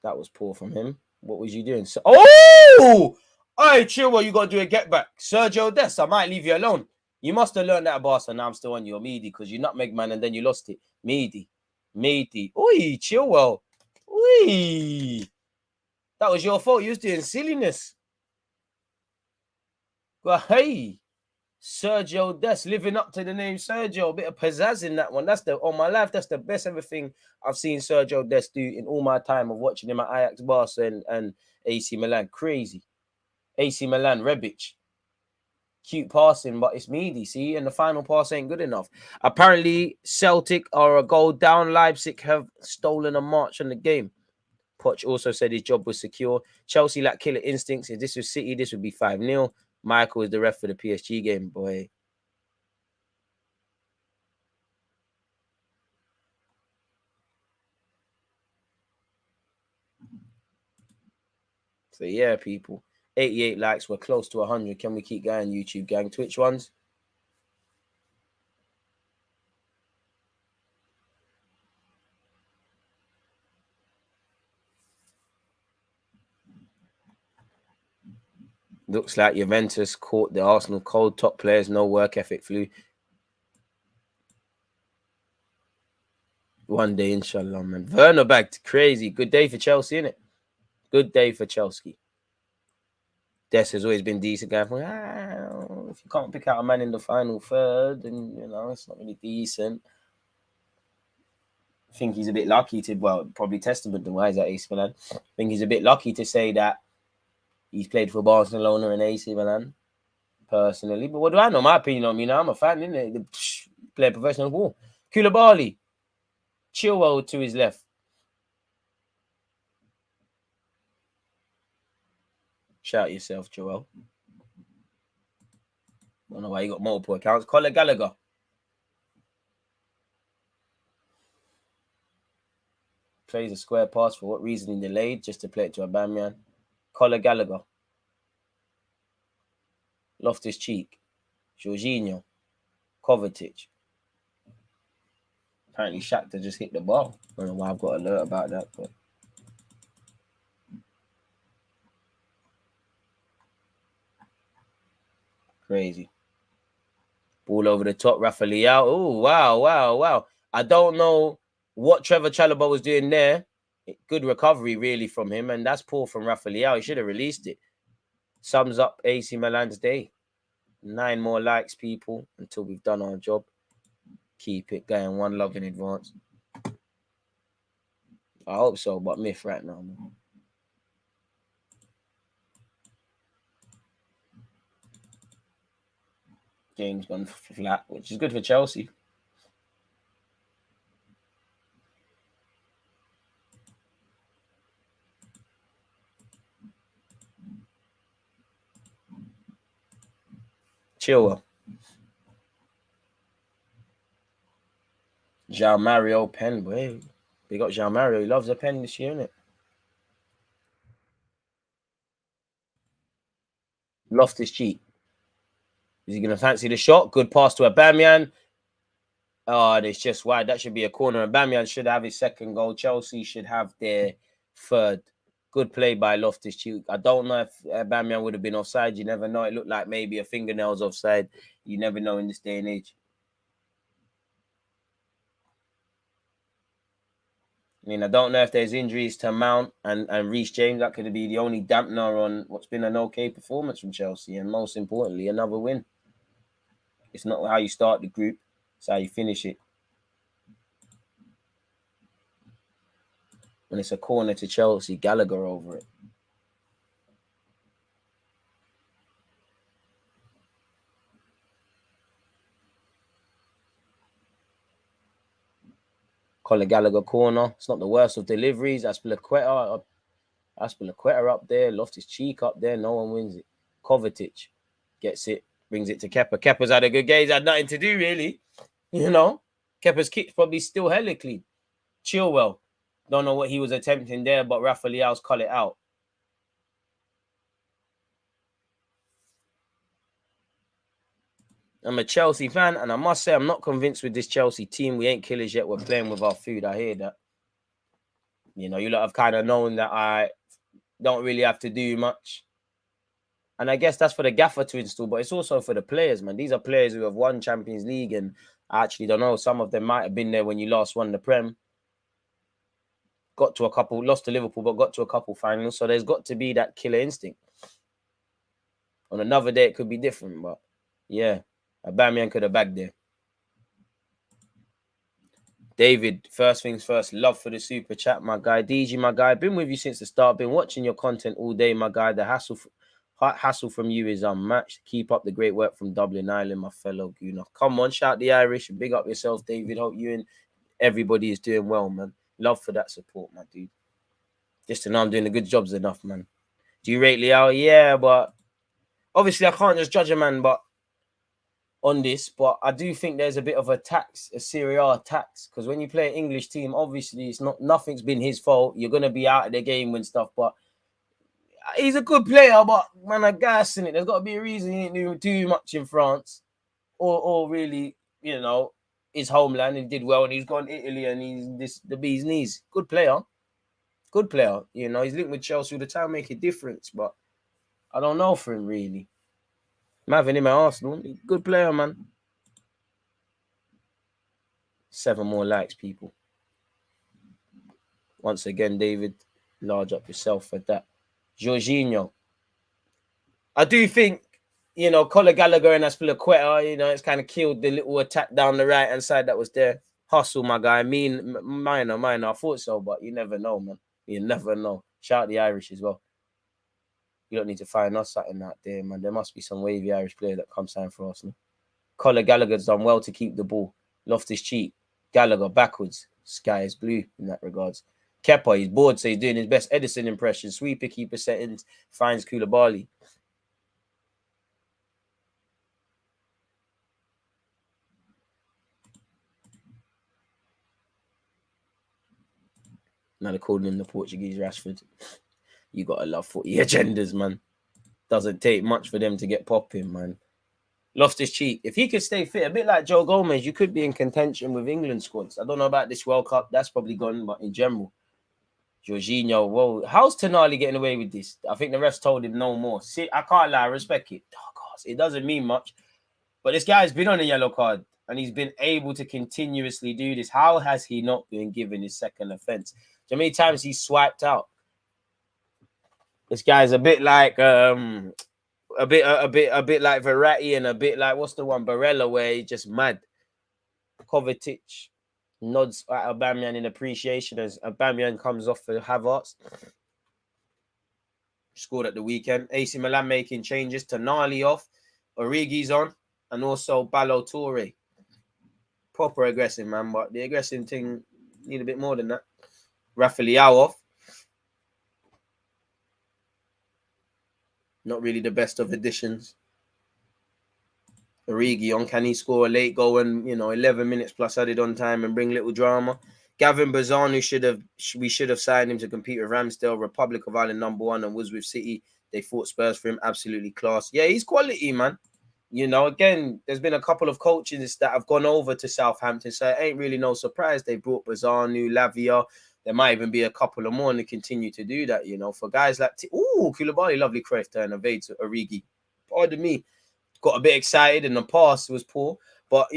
That was poor from him. What was you doing? Oh! Hey, Chilwell, you got to do a get back. Sergio Dest, I might leave you alone. You must have learned that at Barca. Now I'm still on your Meaty because you nutmeg man and then you lost it. Meaty. Oi, Chilwell. Oi. That was your fault. You was doing silliness. But hey, Sergio Dest living up to the name Sergio. A bit of pizzazz in that one. That's on my life. That's the best ever thing I've seen Sergio Dest do in all my time of watching him at Ajax, Barca, and AC Milan. Crazy. AC Milan, Rebic. Cute passing, but it's Meaty, see? And the final pass ain't good enough. Apparently, Celtic are a goal down. Leipzig have stolen a march on the game. Poch also said his job was secure. Chelsea lack killer instincts. If this was City, this would be 5-0. Michael is the ref for the PSG game, boy. So yeah, people. 88 likes. We're close to 100. Can we keep going, YouTube gang? Twitch ones? Looks like Juventus caught the Arsenal cold. Top players, no work ethic flu. One day, inshallah, man. Werner back. Crazy. Good day for Chelsea, innit? Good day for Chelsea. Des has always been decent guy. If you can't pick out a man in the final third, then, you know, it's not really decent. I think he's a bit lucky to, well, probably testament to why he's at AC Milan. I think he's a bit lucky to say that he's played for Barcelona and AC Milan, personally. But what do I know? My opinion on me now, I'm a fan, innit? Play professional ball. Koulibaly. Chilwell to his left. Shout yourself, Joel. I don't know why you got multiple accounts. Conor Gallagher. Plays a square pass for what reason he delayed, just to play it to Aubameyang. Conor Gallagher. Loftus-Cheek. Jorginho. Kovacic. Apparently Shakhtar just hit the ball. I don't know why I've got an alert about that, but crazy. Ball over the top, Rafael. Oh, wow. I don't know what Trevor Chalobah was doing there. Good recovery, really, from him, and that's poor from Rafael. He should have released it. Sums up AC Milan's day. 9 more likes, people, until we've done our job. Keep it going. One love in advance. I hope so, but myth right now, man. Game's gone flat, which is good for Chelsea. Chilwell. João Mario pen, boy. We got João Mario. He loves a pen this year, innit? Loftus Cheek. Is he going to fancy the shot? Good pass to Aubameyang. Oh, it's just wide. That should be a corner. Aubameyang should have his second goal. Chelsea should have their third. Good play by Loftus Cheek. I don't know if Aubameyang would have been offside. You never know. It looked like maybe a fingernail's offside. You never know in this day and age. I mean, I don't know if there's injuries to Mount and Reece James. That could be the only dampener on what's been an okay performance from Chelsea. And most importantly, another win. It's not how you start the group. It's how you finish it. And it's a corner to Chelsea. Gallagher over it. Colin Gallagher corner. It's not the worst of deliveries. Aspilicueta up there. Loftus Cheek up there. No one wins it. Kovacic gets it. Brings it to Kepa. Kepa's had a good game. He's had nothing to do, really. You know? Kepa's kick's probably still hella clean. Chilwell. Don't know what he was attempting there, but Rafa Leao's call it out. I'm a Chelsea fan, and I must say I'm not convinced with this Chelsea team. We ain't killers yet. We're playing with our food. I hear that. You know, you lot have kind of known that I don't really have to do much. And I guess that's for the gaffer to install, but it's also for the players, man. These are players who have won Champions League, and I actually don't know. Some of them might have been there when you last won the Prem. Got to a couple, lost to Liverpool, but got to a couple finals. So there's got to be that killer instinct. On another day, it could be different, but yeah. Aubameyang could have bagged there. David, first things first, love for the super chat, my guy. DG, my guy, been with you since the start. Been watching your content all day, my guy. The hassle from you is unmatched. Keep up the great work from Dublin, Ireland, my fellow Gooner. Come on, shout the Irish and big up yourself, David. Hope you and everybody is doing well, man. Love for that support, my dude. Just to know I'm doing a good job's enough, man. Do you rate Leao? Yeah, but obviously I can't just judge a man, but on this, but I do think there's a bit of a Serie A tax, because when you play an English team, obviously nothing's been his fault. You're gonna be out of the game and stuff, but he's a good player. But man, I'm gassing it. There's got to be a reason he didn't do too much in France, or really, you know, his homeland. He did well, and he's gone to Italy, and he's the bee's knees. Good player. You know, he's linked with Chelsea all the time, make a difference, but I don't know for him really. I'm having him at Arsenal. Good player, man. 7 more likes, people. Once again, David, large up yourself for that. Jorginho. I do think, you know, Colin Gallagher and Aspilicueta, you know, it's kind of killed the little attack down the right-hand side that was there. Hustle, my guy. Minor. I thought so, but you never know, man. You never know. Shout out the Irish as well. You don't need to find us something out there, man. There must be some wavy Irish player that comes down for Arsenal. Colin Gallagher's done well to keep the ball. Loftus Cheek. Gallagher backwards. Sky is blue in that regards. Kepa, he's bored, so he's doing his best Edison impression. Sweeper keeper settings. Finds Koulibaly. Now they're calling him the Portuguese Rashford. You got to love footy agendas, man. Doesn't take much for them to get popping, man. Loftus Cheek. If he could stay fit, a bit like Joe Gomez, you could be in contention with England squads. I don't know about this World Cup. That's probably gone, but in general. Jorginho, whoa. How's Tonali getting away with this? I think the refs told him no more. See, I can't lie, I respect it. Oh, God, it doesn't mean much. But this guy's been on a yellow card, and he's been able to continuously do this. How has he not been given his second offense? So many times he's swiped out. This guy's a bit like a bit like Verratti, and a bit like what's the one Barella, where he's just mad. Kovacic nods at Aubameyang in appreciation as Aubameyang comes off for Havertz. Scored at the weekend. AC Milan making changes. Tonali off, Origi's on, and also Ballo-Touré. Proper aggressive, man, but the aggressive thing need a bit more than that. Rafa Leao off. Not really the best of additions. Origi on, can he score a late goal and 11 minutes plus added on time and bring little drama? Gavin Bazanu we should have signed him to compete with Ramsdale, Republic of Ireland #1, and was with City. They fought Spurs for him, absolutely class. Yeah, he's quality, man. Again, there's been a couple of coaches that have gone over to Southampton, so it ain't really no surprise they brought Bazanu, Lavia. There might even be a couple of more and they continue to do that, for guys like Koulibaly, lovely Cruyff turn, evades Origi. Pardon me. Got a bit excited and the pass was poor. But,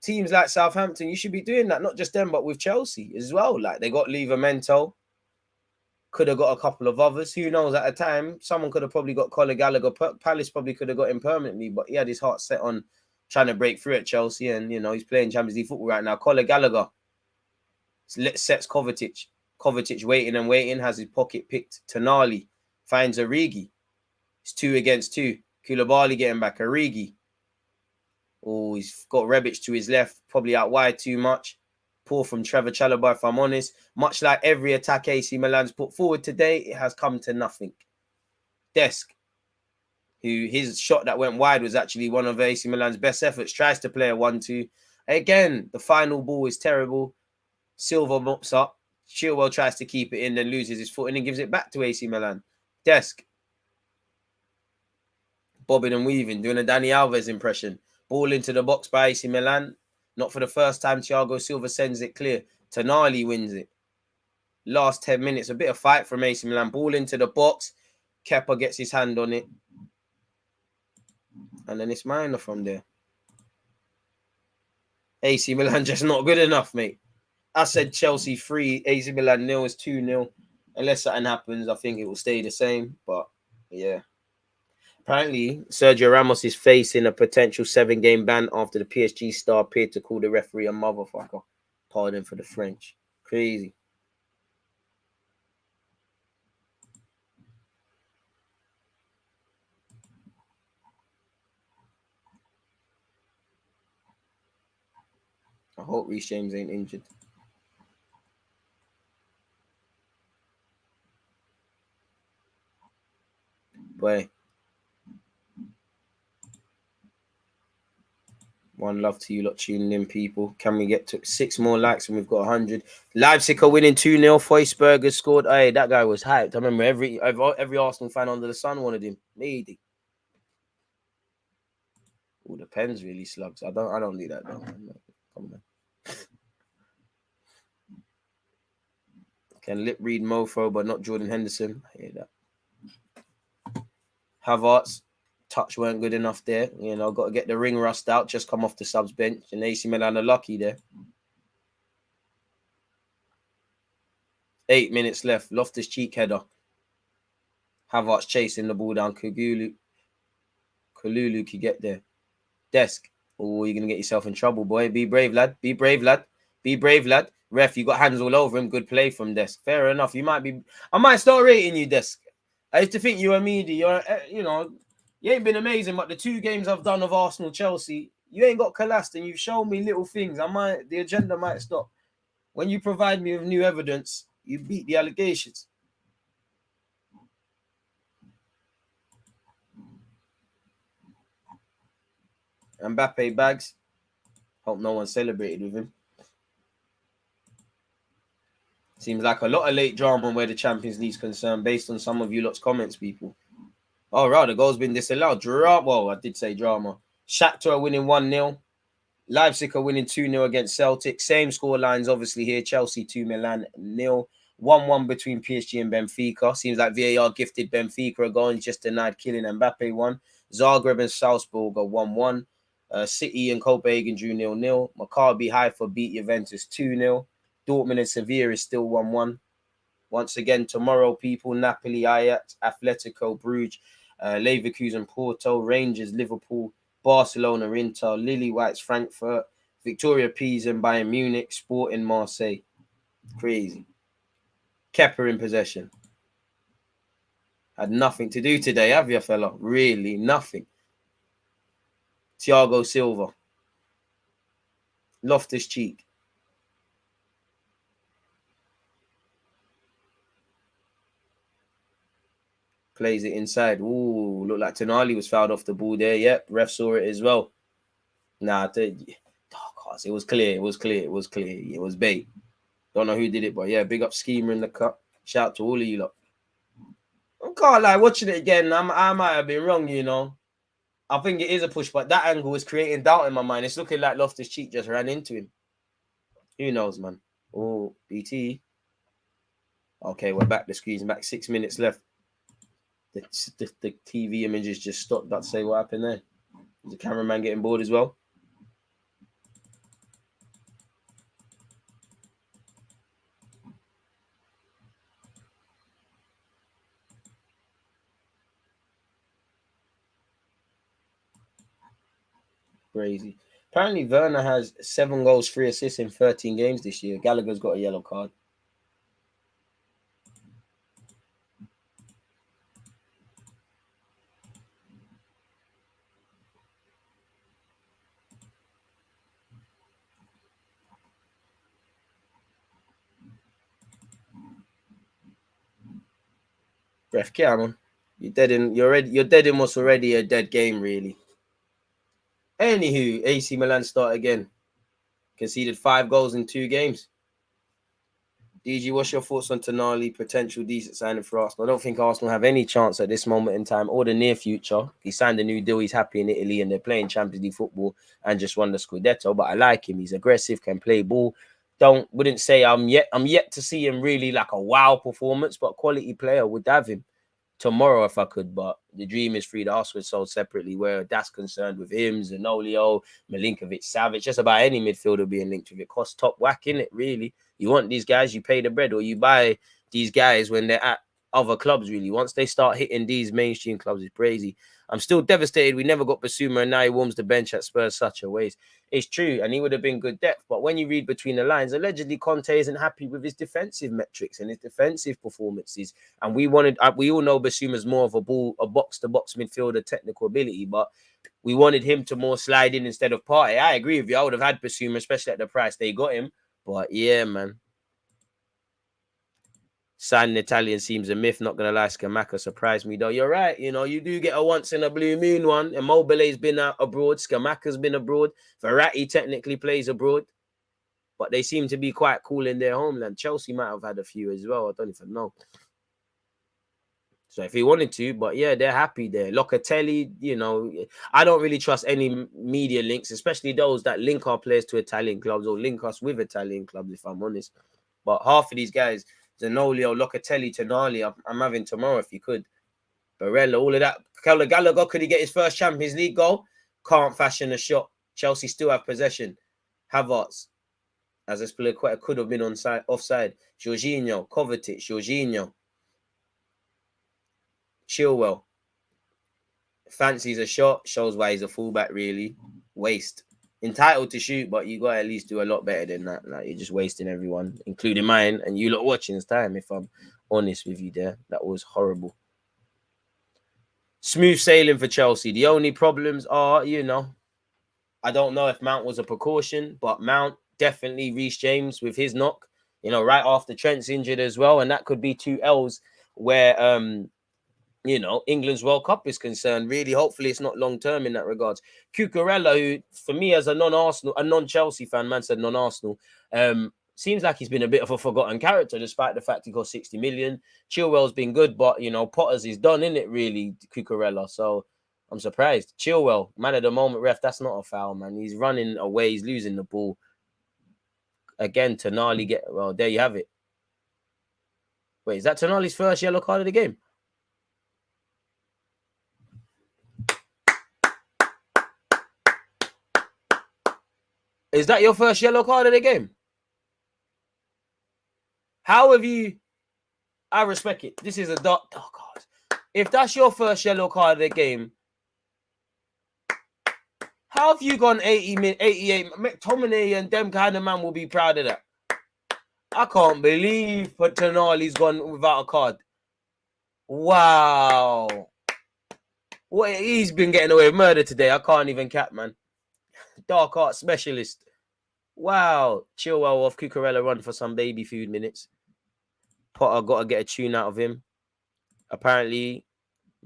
teams like Southampton, you should be doing that. Not just them, but with Chelsea as well. Like, they got Livramento. Could have got a couple of others. Who knows? At a time, someone could have probably got Conor Gallagher. Palace probably could have got him permanently. But he had his heart set on trying to break through at Chelsea. And, he's playing Champions League football right now. Conor Gallagher sets Kovacic. Kovacic waiting, has his pocket picked. Tonali finds Origi. It's 2 against 2. Koulibaly getting back. Origi. Oh, he's got Rebic to his left. Probably out wide too much. Poor from Trevor Chalobah, if I'm honest. Much like every attack AC Milan's put forward today, it has come to nothing. Desk, who his shot that went wide was actually one of AC Milan's best efforts, tries to play a 1-2. Again, the final ball is terrible. Silva mops up. Chilwell tries to keep it in, then loses his foot and then gives it back to AC Milan. Desk. Bobbing and weaving, doing a Dani Alves impression. Ball into the box by AC Milan. Not for the first time, Thiago Silva sends it clear. Tonali wins it. Last 10 minutes, a bit of fight from AC Milan. Ball into the box. Kepa gets his hand on it. And then it's minor from there. AC Milan just not good enough, mate. I said Chelsea 3, AC Milan 0 is 2-0. Unless something happens, I think it will stay the same. But, yeah. Apparently, Sergio Ramos is facing a potential 7-game ban after the PSG star appeared to call the referee a motherfucker. Pardon for the French. Crazy. I hope Reece James ain't injured. Boy. One love to you lot tuning in, people. Can we get to 6 more likes and we've got 100? Leipzig are winning 2-0. Foyesberger scored. Hey, that guy was hyped. I remember every Arsenal fan under the sun wanted him. Maybe. Oh, the pen's really slugs. I don't do that though. Come on. Can lip read Mofo, but not Jordan Henderson. I hear that. Havertz. Touch weren't good enough there. Got to get the ring rust out. Just come off the subs bench. And AC Milan are lucky there. 8 minutes left. Loftus-Cheek header. Havertz chasing the ball down. Kalulu could get there. Desk. Oh, you're going to get yourself in trouble, boy. Be brave, lad. Be brave, lad. Be brave, lad. Ref, you got hands all over him. Good play from Desk. Fair enough. I might start rating you, Desk. I used to think you were meaty. You ain't been amazing, but the 2 games I've done of Arsenal, Chelsea, you ain't got collapsed and you've shown me little things. The agenda might stop. When you provide me with new evidence, you beat the allegations. Mbappe bags. Hope no one celebrated with him. Seems like a lot of late drama where the Champions League's concerned, based on some of you lot's comments, people. Oh, right, the goal's been disallowed. Well, I did say drama. Shakhtar are winning 1-0. Leipzig are winning 2-0 against Celtic. Same score lines, obviously, here. Chelsea 2, Milan 0. 1-1 between PSG and Benfica. Seems like VAR gifted Benfica a goal and just denied Kylian Mbappe 1. Zagreb and Salzburg are 1-1. City and Copenhagen drew 0-0. Maccabi Haifa beat Juventus 2-0. Dortmund and Sevilla is still 1-1. Once again, tomorrow, people, Napoli, Ajax, Atletico, Bruges, Leverkusen, Porto, Rangers, Liverpool, Barcelona, Inter, Lily White's Frankfurt, Victoria Pilsen, Bayern Munich, Sporting Marseille. Crazy. Kepa in possession. Had nothing to do today, have you, fella? Really, nothing. Thiago Silva. Loftus-Cheek. Plays it inside. Ooh, looked like Tonali was fouled off the ball there. Yep, ref saw it as well. Nah, dark horse. It was clear. It was clear. It was clear. It was bait. Don't know who did it, but yeah, big up Schemer in the cup. Shout out to all of you lot. I can't lie, watching it again, I might have been wrong, you know. I think it is a push, but that angle is creating doubt in my mind. It's looking like Loftus-Cheek just ran into him. Who knows, man? Oh, BT. Okay, we're back. The screen's back. 6 minutes left. The TV images just stopped. That say what happened there. Is the cameraman getting bored as well? Crazy. Apparently, Werner has 7 goals, 3 assists in 13 games this year. Gallagher's got a yellow card. Ref, Cameron, you're dead in. You're dead in what's already a dead game, really. Anywho, AC Milan start again. Conceded 5 goals in 2 games. DG, what's your thoughts on Tonali, potential decent signing for Arsenal? I don't think Arsenal have any chance at this moment in time or the near future. He signed a new deal. He's happy in Italy and they're playing Champions League football and just won the Scudetto. But I like him. He's aggressive, can play ball. Wouldn't say I'm yet to see him really like a wow performance, but quality player. Would have him tomorrow if I could, but the dream is free. The Arsenal is sold separately where that's concerned with him, Zanolio, Milinkovic, Savic, just about any midfielder being linked with it. Costs top whack, in it, really. You want these guys, you pay the bread, or you buy these guys when they're at other clubs, really. Once they start hitting these mainstream clubs, it's crazy. I'm still devastated we never got Basuma, and now he warms the bench at Spurs such a waste. It's true, and he would have been good depth, but when you read between the lines, allegedly Conte isn't happy with his defensive metrics and his defensive performances. And we all know Basuma's more of a box-to-box midfielder, technical ability, but we wanted him to more slide in instead of Partey. I agree with you. I would have had Basuma, especially at the price they got him. But yeah, man. Signing Italian seems a myth. Not going to lie, Scamacca surprised me, though. You're right. You know, you do get a once-in-a-blue-moon one. Immobile's been out abroad. Scamacca's been abroad. Verratti technically plays abroad. But they seem to be quite cool in their homeland. Chelsea might have had a few as well. I don't even know. So if he wanted to, but yeah, they're happy there. Locatelli, you know, I don't really trust any media links, especially those that link our players to Italian clubs or link us with Italian clubs, if I'm honest. But half of these guys, Zanolio, Locatelli, Tonali, I'm having tomorrow if you could. Barella, all of that. Gallagher, could he get his first Champions League goal? Can't fashion a shot. Chelsea still have possession. Havertz, as a split, could have been offside. Jorginho, Kovacic, Jorginho. Chilwell. Fancies a shot. Shows why he's a fullback, really. Waste. Entitled to shoot, but you got to at least do a lot better than that. Like, you're just wasting everyone, including mine, and you lot watching this time, if I'm honest with you there. That was horrible. Smooth sailing for Chelsea. The only problems are, you know, I don't know if Mount was a precaution, but Mount definitely Reece James with his knock, you know, right after Trent's injured as well. And that could be 2 L's where, you know, England's World Cup is concerned. Really, hopefully it's not long-term in that regards. Cucurella, who, for me, as a non-Chelsea fan, man said non-Arsenal, seems like he's been a bit of a forgotten character, despite the fact he got 60 million. Chilwell's been good, but, you know, Potter's is done, isn't it, really, Cucurella? So I'm surprised. Chilwell, man of the moment, ref, that's not a foul, man. He's running away. He's losing the ball. Again, Tonali well, there you have it. Wait, is that Tonali's first yellow card of the game? Is that your first yellow card of the game? How have you... I respect it. This is a dark... Oh, God. If that's your first yellow card of the game, how have you gone 88? McTominay and them kind of man will be proud of that. I can't believe Tonali's gone without a card. Wow. What, he's been getting away with murder today. I can't even cap, man. Dark art specialist. Wow. Chilwell off. Cucurella run for some baby food minutes. Potter got to get a tune out of him. Apparently,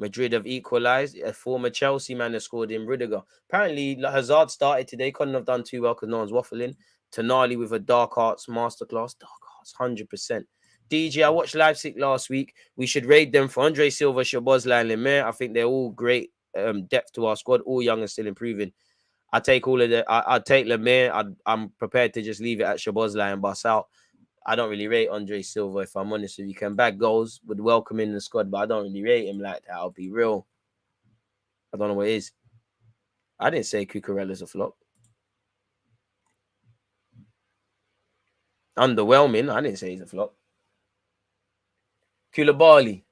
Madrid have equalised. A former Chelsea man has scored in Rudiger. Apparently, Hazard started today. Couldn't have done too well because no one's waffling. Tonali with a dark arts masterclass. Dark arts, 100%. DG, I watched Leipzig last week. We should rate them for Andre Silva, Szoboszlai, and Lemire. I think they're all great depth to our squad. All young and still improving. I take all of the. I take Lemire. I'm prepared to just leave it at Szoboszlai and bust out. I don't really rate Andre Silva, if I'm honest with you. Can back goals, would welcome in the squad, but I don't really rate him like that. I'll be real. I don't know what it is. I didn't say Cucurella's a flop. Underwhelming. I didn't say he's a flop. Koulibaly.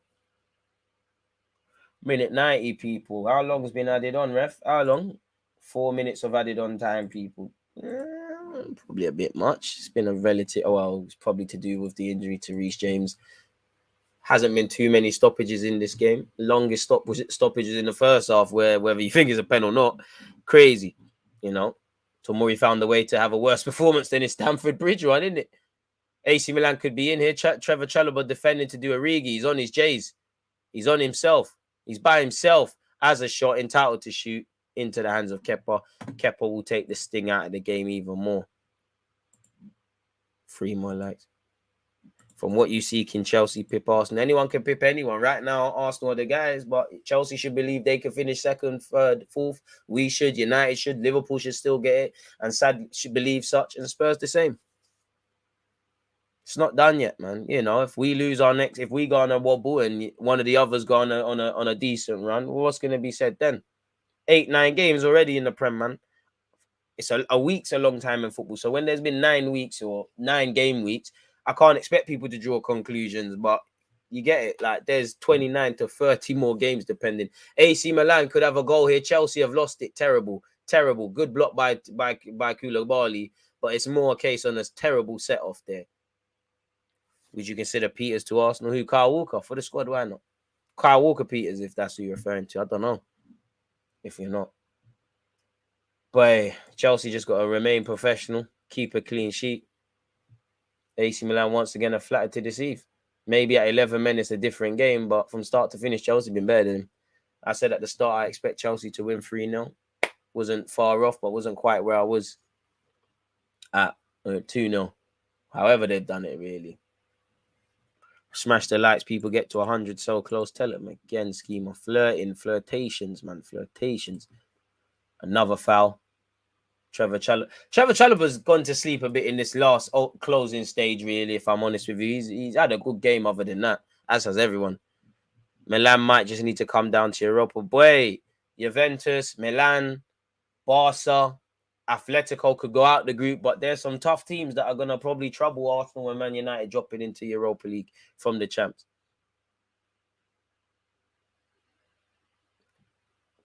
Minute 90, people. How long has been added on, ref? How long? 4 minutes of added on time, people. Probably a bit much. It's been a relative. Well, it's probably to do with the injury to Reece James. Hasn't been too many stoppages in this game. Longest stoppages in the first half, where whether you think it's a pen or not, crazy. You know, Tomori found a way to have a worse performance than his Stamford Bridge run, isn't it? AC Milan could be in here. Trevor Chalobah defending to do a Rigi. He's on his J's. He's on himself. He's by himself as a shot entitled to shoot into the hands of Kepa. Kepa will take the sting out of the game even more. 3 more likes. From what you see, can Chelsea pip Arsenal? Anyone can pip anyone. Right now, Arsenal are the guys, but Chelsea should believe they can finish second, third, fourth. We should. United should. Liverpool should still get it. And Sad should believe such. And Spurs the same. It's not done yet, man. You know, if we lose our next, if we go on a wobble and one of the others go on a decent run, what's going to be said then? 8-9 games already in the Prem, man. It's a week's a long time in football. So when there's been 9 weeks or 9 game weeks, I can't expect people to draw conclusions, but you get it. Like, there's 29 to 30 more games depending. AC Milan could have a goal here. Chelsea have lost it. Terrible. Good block by Koulibaly, but it's more a case on this terrible set-off there. Would you consider Peters to Arsenal? Who? Kyle Walker for the squad? Why not? Kyle Walker Peters, if that's who you're referring to. I don't know if you're not. But Chelsea just got to remain professional, keep a clean sheet. AC Milan once again are flattered to deceive. Maybe at 11 men it's a different game, but from start to finish, Chelsea been better than him. I said at the start I expect Chelsea to win 3-0. Wasn't far off, but wasn't quite where I was at 2-0. However they've done it, really. Smash the likes, people get to 100 so close. Tell them again, schemer. Flirtations, man. Flirtations. Another foul. Trevor Chalobah's gone to sleep a bit in this last closing stage, really, if I'm honest with you. He's had a good game other than that, as has everyone. Milan might just need to come down to Europa. Boy, Juventus, Milan, Barca, Atletico could go out the group, but there's some tough teams that are going to probably trouble Arsenal and Man United dropping into Europa League from the champs.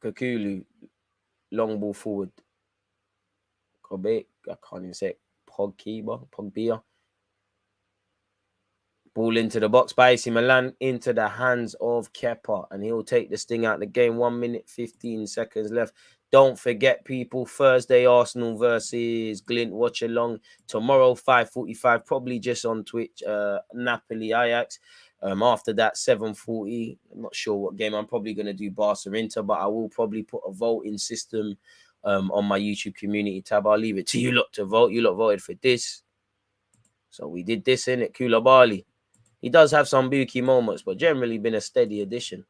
Kakulu, long ball forward. Kobe, I can't even say it. Pogba. Ball into the box by AC Milan, into the hands of Kepa, and he'll take the sting out of the game. 1 minute, 15 seconds left. Don't forget, people, Thursday, Arsenal versus Glint. Watch along. Tomorrow, 5:45, probably just on Twitch, Napoli, Ajax. After that, 7:40. I'm not sure what game. I'm probably going to do Barca Inter, but I will probably put a voting system on my YouTube community tab. I'll leave it to you lot to vote. You lot voted for this. So we did this, innit? Koulibaly. He does have some booky moments, but generally been a steady addition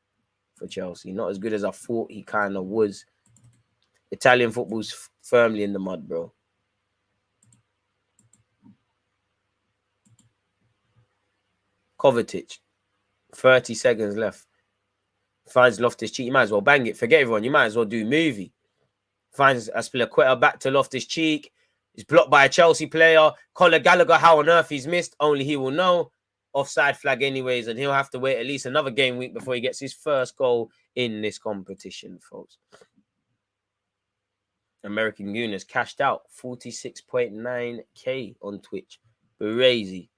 for Chelsea. Not as good as I thought he kind of was. Italian football's firmly in the mud, bro. Kovacic. 30 seconds left. Finds Loftus-Cheek. You might as well bang it. Forget everyone. You might as well do movie. Finds Aspilicueta back to Loftus-Cheek. He's blocked by a Chelsea player. Conor Gallagher, how on earth he's missed, only he will know. Offside flag anyways, and he'll have to wait at least another game week before he gets his first goal in this competition, folks. American Gooners cashed out 46.9k on Twitch. Crazy.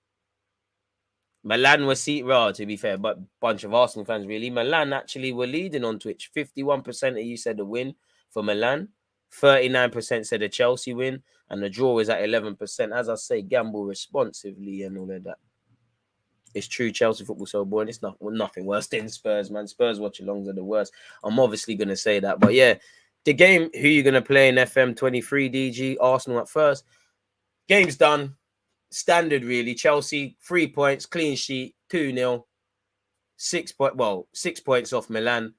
Milan were to be fair, but bunch of Arsenal fans, really. Milan actually were leading on Twitch. 51% of you said a win for Milan. 39% said a Chelsea win. And the draw is at 11%. As I say, gamble responsively and all of that. It's true, Chelsea football so boring. It's nothing worse than Spurs, man. Spurs watch-alongs are the worst. I'm obviously going to say that. But yeah, the game, who you going to play in FM23, DG? Arsenal at first. Game's done. Standard, really. Chelsea, 3 points, clean sheet, 2-0. 6 points off Milan.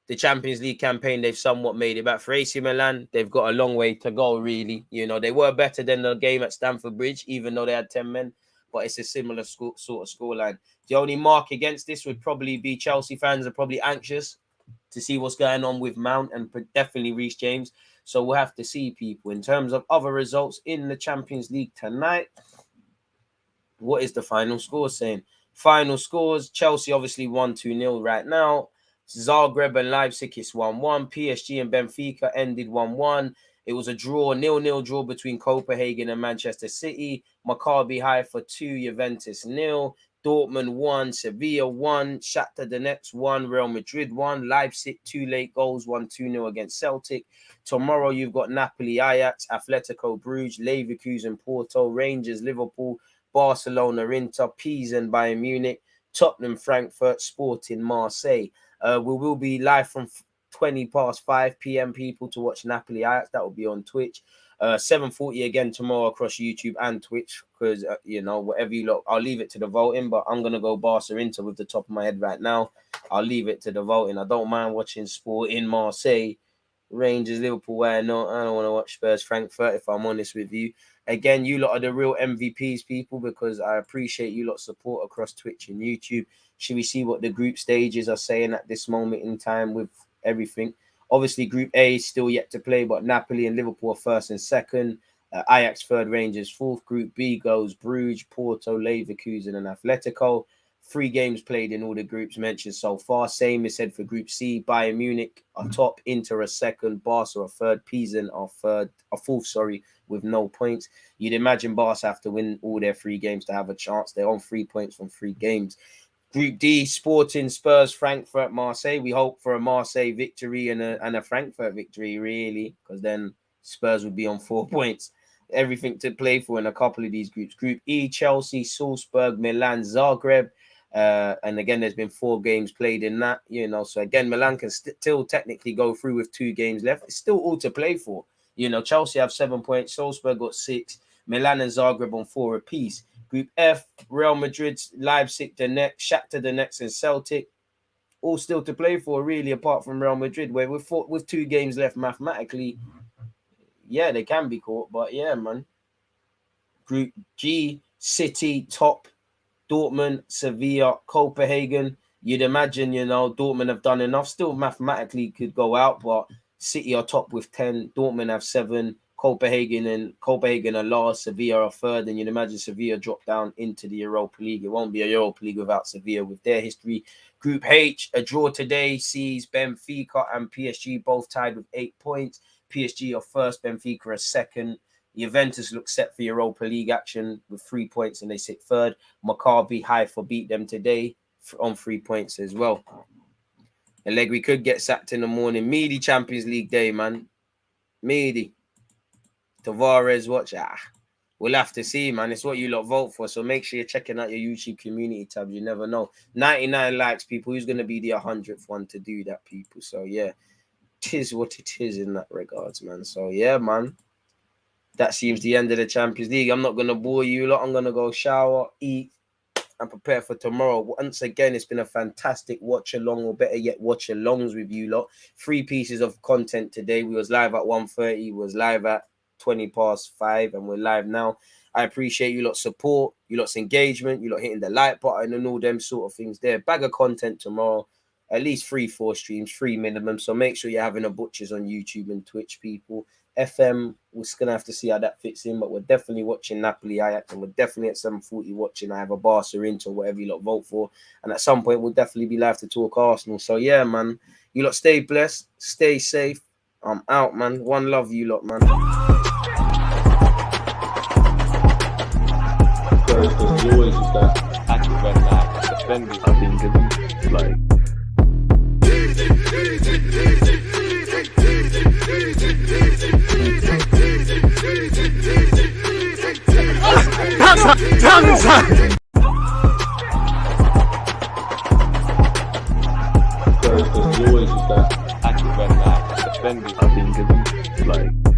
The Champions League campaign, they've somewhat made it back. For AC Milan, they've got a long way to go, really. You know, they were better than the game at Stamford Bridge, even though they had 10 men. But it's a similar sort of scoreline. The only mark against this would probably be Chelsea fans are probably anxious to see what's going on with Mount and definitely Reece James. So we'll have to see, people. In terms of other results in the Champions League tonight, what is the final score saying? Final scores, Chelsea obviously 1-2-0 right now. Zagreb and Leipzig is 1-1. PSG and Benfica ended 1-1. It was a draw, 0-0 draw between Copenhagen and Manchester City. Maccabi Haifa 2, Juventus 0. Dortmund 1, Sevilla 1, Shakhtar Donetsk 1, Real Madrid 1, Leipzig 2 late goals, 1-2-0 against Celtic. Tomorrow you've got Napoli, Ajax, Atletico Bruges, Leverkusen, Porto, Rangers, Liverpool, Barcelona, Inter, Pisa and Bayern Munich, Tottenham, Frankfurt, Sporting, Marseille. We will be live from 5 p.m. people to watch Napoli Ajax. That will be on Twitch. 7:40 again tomorrow across YouTube and Twitch because, you know, whatever you look, I'll leave it to the voting, but I'm going to go Barca Inter with the top of my head right now. I'll leave it to the voting. I don't mind watching sport in Marseille, Rangers, Liverpool, where not. I don't want to watch Spurs, Frankfurt, if I'm honest with you. Again, you lot are the real MVPs, people, because I appreciate you lot's support across Twitch and YouTube. Should we see what the group stages are saying at this moment in time with everything? Obviously, Group A is still yet to play, but Napoli and Liverpool are first and second. Ajax third, Rangers fourth. Group B goes Bruges, Porto, Leverkusen and Atletico. 3 games played in all the groups mentioned so far. Same is said for Group C. Bayern Munich are top, Inter a second, Barca a third, Pisa are fourth, with no points. You'd imagine Barca have to win all their 3 games to have a chance. They're on 3 points from 3 games. Group D, Sporting, Spurs, Frankfurt, Marseille. We hope for a Marseille victory and a Frankfurt victory, really, because then Spurs would be on 4 points. Everything to play for in a couple of these groups. Group E, Chelsea, Salzburg, Milan, Zagreb. And again, there's been 4 games played in that, you know. So again, Milan can still technically go through with 2 games left. It's still all to play for. You know, Chelsea have 7 points. Salzburg got 6. Milan and Zagreb on 4 apiece. Group F, Real Madrid, Leipzig, Donetsk, Shakhtar Donetsk and Celtic. All still to play for, really, apart from Real Madrid, where with 2 games left mathematically, yeah, they can be caught. But yeah, man. Group G, City, top, Dortmund, Sevilla, Copenhagen. You'd imagine, you know, Dortmund have done enough. Still mathematically could go out, but City are top with 10. Dortmund have 7. Copenhagen are last. Sevilla are third. And you'd imagine Sevilla drop down into the Europa League. It won't be a Europa League without Sevilla with their history. Group H, a draw today sees Benfica and PSG both tied with 8 points. PSG are first, Benfica are second. Juventus look set for Europa League action with 3 points and they sit third. Maccabi Haifa beat them today on 3 points as well. Allegri could get sacked in the morning. Meaty Champions League day, man. Meaty. Tavares, watch. We'll have to see, man. It's what you lot vote for. So make sure you're checking out your YouTube community tab. You never know. 99 likes, people. Who's going to be the 100th one to do that, people? So, yeah. It is what it is in that regards, man. So, yeah, man. That seems the end of the Champions League. I'm not going to bore you lot. I'm going to go shower, eat, and prepare for tomorrow. Once again, it's been a fantastic watch-along, or better yet, watch-alongs with you lot. 3 pieces of content today. We was live at 1:30. We was live at 5:20, and we're live now. I appreciate you lot's support, you lot's engagement, you lot hitting the like button and all them sort of things there. Bag of content tomorrow. At least 3-4 streams, 3 minimum. So make sure you're having a butchers on YouTube and Twitch, people. FM, we're going to have to see how that fits in, but we're definitely watching Napoli Ajax, and we're definitely at 7:40 watching either Barca Inter or whatever you lot vote for. And at some point, we'll definitely be live to talk Arsenal. So, yeah, man, you lot stay blessed, stay safe. I'm out, man. One love, you lot, man. There's always that active and that defending. I think it's like. There's always just that active red flag. Defending. I think it's like